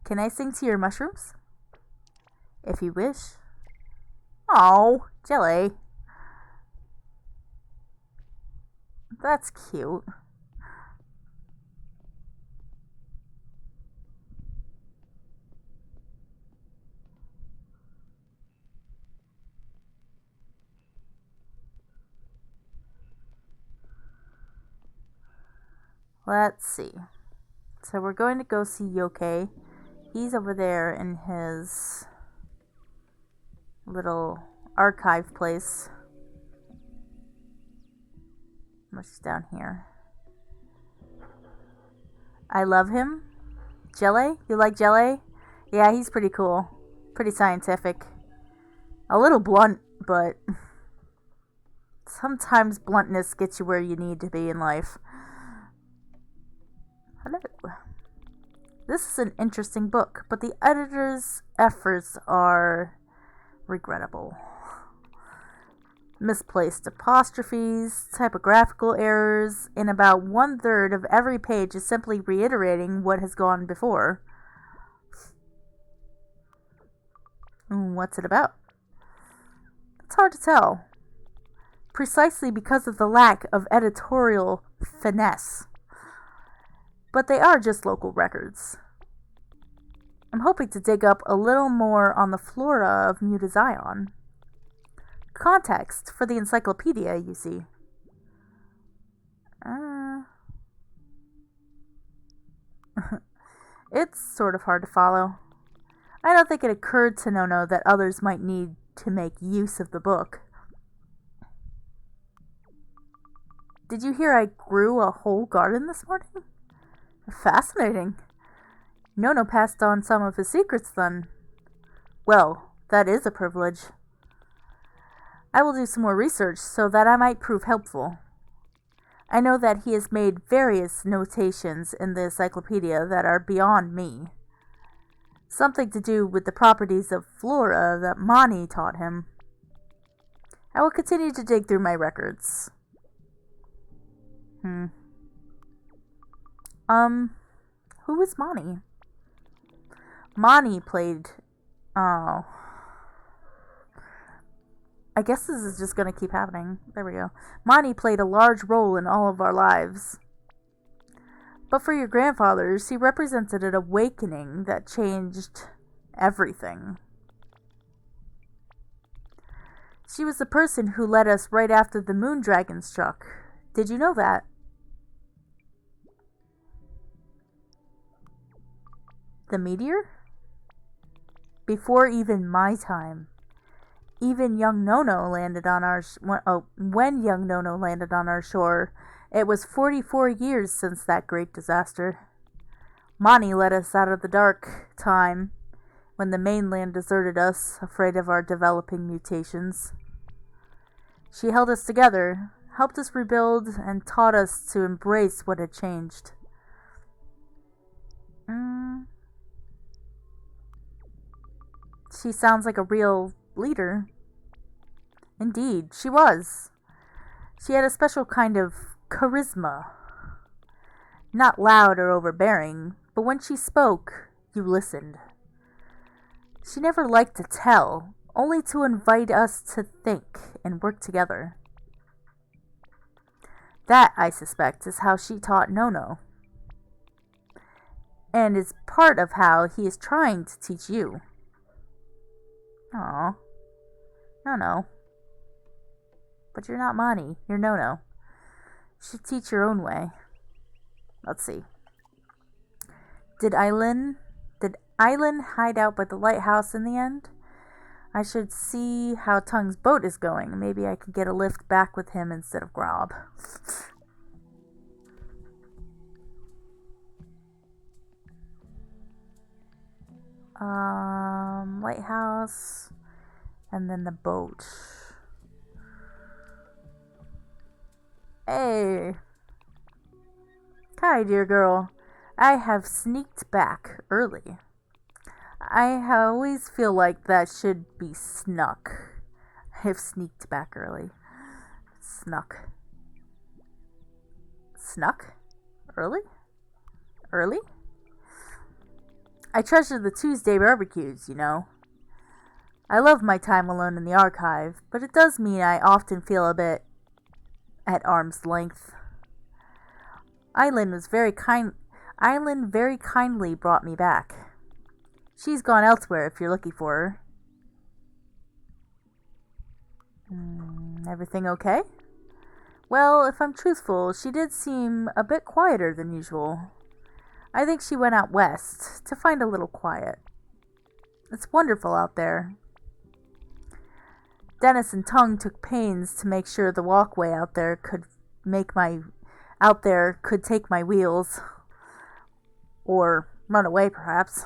Can I sing to your mushrooms? If you wish. Oh, Jelly. That's cute. Let's see. So we're going to go see Yoke. He's over there in his little archive place. What's down here? I love him. Jelly? You like Jelly? Yeah, he's pretty cool. Pretty scientific. A little blunt, but sometimes bluntness gets you where you need to be in life. Hello. This is an interesting book, but the editor's efforts are regrettable. Misplaced apostrophes, typographical errors, in about 1/3 of every page is simply reiterating what has gone before. What's it about? It's hard to tell. Precisely because of the lack of editorial finesse. But they are just local records. I'm hoping to dig up a little more on the flora of Mutazione. Context for the encyclopedia, you see. It's sort of hard to follow. I don't think it occurred to Nono that others might need to make use of the book. Did you hear I grew a whole garden this morning? Fascinating. Nono passed on some of his secrets then. Well, that is a privilege. I will do some more research so that I might prove helpful. I know that he has made various notations in the encyclopedia that are beyond me. Something to do with the properties of flora that Mani taught him. I will continue to dig through my records. Who is Mani? Mani played... Oh. I guess this is just going to keep happening. There we go. Mani played a large role in all of our lives. But for your grandfathers, he represented an awakening that changed everything. She was the person who led us right after the moon dragon struck. Did you know that? The meteor? Before even my time. Even young Nono landed on our... when young Nono landed on our shore, it was 44 years since that great disaster. Mani led us out of the dark time when the mainland deserted us, afraid of our developing mutations. She held us together, helped us rebuild, and taught us to embrace what had changed. She sounds like a real leader. Indeed, she was. She had a special kind of charisma. Not loud or overbearing, but when she spoke, you listened. She never liked to tell, only to invite us to think and work together. That, I suspect, is how she taught Nono. And is part of how he is trying to teach you. Aw. No. But you're not Mani, you're Nono. You should teach your own way. Let's see. Did Eileen hide out by the lighthouse in the end? I should see how Tung's boat is going. Maybe I could get a lift back with him instead of Grob. Lighthouse, and then the boat. Hey. Hi, dear girl. I have sneaked back early. I always feel like that should be snuck. I have sneaked back early. Snuck. Snuck? Early? Early? I treasure the Tuesday barbecues, you know. I love my time alone in the archive, but it does mean I often feel a bit at arm's length. Eileen very kindly brought me back. She's gone elsewhere if you're looking for her. Everything okay? Well, if I'm truthful, she did seem a bit quieter than usual. I think she went out west to find a little quiet. It's wonderful out there. Dennis and Tung took pains to make sure the walkway out there could take my wheels. Or run away, perhaps.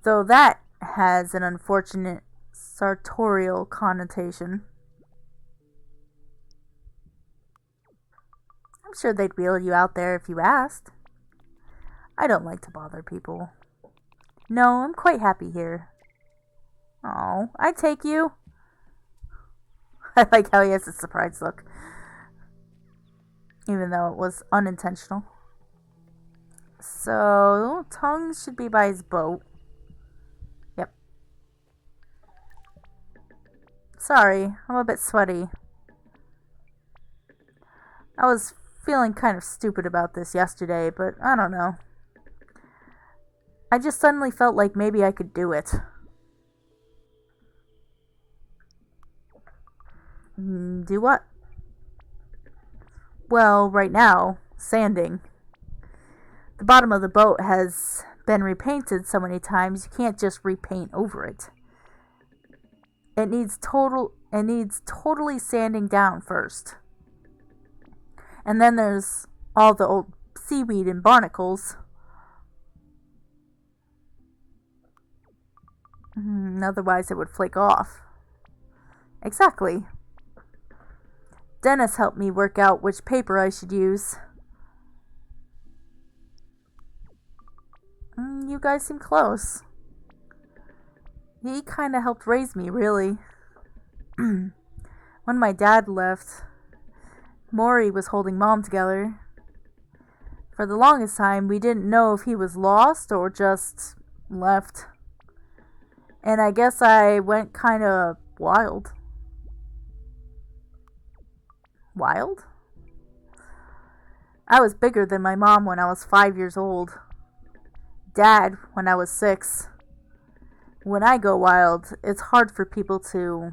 Though that has an unfortunate sartorial connotation. I'm sure they'd wheel you out there if you asked. I don't like to bother people. No, I'm quite happy here. Oh, I'd take you. I like how he has a surprised look. Even though it was unintentional. So, Tung should be by his boat. Yep. Sorry, I'm a bit sweaty. I was feeling kind of stupid about this yesterday, but I don't know. I just suddenly felt like maybe I could do it. Do what? Well, right now, sanding. The bottom of the boat has been repainted so many times you can't just repaint over it. It needs totally sanding down first. And then there's all the old seaweed and barnacles. Otherwise it would flake off. Exactly. Dennis helped me work out which paper I should use. You guys seem close. He kind of helped raise me, really. When my dad left, Maury was holding Mom together. For the longest time, we didn't know if he was lost or just left. And I guess I went kind of wild. Wild? I was bigger than my mom when I was 5 years old. Dad when I was 6. When I go wild, it's hard for people to...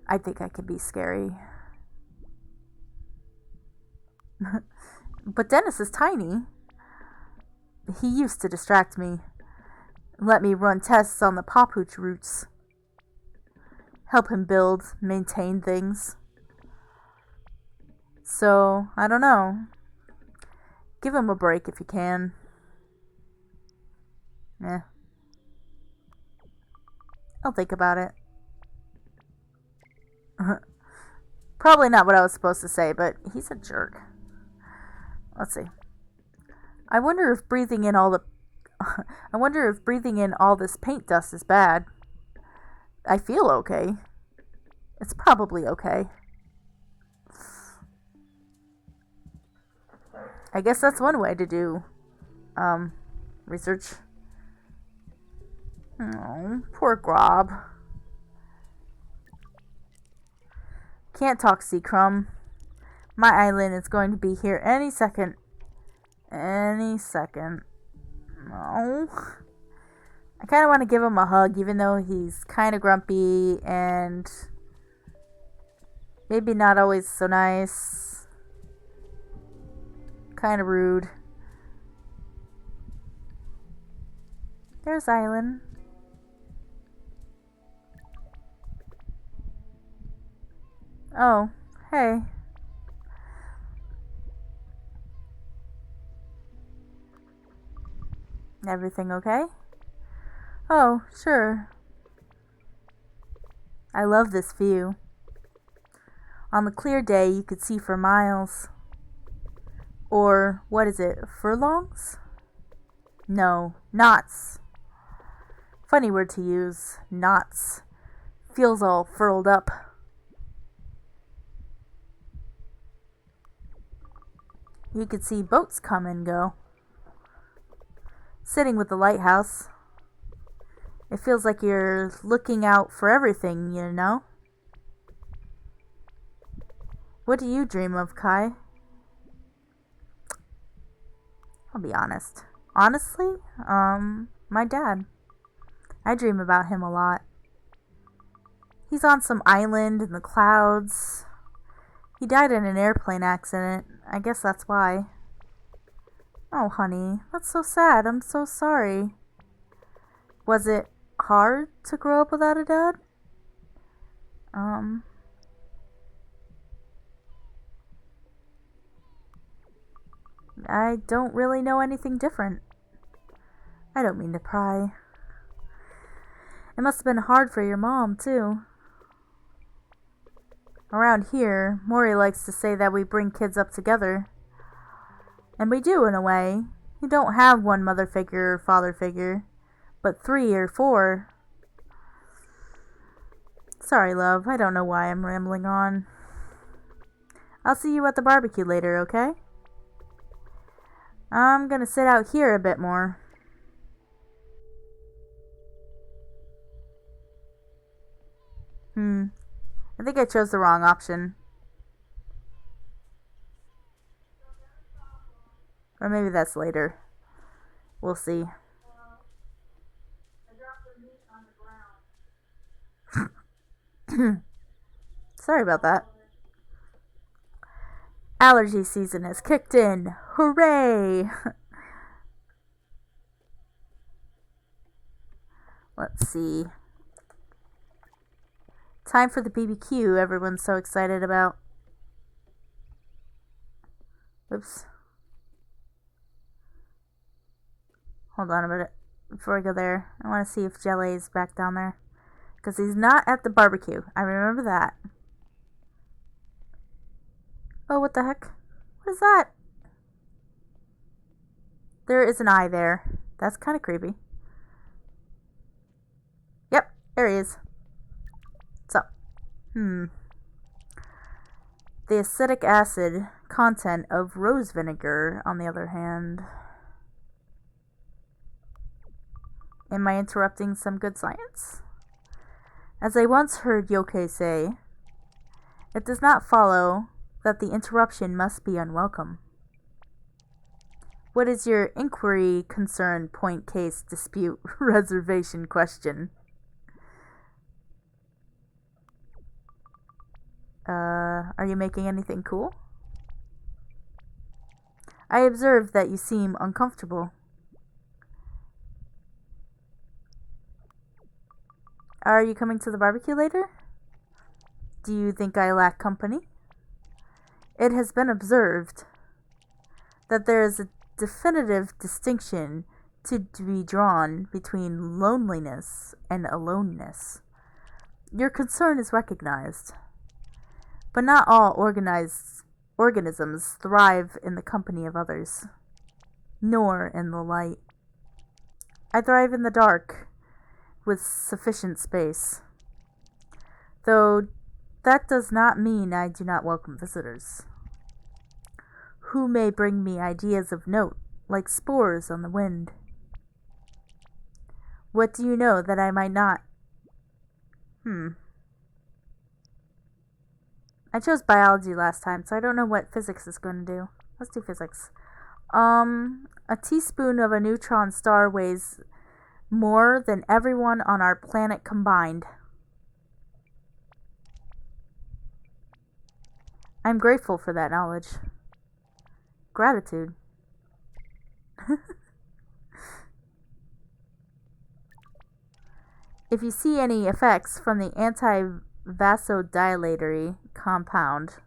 I think I can be scary. But Dennis is tiny. He used to distract me. Let me run tests on the papuch roots. Help him build, maintain things. So, I don't know. Give him a break if you can. Eh. I'll think about it. Probably not what I was supposed to say, but he's a jerk. Let's see. I wonder if breathing in all the I wonder if breathing in all this paint dust is bad. I feel okay. It's probably okay. I guess that's one way to do research. Oh, poor Grob. Can't talk, Seacrum. My island is going to be here any second. Any second. No. I kind of want to give him a hug, even though he's kind of grumpy and maybe not always so nice. Kind of rude. There's Island. Oh, hey. Everything okay? Oh, sure. I love this view. On the clear day, you could see for miles. Or, what is it, furlongs? No, knots. Funny word to use, knots. Feels all furled up. You could see boats come and go. Sitting with the lighthouse, it feels like you're looking out for everything, you know? What do you dream of, Kai? I'll be honest. Honestly, my dad. I dream about him a lot. He's on some island in the clouds. He died in an airplane accident. I guess that's why. Oh, honey, that's so sad. I'm so sorry. Was it hard to grow up without a dad? I don't really know anything different. I don't mean to pry. It must have been hard for your mom, too. Around here, Maury likes to say that we bring kids up together. And we do, in a way. You don't have one mother figure or father figure, but 3 or 4. Sorry, love. I don't know why I'm rambling on. I'll see you at the barbecue later, okay? I'm gonna sit out here a bit more. I think I chose the wrong option. Or maybe that's later. We'll see. Sorry about that. Allergy season has kicked in. Hooray! Let's see. Time for the BBQ everyone's so excited about. Oops. Hold on a minute. Before I go there, I want to see if Jelly's back down there. Because he's not at the barbecue. I remember that. Oh, what the heck? What is that? There is an eye there. That's kind of creepy. Yep, there he is. So, the acetic acid content of rose vinegar, on the other hand. Am I interrupting some good science? As I once heard Yoke say, it does not follow that the interruption must be unwelcome. What is your inquiry, concern, point, case, dispute, reservation, question? Are you making anything cool? I observe that you seem uncomfortable. Are you coming to the barbecue later? Do you think I lack company? It has been observed that there is a definitive distinction to be drawn between loneliness and aloneness. Your concern is recognized, but not all organized organisms thrive in the company of others, nor in the light. I thrive in the dark, with sufficient space, though that does not mean I do not welcome visitors, who may bring me ideas of note, like spores on the wind. What do you know that I might not? I chose biology last time, so I don't know what physics is going to do. Let's do physics. A teaspoon of a neutron star weighs more than everyone on our planet combined. I'm grateful for that knowledge. Gratitude. If you see any effects from the anti-vasodilatory compound,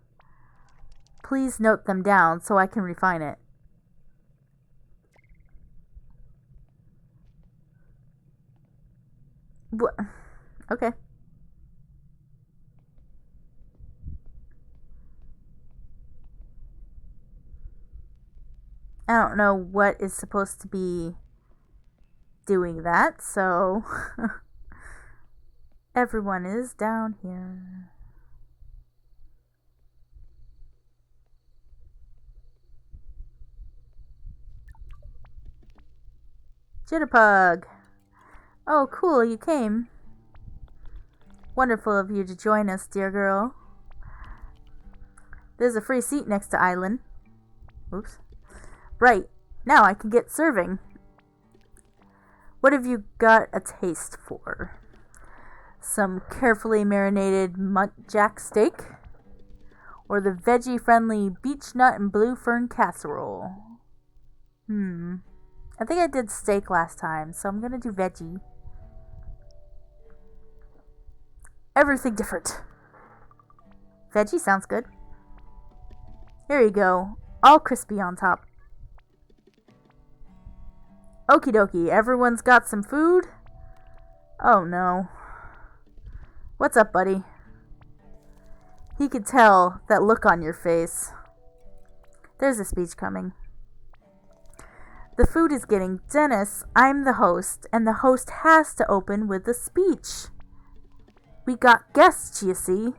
please note them down so I can refine it. Okay. I don't know what is supposed to be doing that, so everyone is down here. Jitterpug. Oh, cool, you came. Wonderful of you to join us, dear girl. There's a free seat next to Island. Oops. Right, now I can get serving. What have you got a taste for? Some carefully marinated muntjac steak? Or the veggie-friendly beech nut and blue fern casserole? I think I did steak last time, so I'm gonna do veggie. Everything different. Veggie sounds good. Here you go. All crispy on top. Okie dokie, everyone's got some food? Oh no. What's up, buddy? He could tell that look on your face. There's a speech coming. The food is getting Dennis. I'm the host, and the host has to open with a speech. We got guests, you see.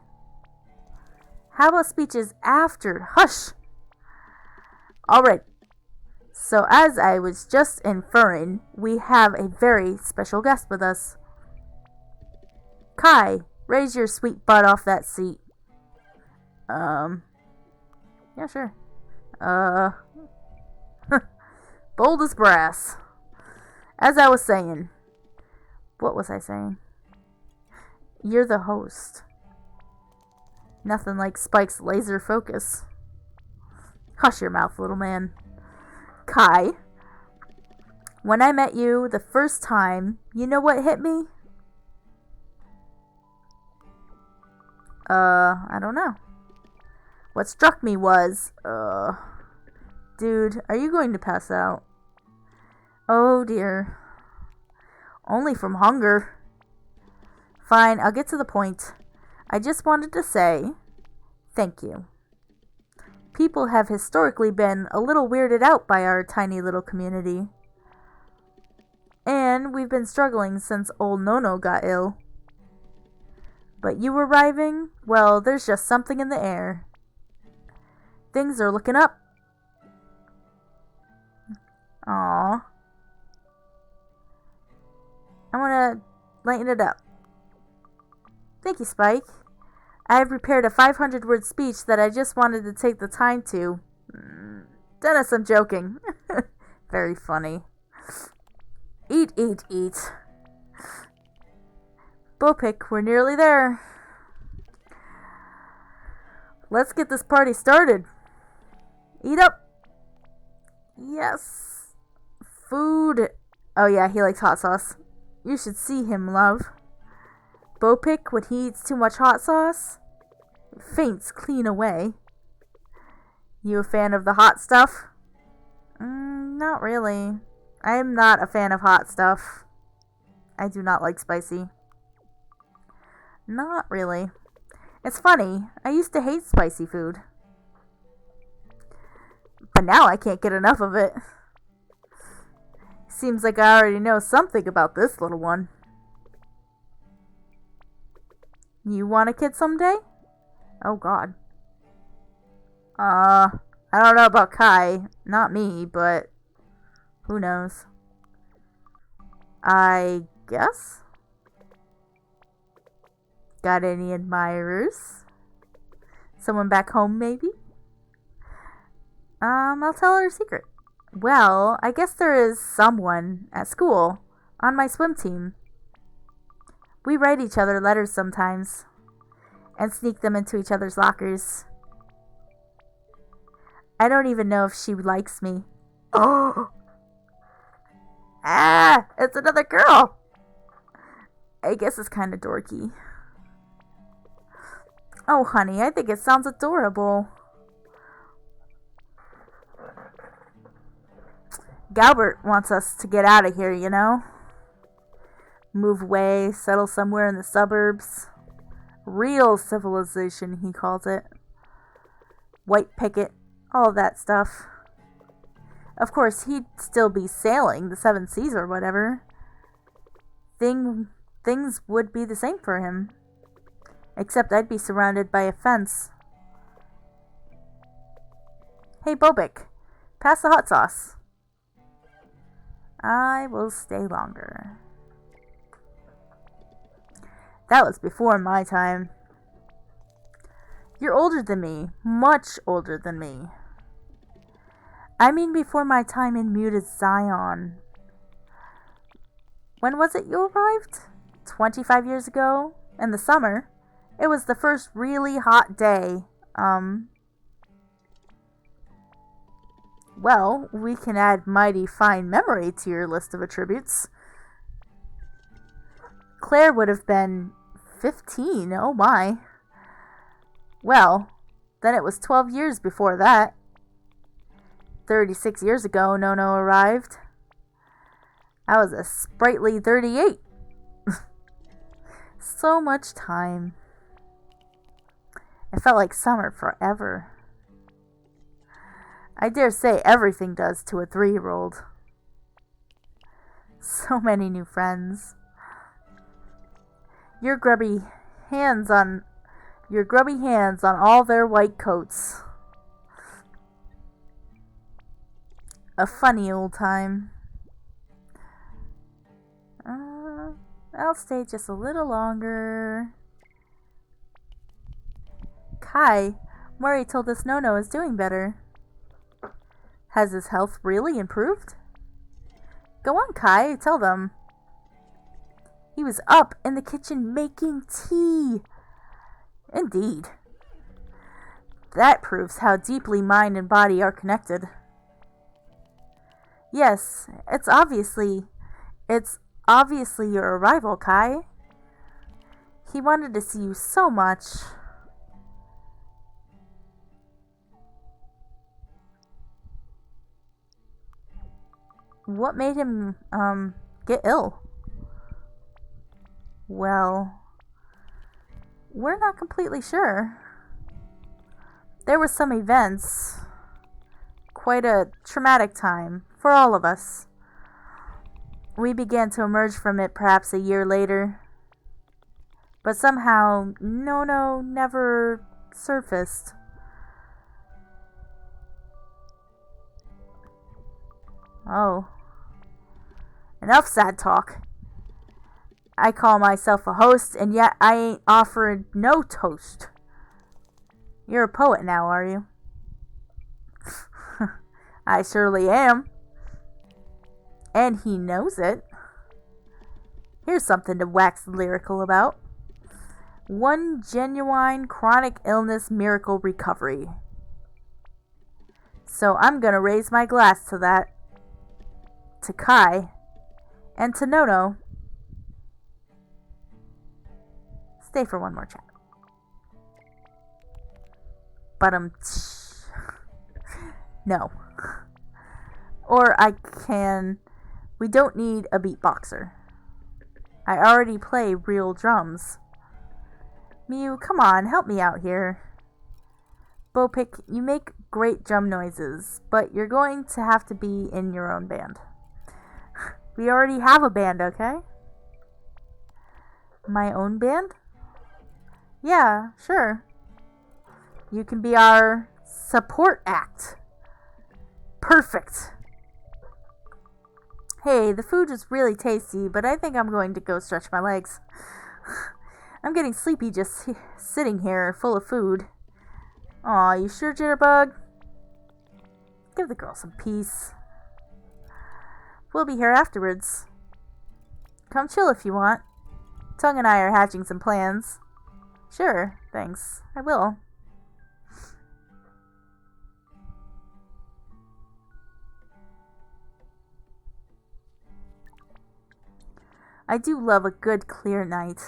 How about speeches after? Hush! Alright. So as I was just inferring, we have a very special guest with us. Kai, raise your sweet butt off that seat. Yeah, sure. Bold as brass. As I was saying. What was I saying? You're the host. Nothing like Spike's laser focus. Hush your mouth, little man. Kai, when I met you the first time, you know what hit me? I don't know. What struck me was, dude, are you going to pass out? Oh dear. Only from hunger. Fine, I'll get to the point. I just wanted to say, thank you. People have historically been a little weirded out by our tiny little community. And we've been struggling since old Nono got ill. But you arriving, well, there's just something in the air. Things are looking up. Aww. I want to lighten it up. Thank you, Spike. I have prepared a 500-word speech that I just wanted to take the time to. Dennis, I'm joking. Very funny. Eat, eat, eat. Bopik, we're nearly there. Let's get this party started. Eat up. Yes. Food. Oh yeah, he likes hot sauce. You should see him, love. Bopik, when he eats too much hot sauce, faints clean away. You a fan of the hot stuff? Not really. I am not a fan of hot stuff. I do not like spicy. Not really. It's funny, I used to hate spicy food. But now I can't get enough of it. Seems like I already know something about this little one. You want a kid someday? Oh god. I don't know about Kai. Not me, but who knows? I guess? Got any admirers? Someone back home, maybe? I'll tell her a secret. Well, I guess there is someone at school on my swim team. We write each other letters sometimes and sneak them into each other's lockers. I don't even know if she likes me. Oh! Ah! It's another girl! I guess it's kind of dorky. Oh, honey, I think it sounds adorable. Galbert wants us to get out of here, you know? Move away, settle somewhere in the suburbs. Real civilization, he calls it. White picket, all that stuff. Of course, he'd still be sailing the seven seas or whatever. Things would be the same for him. Except I'd be surrounded by a fence. Hey, Bobik, pass the hot sauce. I will stay longer. That was before my time. You're older than me. Much older than me. I mean before my time in Mutazione. When was it you arrived? 25 years ago? In the summer. It was the first really hot day. Well, we can add mighty fine memory to your list of attributes. Claire would have been 15, oh my. Well, then it was 12 years before that. 36 years ago, Nono arrived. I was a sprightly 38. So much time. It felt like summer forever. I dare say everything does to a 3-year-old. So many new friends. Your grubby hands on all their white coats. A funny old time. I'll stay just a little longer. Kai, Murray told us Nono is doing better. Has his health really improved? Go on, Kai, tell them. He was up in the kitchen making tea. Indeed. That proves how deeply mind and body are connected. Yes, it's obviously your arrival, Kai. He wanted to see you so much. What made him, get ill? Well, we're not completely sure. There were some events. Quite a traumatic time for all of us. We began to emerge from it perhaps a year later. But somehow, Nono never surfaced. Oh. Enough sad talk. I call myself a host, and yet I ain't offered no toast. You're a poet now, are you? I surely am. And he knows it. Here's something to wax lyrical about. One genuine chronic illness miracle recovery. So I'm gonna raise my glass to that. To Kai. And to Nono. Stay for one more chat. But no. Or I can. We don't need a beatboxer. I already play real drums. Mew, come on, help me out here. Bopik, you make great drum noises, but you're going to have to be in your own band. We already have a band, okay? My own band? Yeah, sure. You can be our support act. Perfect. Hey, the food is really tasty, but I think I'm going to go stretch my legs. I'm getting sleepy just sitting here full of food. Aw, you sure, Jitterbug? Give the girl some peace. We'll be here afterwards. Come chill if you want. Tongue and I are hatching some plans. Sure, thanks. I will. I do love a good clear night.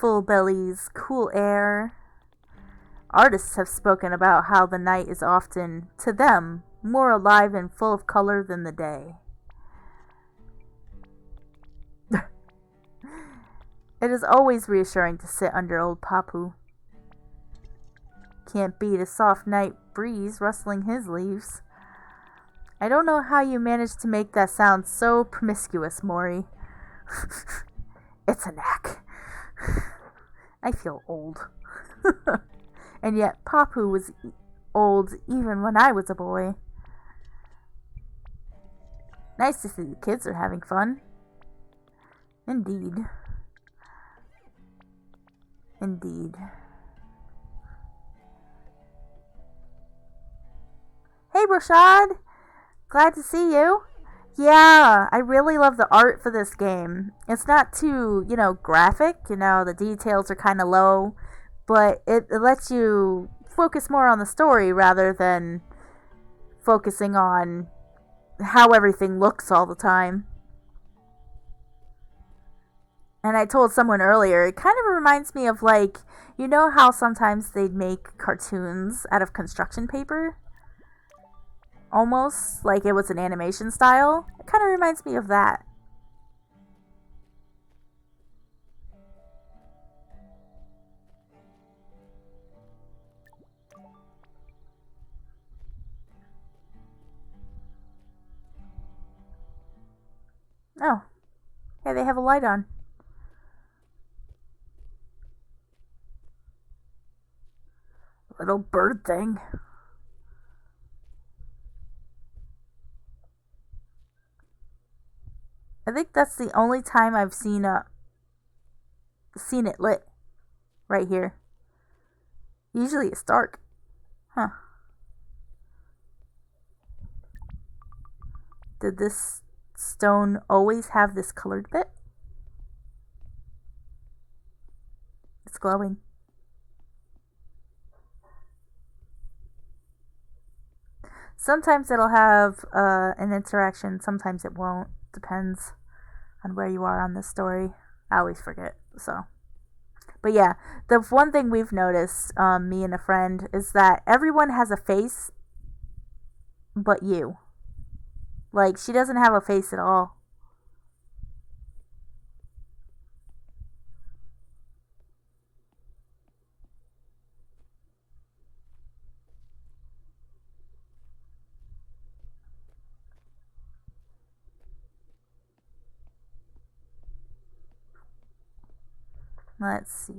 Full bellies, cool air. Artists have spoken about how the night is often, to them, more alive and full of color than the day. It is always reassuring to sit under old Papu. Can't beat a soft night breeze rustling his leaves. I don't know how you managed to make that sound so promiscuous, Mori. It's a knack. I feel old. And yet Papu was old even when I was a boy. Nice to see the kids are having fun. Indeed. Indeed. Hey, Rashad! Glad to see you. Yeah, I really love the art for this game. It's not too, graphic. The details are kind of low, but it lets you focus more on the story rather than focusing on how everything looks all the time. And I told someone earlier, it kind of reminds me of how sometimes they'd make cartoons out of construction paper? Almost like it was an animation style. It kind of reminds me of that. Oh. Hey, they have a light on. Little bird thing. I think that's the only time I've seen it lit. Right here. Usually it's dark. Huh. Did this stone always have this colored bit? It's glowing. Sometimes it'll have an interaction, sometimes it won't. Depends on where you are on this story. I always forget, so. But yeah, the one thing we've noticed, me and a friend, is that everyone has a face but you. She doesn't have a face at all. Let's see.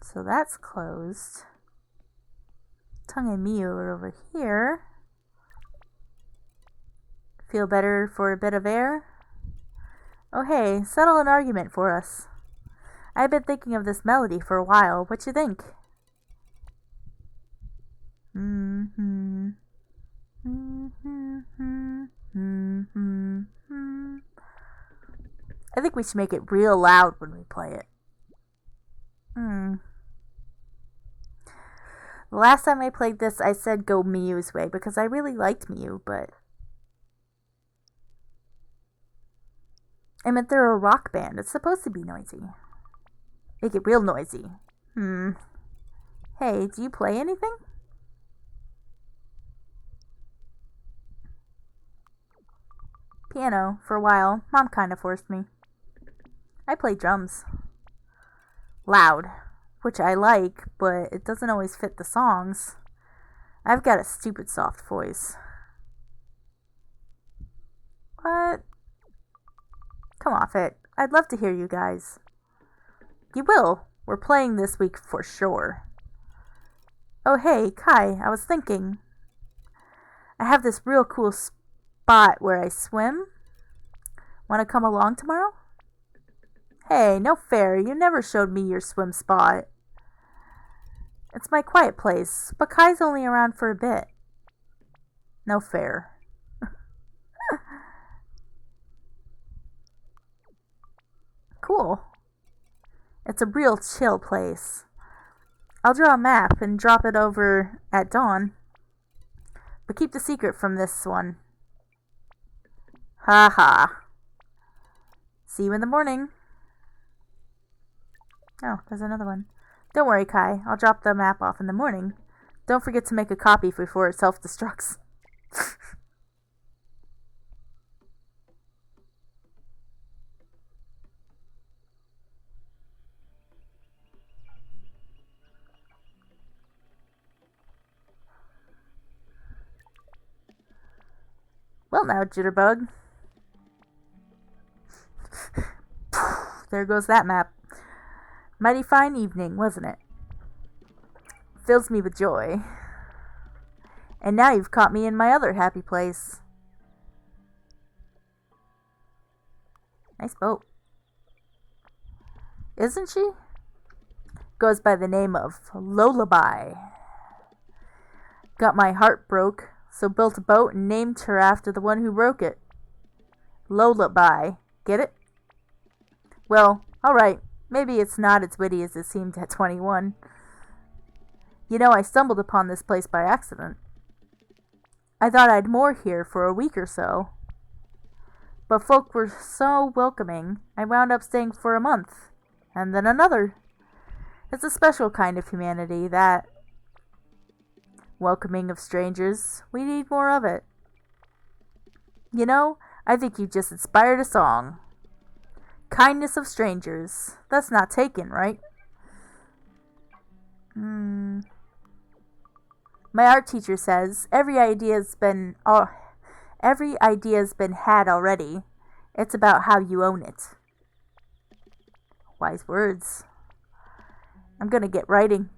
So that's closed. Tongue and Mew are over here. Feel better for a bit of air? Oh hey, settle an argument for us. I've been thinking of this melody for a while. What you think? Mm-hmm. Mm-hmm. Mm-hmm. I think we should make it real loud when we play it. The last time I played this, I said go Miyu's way because I really liked Miyu, but I meant they're a rock band. It's supposed to be noisy. Make it real noisy. Hey, do you play anything? Piano, for a while. Mom kinda forced me. I play drums. Loud, which I like, but it doesn't always fit the songs. I've got a stupid soft voice. What? Come off it. I'd love to hear you guys. You will. We're playing this week for sure. Oh hey, Kai, I was thinking. I have this real cool spot where I swim. Want to come along tomorrow? Hey, no fair. You never showed me your swim spot. It's my quiet place, but Kai's only around for a bit. No fair. Cool. It's a real chill place. I'll draw a map and drop it over at dawn. But keep the secret from this one. Ha ha. See you in the morning. Oh, there's another one. Don't worry, Kai. I'll drop the map off in the morning. Don't forget to make a copy before it self-destructs. Well now, Jitterbug. There goes that map. Mighty fine evening, wasn't it? Fills me with joy. And now you've caught me in my other happy place. Nice boat. Isn't she? Goes by the name of Lullaby. Got my heart broke, so built a boat and named her after the one who broke it. Lullaby. Get it? Well, alright. Maybe it's not as witty as it seemed at 21. You know, I stumbled upon this place by accident. I thought I'd moor here for a week or so. But folk were so welcoming, I wound up staying for a month. And then another. It's a special kind of humanity, that. Welcoming of strangers. We need more of it. You know, I think you just inspired a song. Kindness of strangers. That's not taken, right? My art teacher says every idea's been had already. It's about how you own it. Wise words. I'm gonna get writing.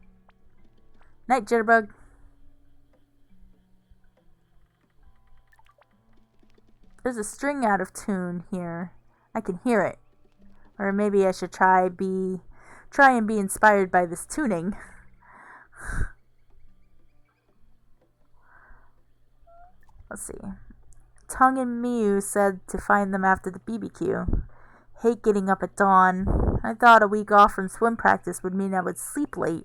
Night, Jitterbug. There's a string out of tune here. I can hear it. Or maybe I should try and be inspired by this tuning. Let's see. Tongue and Miu said to find them after the BBQ. Hate getting up at dawn. I thought a week off from swim practice would mean I would sleep late.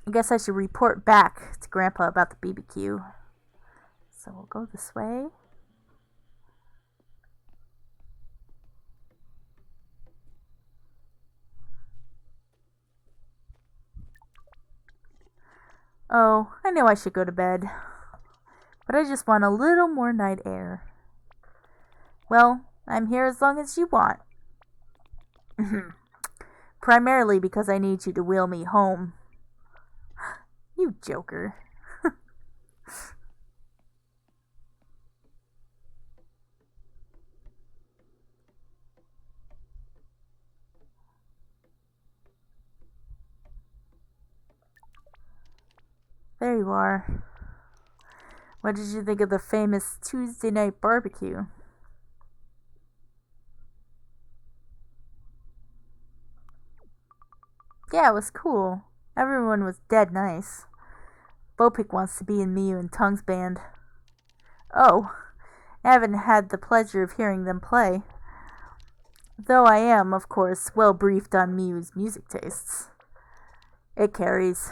I guess I should report back to Grandpa about the BBQ. So we'll go this way. Oh, I know I should go to bed. But I just want a little more night air. Well, I'm here as long as you want. Primarily because I need you to wheel me home. You joker. There you are. What did you think of the famous Tuesday night barbecue? Yeah, it was cool. Everyone was dead nice. Bopik wants to be in Miu and Tongue's band. Oh, I haven't had the pleasure of hearing them play. Though I am, of course, well briefed on Miu's music tastes. It carries.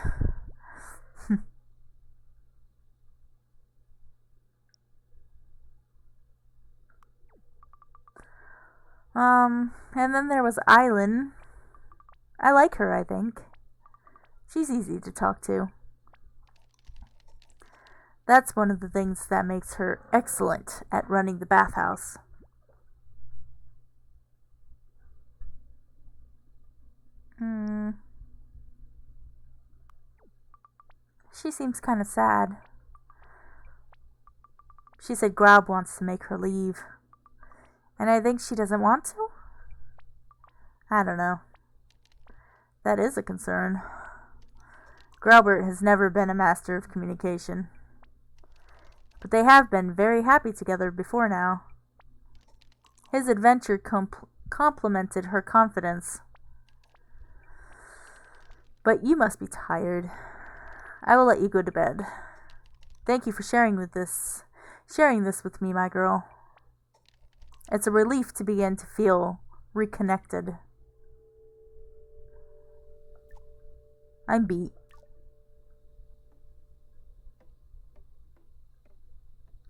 And then there was Island. I like her, I think. She's easy to talk to. That's one of the things that makes her excellent at running the bathhouse. She seems kind of sad. She said Grab wants to make her leave. And I think she doesn't want to? I don't know. That is a concern. Growbert has never been a master of communication. But they have been very happy together before now. His adventure complemented her confidence. But you must be tired. I will let you go to bed. Thank you for sharing this with me, my girl. It's a relief to begin to feel reconnected. I'm beat.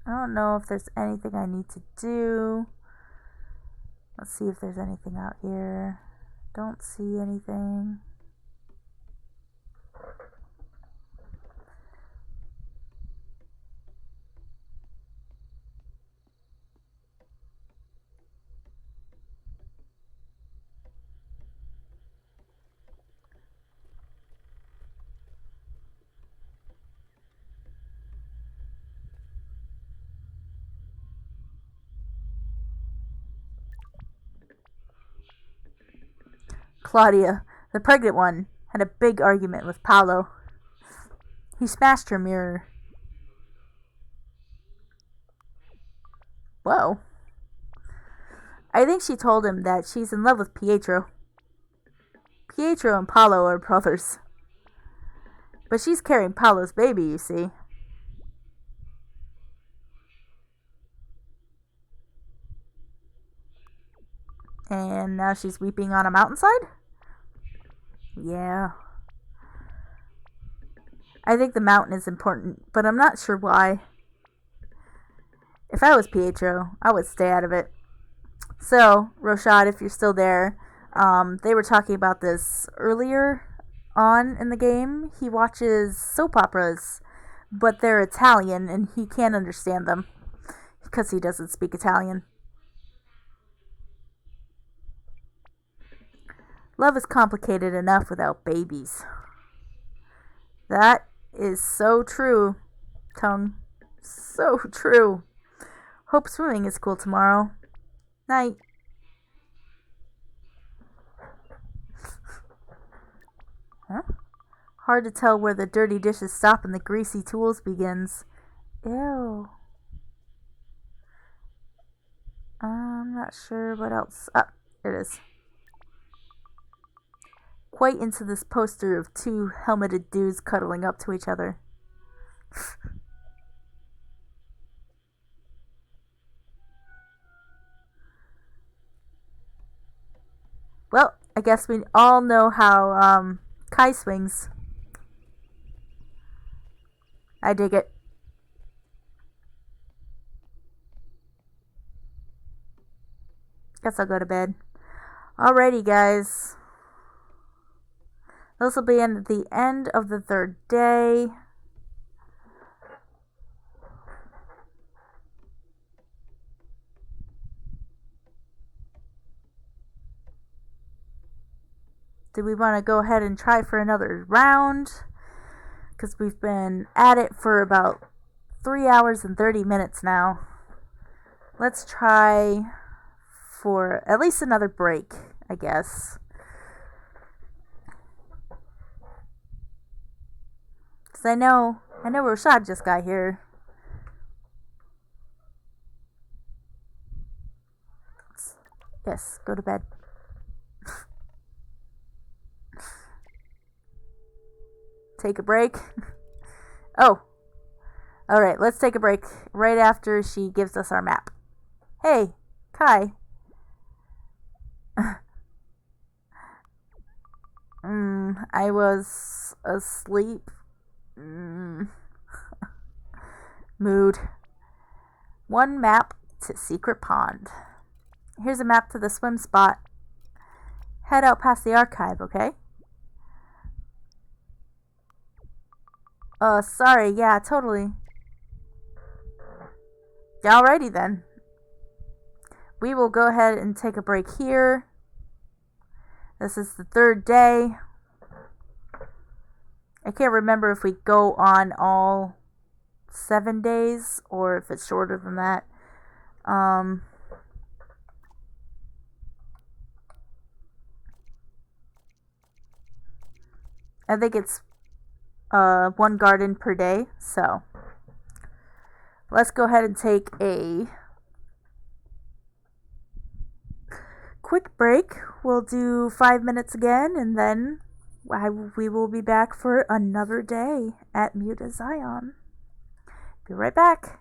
I don't know if there's anything I need to do. Let's see if there's anything out here. Don't see anything. Claudia, the pregnant one, had a big argument with Paolo. He smashed her mirror. Whoa. I think she told him that she's in love with Pietro. Pietro and Paolo are brothers. But she's carrying Paolo's baby, you see. And now she's weeping on a mountainside? Yeah. I think the mountain is important, but I'm not sure why. If I was Pietro, I would stay out of it. So, Roshad, if you're still there, they were talking about this earlier on in the game. He watches soap operas, but they're Italian and he can't understand them because he doesn't speak Italian. Love is complicated enough without babies. That is so true, Tongue. So true. Hope swimming is cool tomorrow. Night. Huh? Hard to tell where the dirty dishes stop and the greasy tools begins. Ew. I'm not sure what else. Ah, there it is. Quite into this poster of two helmeted dudes cuddling up to each other. Well, I guess we all know how Kai swings. I dig it. Guess I'll go to bed. Alrighty, guys. This will be at the end of the third day. Do we want to go ahead and try for another round? Because we've been at it for about 3 hours and 30 minutes now. Let's try for at least another break, I guess. Because I know Rashad just got here. Yes, go to bed. Take a break. Oh. Alright, let's take a break right after she gives us our map. Hey, Kai. I was asleep. Mood. One map to Secret Pond. Here's a map to the swim spot. Head out past the archive, okay? Sorry, yeah, totally. Alrighty then. We will go ahead and take a break here. This is the third day. I can't remember if we go on all 7 days or if it's shorter than that. I think it's one garden per day, so let's go ahead and take a quick break. We'll do 5 minutes again, and then we will be back for another day at Mutazione. Be right back.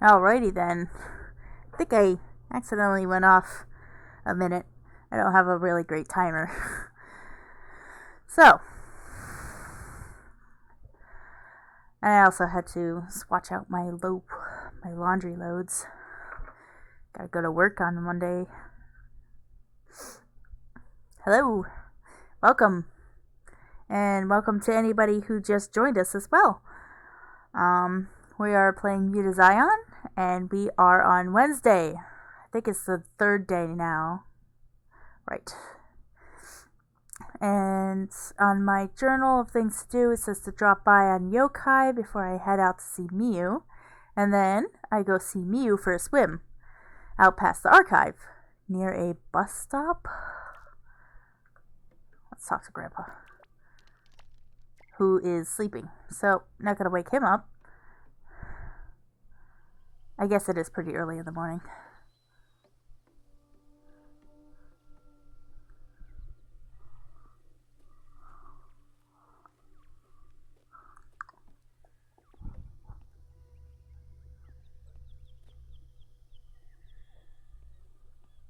Alrighty then. I think I accidentally went off a minute. I don't have a really great timer. So, and I also had to swatch out my laundry loads. Gotta go to work on Monday. Hello, welcome, and welcome to anybody who just joined us as well. We are playing Mutazione, and we are on Wednesday. I think it's the third day now. Right. And on my journal of things to do, it says to drop by on Yokai before I head out to see Miyu. And then I go see Miyu for a swim out past the archive near a bus stop. Let's talk to Grandpa, who is sleeping. So, not gonna wake him up. I guess it is pretty early in the morning.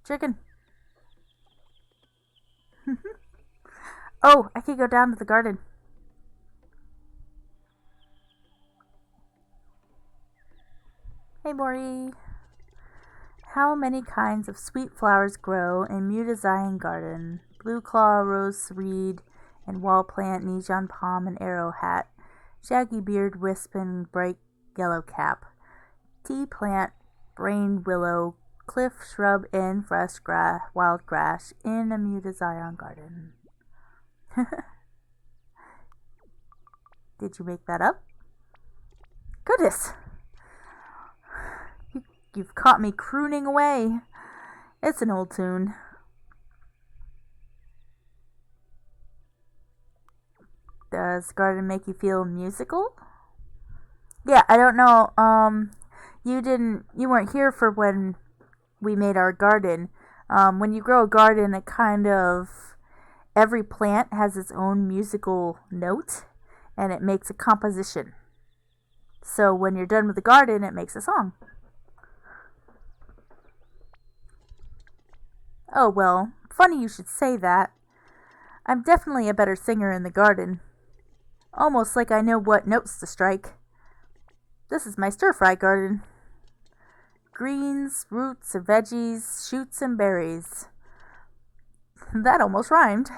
Chicken. Oh, I could go down to the garden. Hey, Maury. How many kinds of sweet flowers grow in Mutazione garden? Blue claw, rose reed, and wall plant, Nijon palm, and arrow hat. Shaggy beard, wisp, and bright yellow cap. Tea plant, brain willow, cliff shrub, and fresh wild grass in a Mutazione garden. Did you make that up? Goodness! You've caught me crooning away. It's an old tune. Does garden make you feel musical? Yeah, I don't know. You weren't here for when we made our garden. When you grow a garden, every plant has its own musical note, and it makes a composition. So when you're done with the garden, it makes a song. Oh, well, funny you should say that. I'm definitely a better singer in the garden. Almost like I know what notes to strike. This is my stir-fry garden. Greens, roots, and veggies, shoots, and berries. That almost rhymed.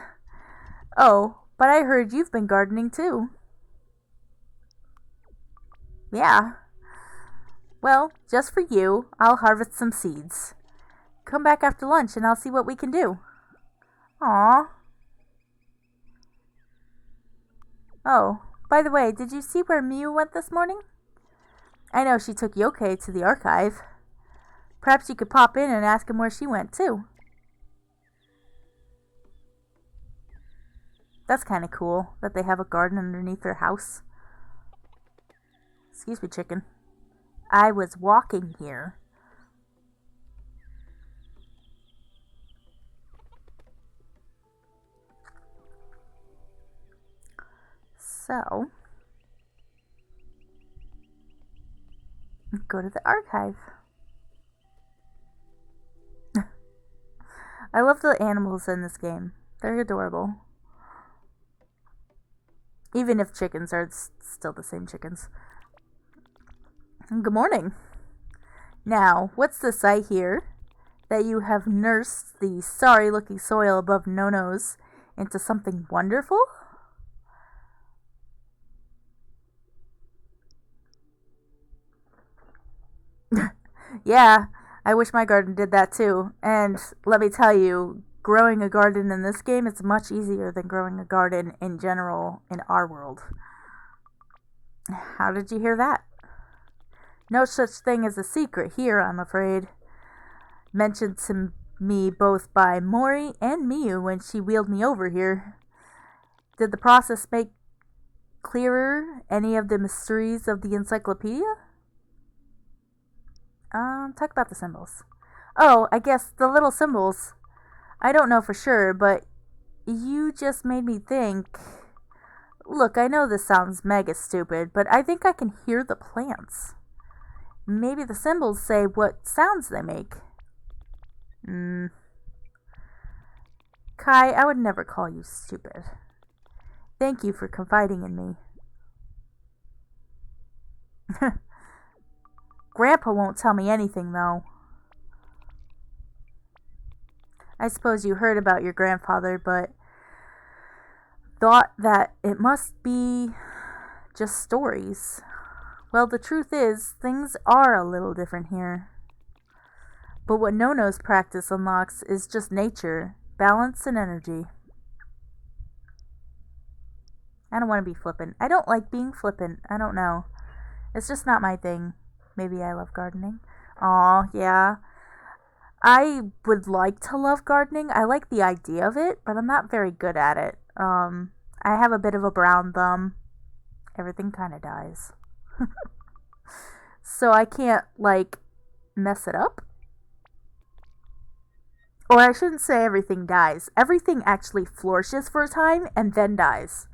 Oh, but I heard you've been gardening too. Yeah. Well, just for you, I'll harvest some seeds. Come back after lunch and I'll see what we can do. Aww. Oh, by the way, did you see where Miyu went this morning? I know she took Yokai to the archive. Perhaps you could pop in and ask him where she went too. That's kind of cool that they have a garden underneath their house. Excuse me, chicken. I was walking here. So, go to the archive. I love the animals in this game. They're adorable. Even if chickens are still the same chickens. Good morning. Now, what's this I hear? That you have nursed the sorry-looking soil above Nono's into something wonderful? Yeah, I wish my garden did that too. And let me tell you, growing a garden in this game is much easier than growing a garden in general in our world. How did you hear that? No such thing as a secret here, I'm afraid. Mentioned to me both by Mori and Miyu when she wheeled me over here. Did the process make clearer any of the mysteries of the encyclopedia? Talk about the symbols. Oh, I guess the little symbols. I don't know for sure, but you just made me think. Look, I know this sounds mega stupid, but I think I can hear the plants. Maybe the symbols say what sounds they make. Hmm. Kai, I would never call you stupid. Thank you for confiding in me. Grandpa won't tell me anything, though. I suppose you heard about your grandfather, but thought that it must be just stories. Well, the truth is, things are a little different here. But what No-No's practice unlocks is just nature, balance, and energy. I don't want to be flippant. I don't like being flippant. I don't know. It's just not my thing. Maybe I love gardening. Aw, yeah. I would like to love gardening. I like the idea of it, but I'm not very good at it. I have a bit of a brown thumb. Everything kind of dies. So I can't, like, mess it up. Or I shouldn't say everything dies. Everything actually flourishes for a time and then dies.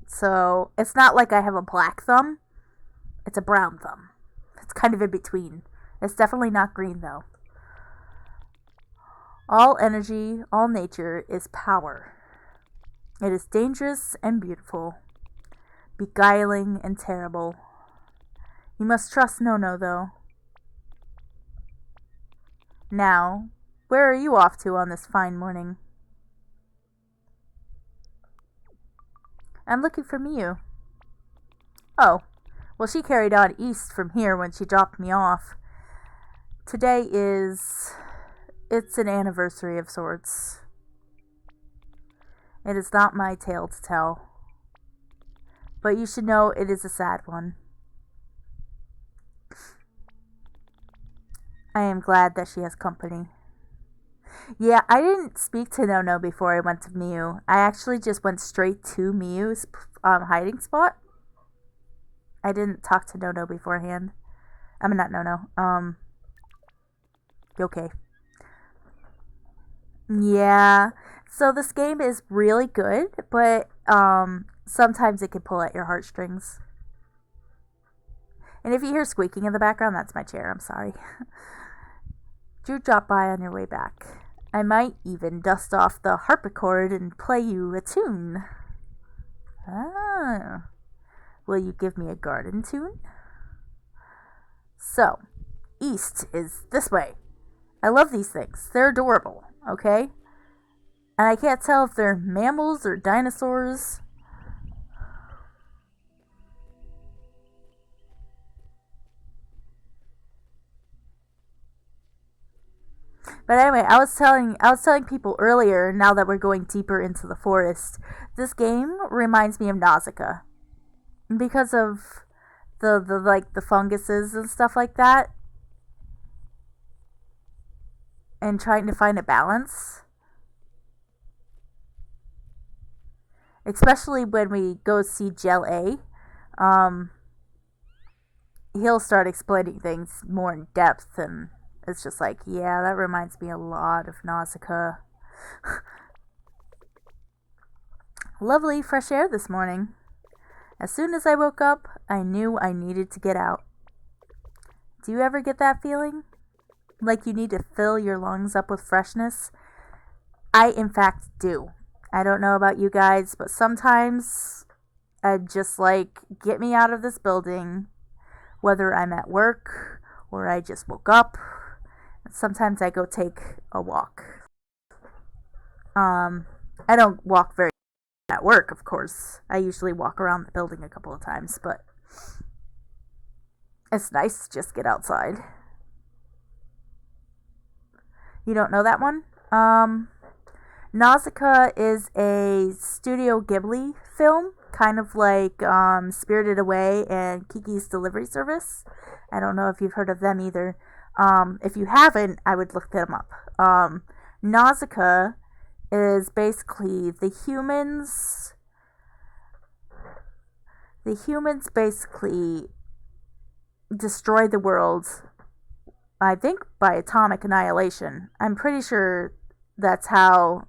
So it's not like I have a black thumb. It's a brown thumb. It's kind of in between. It's definitely not green, though. All energy, all nature is power. It is dangerous and beautiful, beguiling and terrible. You must trust No-No, though. Now, where are you off to on this fine morning? I'm looking for Miu. Oh, well, she carried on east from here when she dropped me off. Today it's an anniversary of sorts. It is not my tale to tell. But you should know it is a sad one. I am glad that she has company. Yeah, I didn't speak to No-No before I went to Miu. I actually just went straight to Miu's hiding spot. I didn't talk to No-No beforehand. I mean, not No-No. Okay. Yeah. So this game is really good, but sometimes it can pull at your heartstrings. And if you hear squeaking in the background, that's my chair. I'm sorry. Do drop by on your way back. I might even dust off the harpsichord and play you a tune. Ah. Will you give me a garden tune? So, east is this way. I love these things. They're adorable, okay? And I can't tell if they're mammals or dinosaurs. But anyway, I was telling people earlier, now that we're going deeper into the forest, this game reminds me of Nausicaa. Because of the funguses and stuff like that. And trying to find a balance. Especially when we go see Gel A. He'll start explaining things more in depth, and it's just like, yeah, that reminds me a lot of Nausicaa. Lovely fresh air this morning. As soon as I woke up, I knew I needed to get out. Do you ever get that feeling? Like you need to fill your lungs up with freshness? I, in fact, do. I don't know about you guys, but sometimes I'm just like, get me out of this building, whether I'm at work or I just woke up. Sometimes I go take a walk. I don't walk very at work, of course. I usually walk around the building a couple of times, but it's nice to just get outside. You don't know that one? Nausicaa is a Studio Ghibli film, kind of like Spirited Away and Kiki's Delivery Service. I don't know if you've heard of them either. If you haven't, I would look them up. Nausicaa is basically the humans basically destroy the world, I think, by atomic annihilation. I'm pretty sure that's how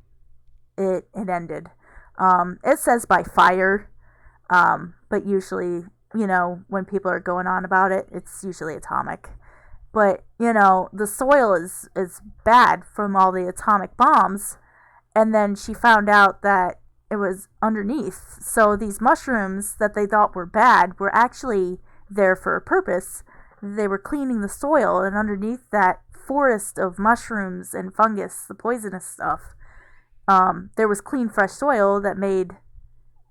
it ended. It says by fire, but usually when people are going on about it, it's usually atomic. But, the soil is bad from all the atomic bombs. And then she found out that it was underneath. So these mushrooms that they thought were bad were actually there for a purpose. They were cleaning the soil, and underneath that forest of mushrooms and fungus, the poisonous stuff, there was clean, fresh soil that made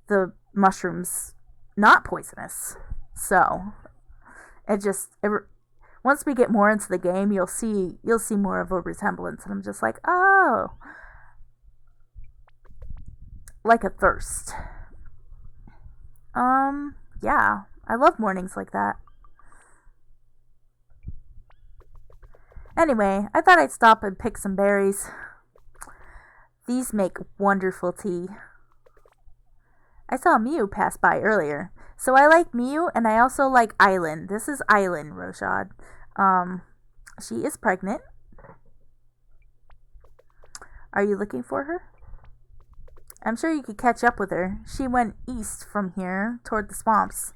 the mushrooms not poisonous. So once we get more into the game, you'll see more of a resemblance, and I'm just like, oh, like a thirst. Yeah, I love mornings like that. Anyway, I thought I'd stop and pick some berries. These make wonderful tea. I saw Mew pass by earlier. So I like Mew, and I also like Island. This is Island, Roshad. She is pregnant. Are you looking for her? I'm sure you could catch up with her. She went east from here, toward the swamps.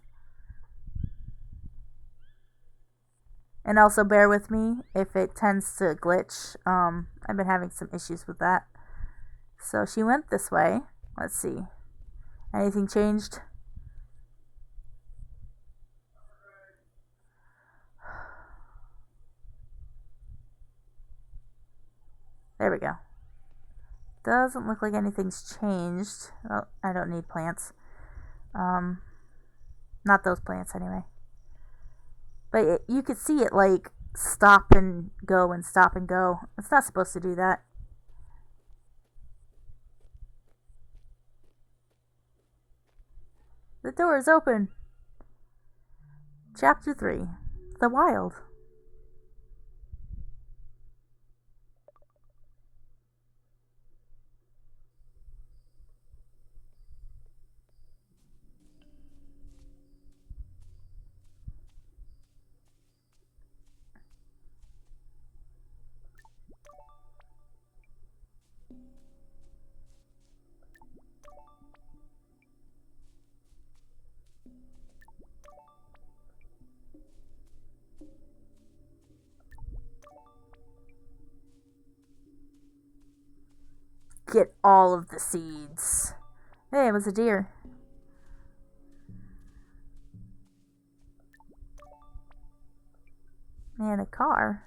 And also bear with me if it tends to glitch. I've been having some issues with that. So she went this way. Let's see. Anything changed? There we go. Doesn't look like anything's changed. Oh, I don't need plants. Not those plants anyway. But you could see it like stop and go and stop and go. It's not supposed to do that. The door is open. Chapter 3. The Wild. Get all of the seeds. Hey, it was a deer. And a car.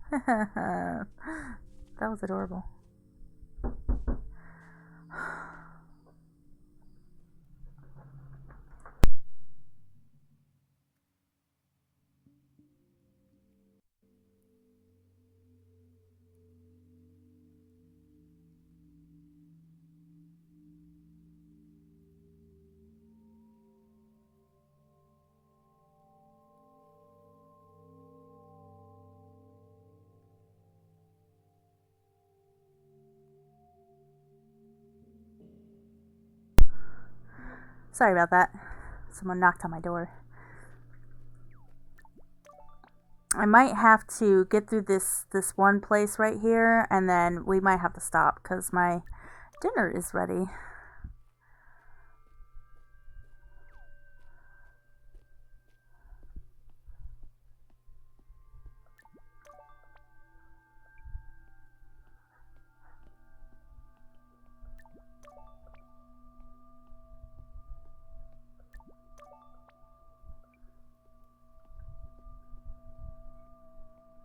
That was adorable. Sorry about that. Someone knocked on my door. I might have to get through this one place right here, and then we might have to stop because my dinner is ready.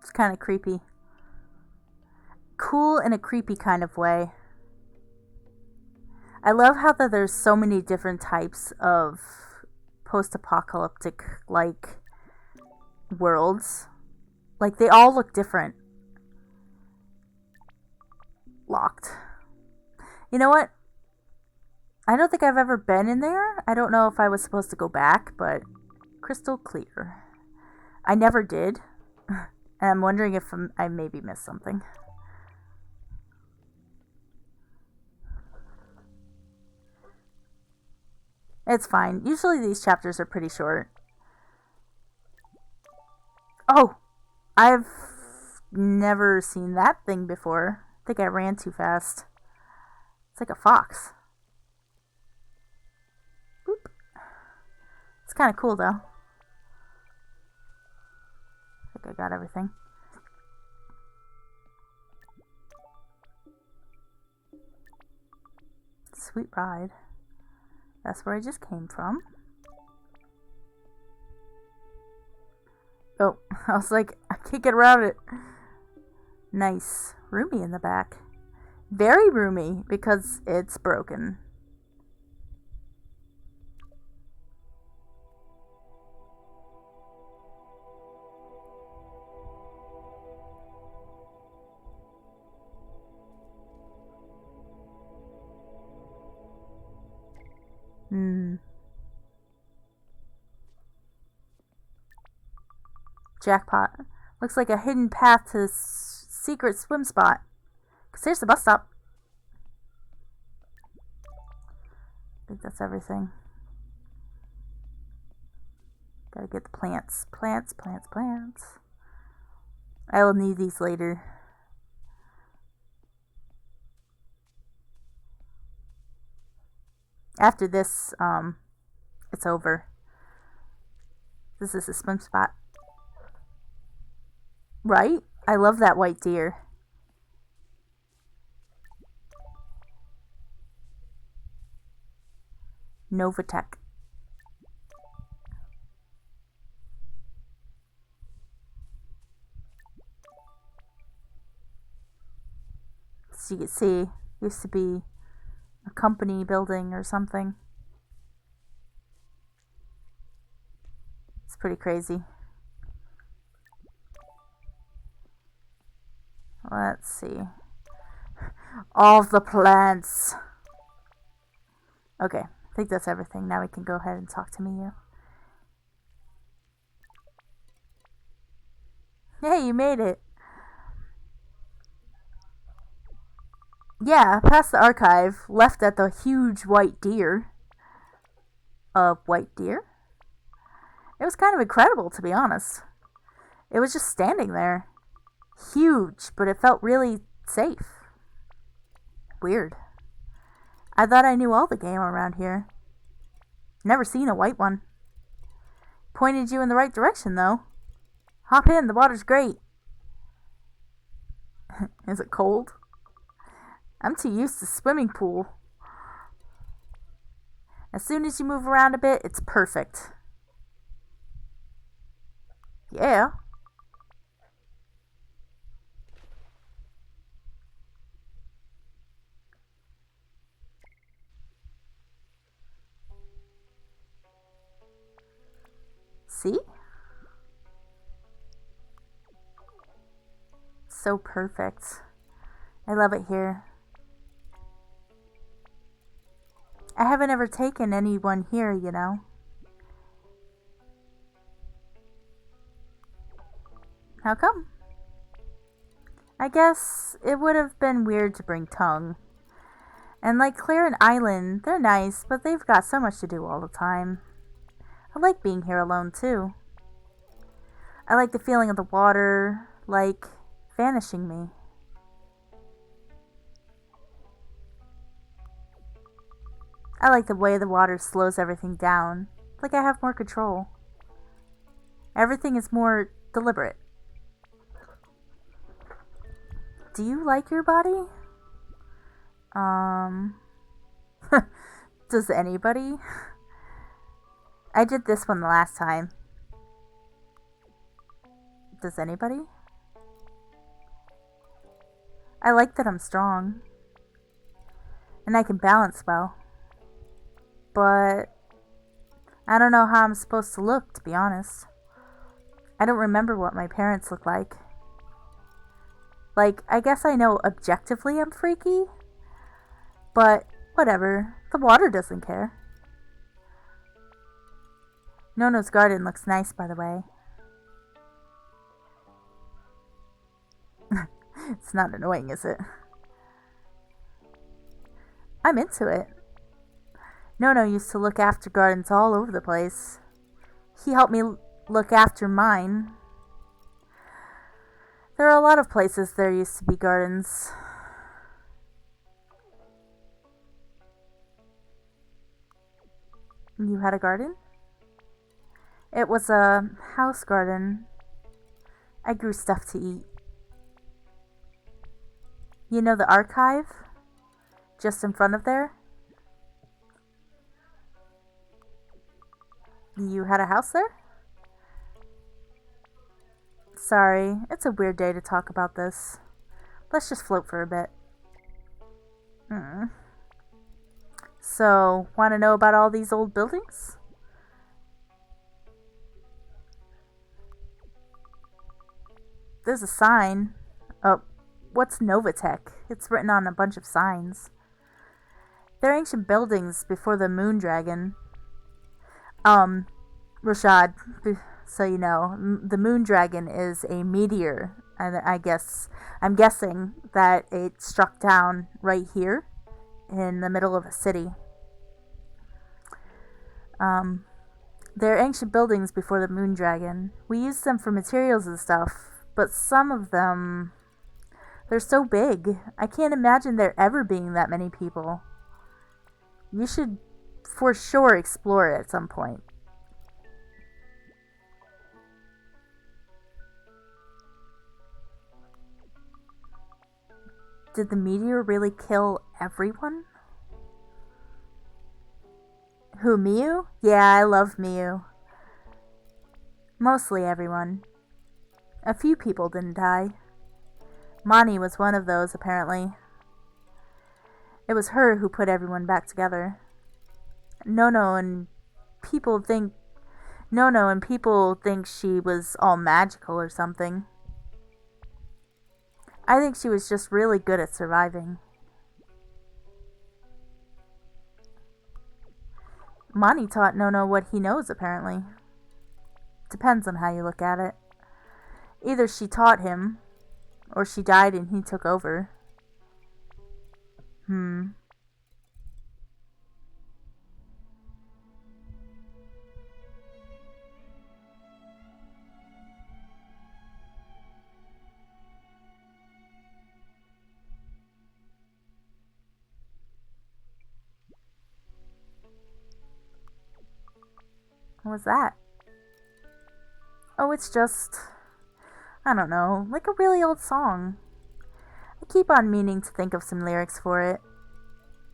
It's kind of creepy. Cool in a creepy kind of way. I love how that there's so many different types of post-apocalyptic like worlds. Like they all look different. Locked. You know what? I don't think I've ever been in there. I don't know if I was supposed to go back, but crystal clear. I never did. And I'm wondering if I maybe missed something. It's fine. Usually these chapters are pretty short. Oh! I've never seen that thing before. I think I ran too fast. It's like a fox. It's kind of cool though. I think I got everything. Sweet ride. That's where I just came from. Oh, I was like, I can't get around it. Nice. Roomy in the back. Very roomy because it's broken. Jackpot. Looks like a hidden path to this secret swim spot. 'Cause here's the bus stop. I think that's everything. Gotta get the plants. Plants, plants, plants. I will need these later. After this, it's over. This is a swim spot. Right? I love that white deer. Novatech. So you can see, used to be a company building or something. It's pretty crazy. Let's see. All the plants. Okay, I think that's everything. Now we can go ahead and talk to Miyu. Hey, you made it. Yeah, past the archive, left at the huge white deer. White deer? It was kind of incredible, to be honest. It was just standing there. Huge, but it felt really safe. Weird. I thought I knew all the game around here. Never seen a white one. Pointed you in the right direction, though. Hop in, the water's great. Is it cold? I'm too used to swimming pool. As soon as you move around a bit, it's perfect. Yeah. See? So perfect. I love it here. I haven't ever taken anyone here, you know. How come? I guess it would have been weird to bring Tongue. And like Claire and Island, they're nice, but they've got so much to do all the time. I like being here alone too. I like the feeling of the water, like vanishing me. I like the way the water slows everything down, like I have more control. Everything is more deliberate. Do you like your body? Does anybody? I did this one the last time. Does anybody? I like that I'm strong. And I can balance well. But I don't know how I'm supposed to look, to be honest. I don't remember what my parents look like. Like, I guess I know objectively I'm freaky, but whatever. The water doesn't care. Nono's garden looks nice, by the way. It's not annoying, is it? I'm into it. Nono used to look after gardens all over the place. He helped me look after mine. There are a lot of places there used to be gardens. You had a garden? It was a house garden. I grew stuff to eat. You know the archive? Just in front of there? You had a house there? Sorry, it's a weird day to talk about this. Let's just float for a bit. So, want to know about all these old buildings? There's a sign. Oh, what's Novatech? It's written on a bunch of signs. They're ancient buildings before the moon dragon. Rashad, so you know, the moon dragon is a meteor, and I'm guessing that it struck down right here in the middle of a city. They're ancient buildings before the moon dragon. We use them for materials and stuff, but some of them, they're so big. I can't imagine there ever being that many people. You should for sure explore it at some point. Did the meteor really kill everyone? Who, Miu? Yeah, I love Miu. Mostly everyone. A few people didn't die. Mani was one of those, apparently. It was her who put everyone back together. Nono and people think she was all magical or something. I think she was just really good at surviving. Mani taught Nono what he knows, apparently. Depends on how you look at it. Either she taught him, or she died and he took over. What was that? Oh, it's just, I don't know, like a really old song. I keep on meaning to think of some lyrics for it,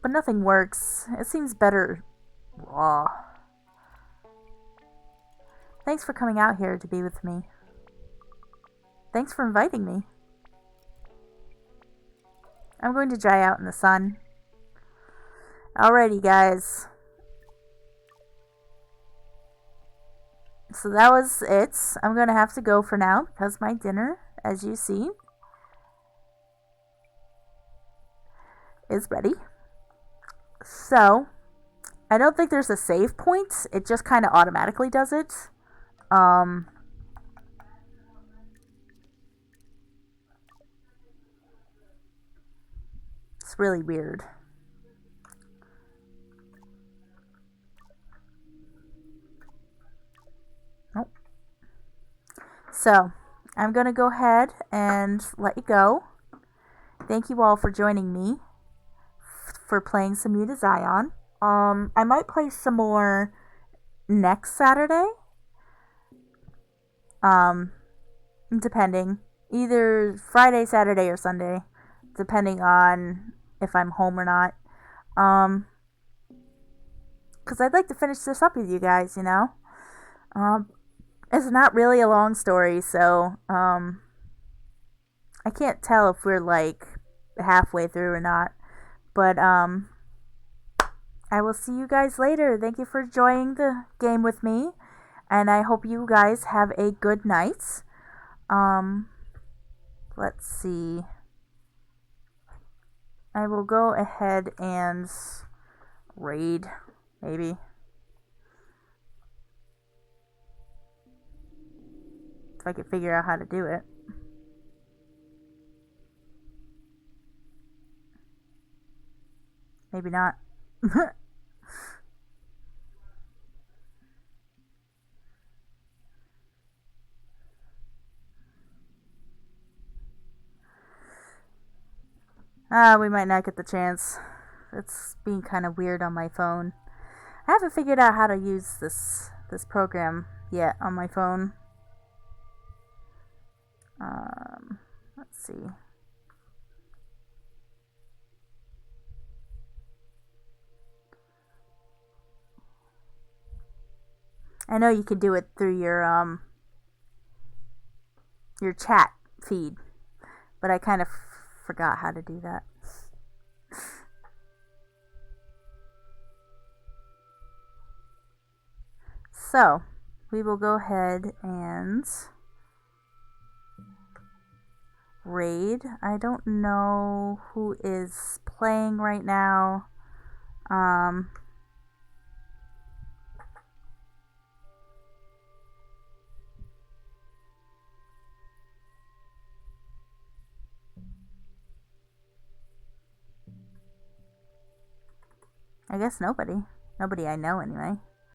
but nothing works. It seems better raw. Thanks for coming out here to be with me. Thanks for inviting me. I'm going to dry out in the sun. Alrighty, guys. So that was it. I'm going to have to go for now because my dinner, as you see, is ready. So, I don't think there's a save point. It just kind of automatically does it. It's really weird. Nope. So, I'm going to go ahead and let you go. Thank you all for joining me for playing some Mutazione. I might play some more next Saturday. Depending. Either Friday, Saturday, or Sunday. Depending on if I'm home or not. Because I'd like to finish this up with you guys, you know? It's not really a long story, so, I can't tell if we're, like, halfway through or not. But, I will see you guys later. Thank you for enjoying the game with me. And I hope you guys have a good night. Let's see. I will go ahead and raid, maybe. If I could figure out how to do it. Maybe not. We might not get the chance. It's being kind of weird on my phone. I haven't figured out how to use this program yet on my phone. Let's see. I know you could do it through your chat feed, but I kind of forgot how to do that. So, we will go ahead and raid. I don't know who is playing right now. I guess nobody. Nobody I know, anyway.